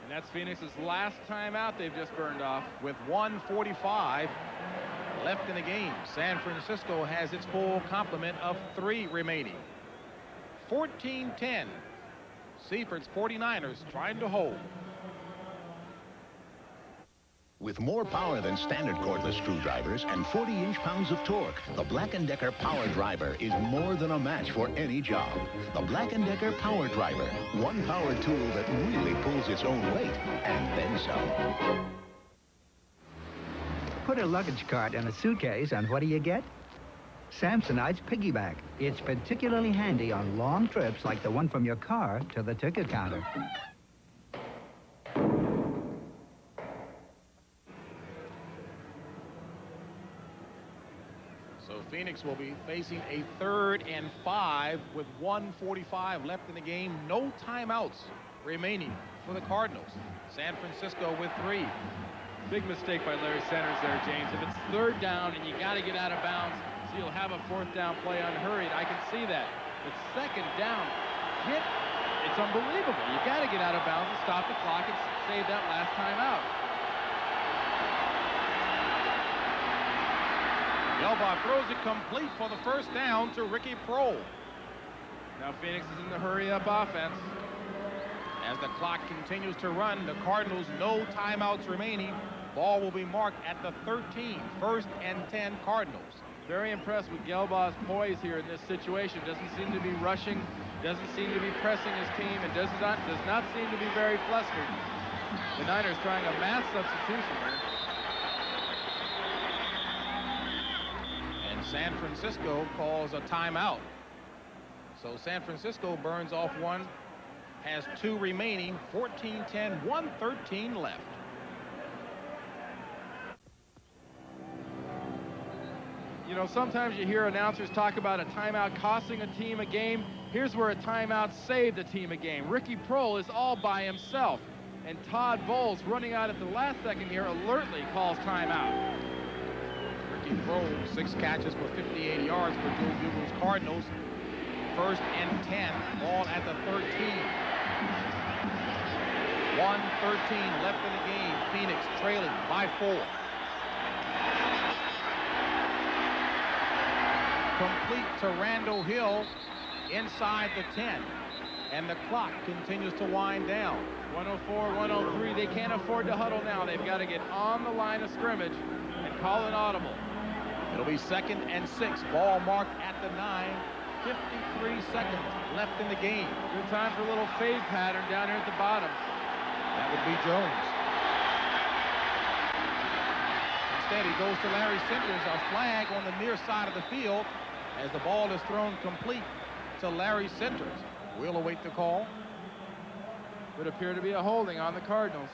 And that's Phoenix's last time out they've just burned off. With 1:45 left in the game. San Francisco has its full complement of 3 remaining. 14-10. Seifert 49ers trying to hold. With more power than standard cordless screwdrivers and 40 inch-pounds of torque, the Black & Decker Power Driver is more than a match for any job. The Black & Decker Power Driver, one power tool that really pulls its own weight and then some. Put a luggage cart in a suitcase, and what do you get? Samsonite's piggyback. It's particularly handy on long trips like the one from your car to the ticket counter. So Phoenix will be facing a 3rd and 5 with 1:45 left in the game. No timeouts remaining for the Cardinals. San Francisco with 3. Big mistake by Larry Centers there, James. If it's 3rd down and you got to get out of bounds, so you'll have a 4th down play unhurried, I can see that. But 2nd down, it's unbelievable. You got to get out of bounds and stop the clock and save that last time out. Gelbaugh throws it complete for the 1st down to Ricky Prohl. Now Phoenix is in the hurry-up offense. As the clock continues to run, the Cardinals no timeouts remaining. Ball will be marked at the 13. 1st and 10 Cardinals. Very impressed with Gelbaugh's poise here in this situation. Doesn't seem to be rushing, doesn't seem to be pressing his team, and does not seem to be very flustered. The Niners trying a mass substitution here. And San Francisco calls a timeout. So San Francisco burns off one, has 2 remaining, 14-10, 1:13 left. You know, sometimes you hear announcers talk about a timeout costing a team a game. Here's where a timeout saved a team a game. Ricky Prohl is all by himself, and Todd Bowles, running out at the last second here, alertly calls timeout. Ricky Prohl, 6 catches for 58 yards for Joe Bugles Cardinals. 1st and 10, ball at the 13. 1:13 left in the game. Phoenix trailing by 4. Complete to Randall Hill inside the 10. And the clock continues to wind down. 104, 103. They can't afford to huddle now. They've got to get on the line of scrimmage and call an audible. It'll be 2nd and 6. Ball marked at the 9. 53 seconds left in the game. Good time for a little fade pattern down here at the bottom. That would be Jones. Instead, he goes to Larry Centers. A flag on the near side of the field as the ball is thrown complete to Larry Centers. We'll await the call. Would appear to be a holding on the Cardinals.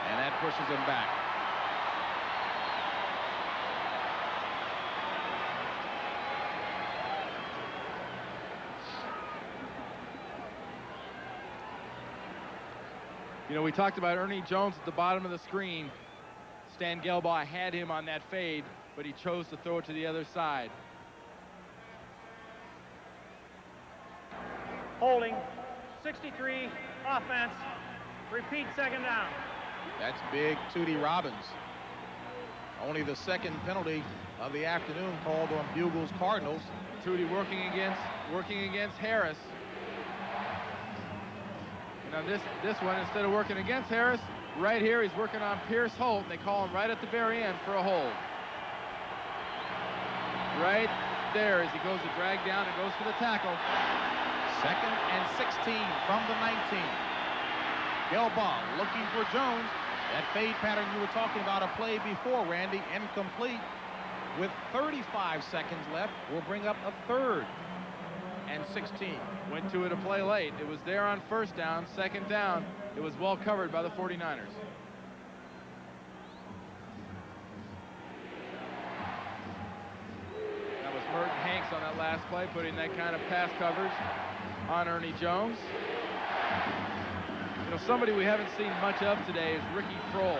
And that pushes him back. You know, we talked about Ernie Jones at the bottom of the screen. Stan Gelbaugh had him on that fade, but he chose to throw it to the other side. Holding, 63, offense, repeat 2nd down. That's big Tootie Robbins. Only the 2nd penalty of the afternoon called on Bugles Cardinals. Tootie working against Harris. Now this one, instead of working against Harris, right here he's working on Pierce Holt, and they call him right at the very end for a hold. Right there as he goes to drag down and goes for the tackle. 2nd and 16 from the 19. Gelbaugh looking for Jones. That fade pattern you were talking about a play before, Randy, incomplete. With 35 seconds left, we'll bring up a 3rd and 16. Went to it a play late. It was there on 1st down, 2nd down. It was well covered by the 49ers. That was Merton Hanks on that last play, putting that kind of pass coverage on Ernie Jones. You know, somebody we haven't seen much of today is Ricky Prohl.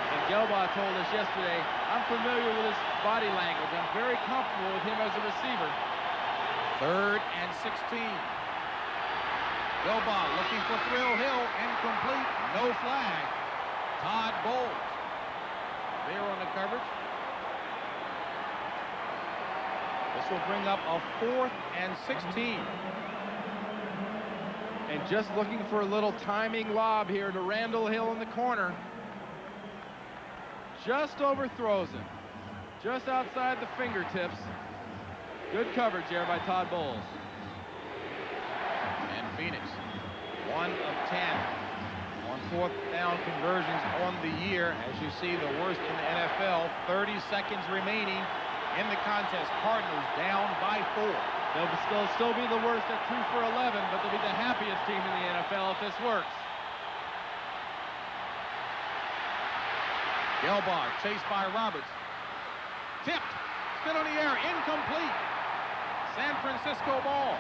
And Gelbaugh told us yesterday, I'm familiar with his body language. I'm very comfortable with him as a receiver. 3rd and 16. Gelbaugh looking for Thrill Hill, incomplete, no flag. Todd Bowles there on the coverage. This will bring up a 4th and 16. And just looking for a little timing lob here to Randall Hill in the corner. Just overthrows him. Just outside the fingertips. Good coverage there by Todd Bowles. And Phoenix, 1 of 10 on fourth down conversions on the year. As you see, the worst in the NFL. 30 seconds remaining in the contest. Cardinals down by 4. They'll still be the worst at 2 for 11, but they'll be the happiest team in the NFL if this works. Gelbaugh chased by Roberts. Tipped. Spin on the air. Incomplete. San Francisco ball.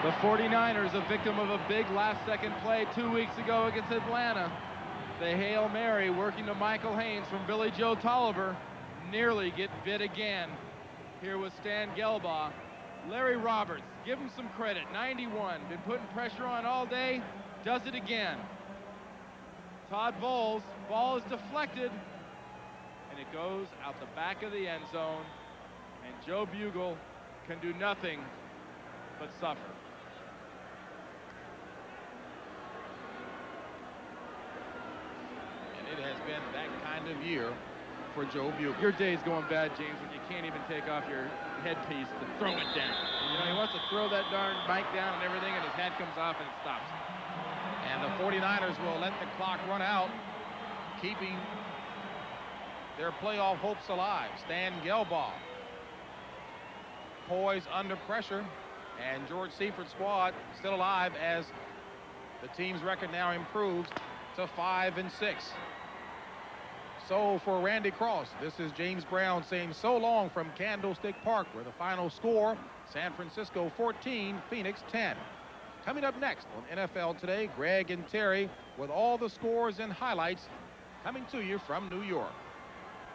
The 49ers, a victim of a big last-second play 2 weeks ago against Atlanta. The Hail Mary working to Michael Haynes from Billy Joe Tolliver. Nearly get bit again. Here with Stan Gelbaugh. Larry Roberts, give him some credit. 91, been putting pressure on all day, does it again. Todd Bowles, ball is deflected, and it goes out the back of the end zone. And Joe Bugle can do nothing but suffer. And it has been that kind of year for Joe Bugle. Your day's going bad, James, when you can't even take off your headpiece to throw it down. You know, he wants to throw that darn mic down and everything, and his hat comes off and it stops. And the 49ers will let the clock run out, keeping their playoff hopes alive. Stan Gelbaugh poised under pressure, and George Seifert squad still alive as the team's record now improves to 5-6. So for Randy Cross, this is James Brown saying so long from Candlestick Park, where the final score, San Francisco 14, Phoenix 10. Coming up next on NFL Today, Greg and Terry with all the scores and highlights coming to you from New York.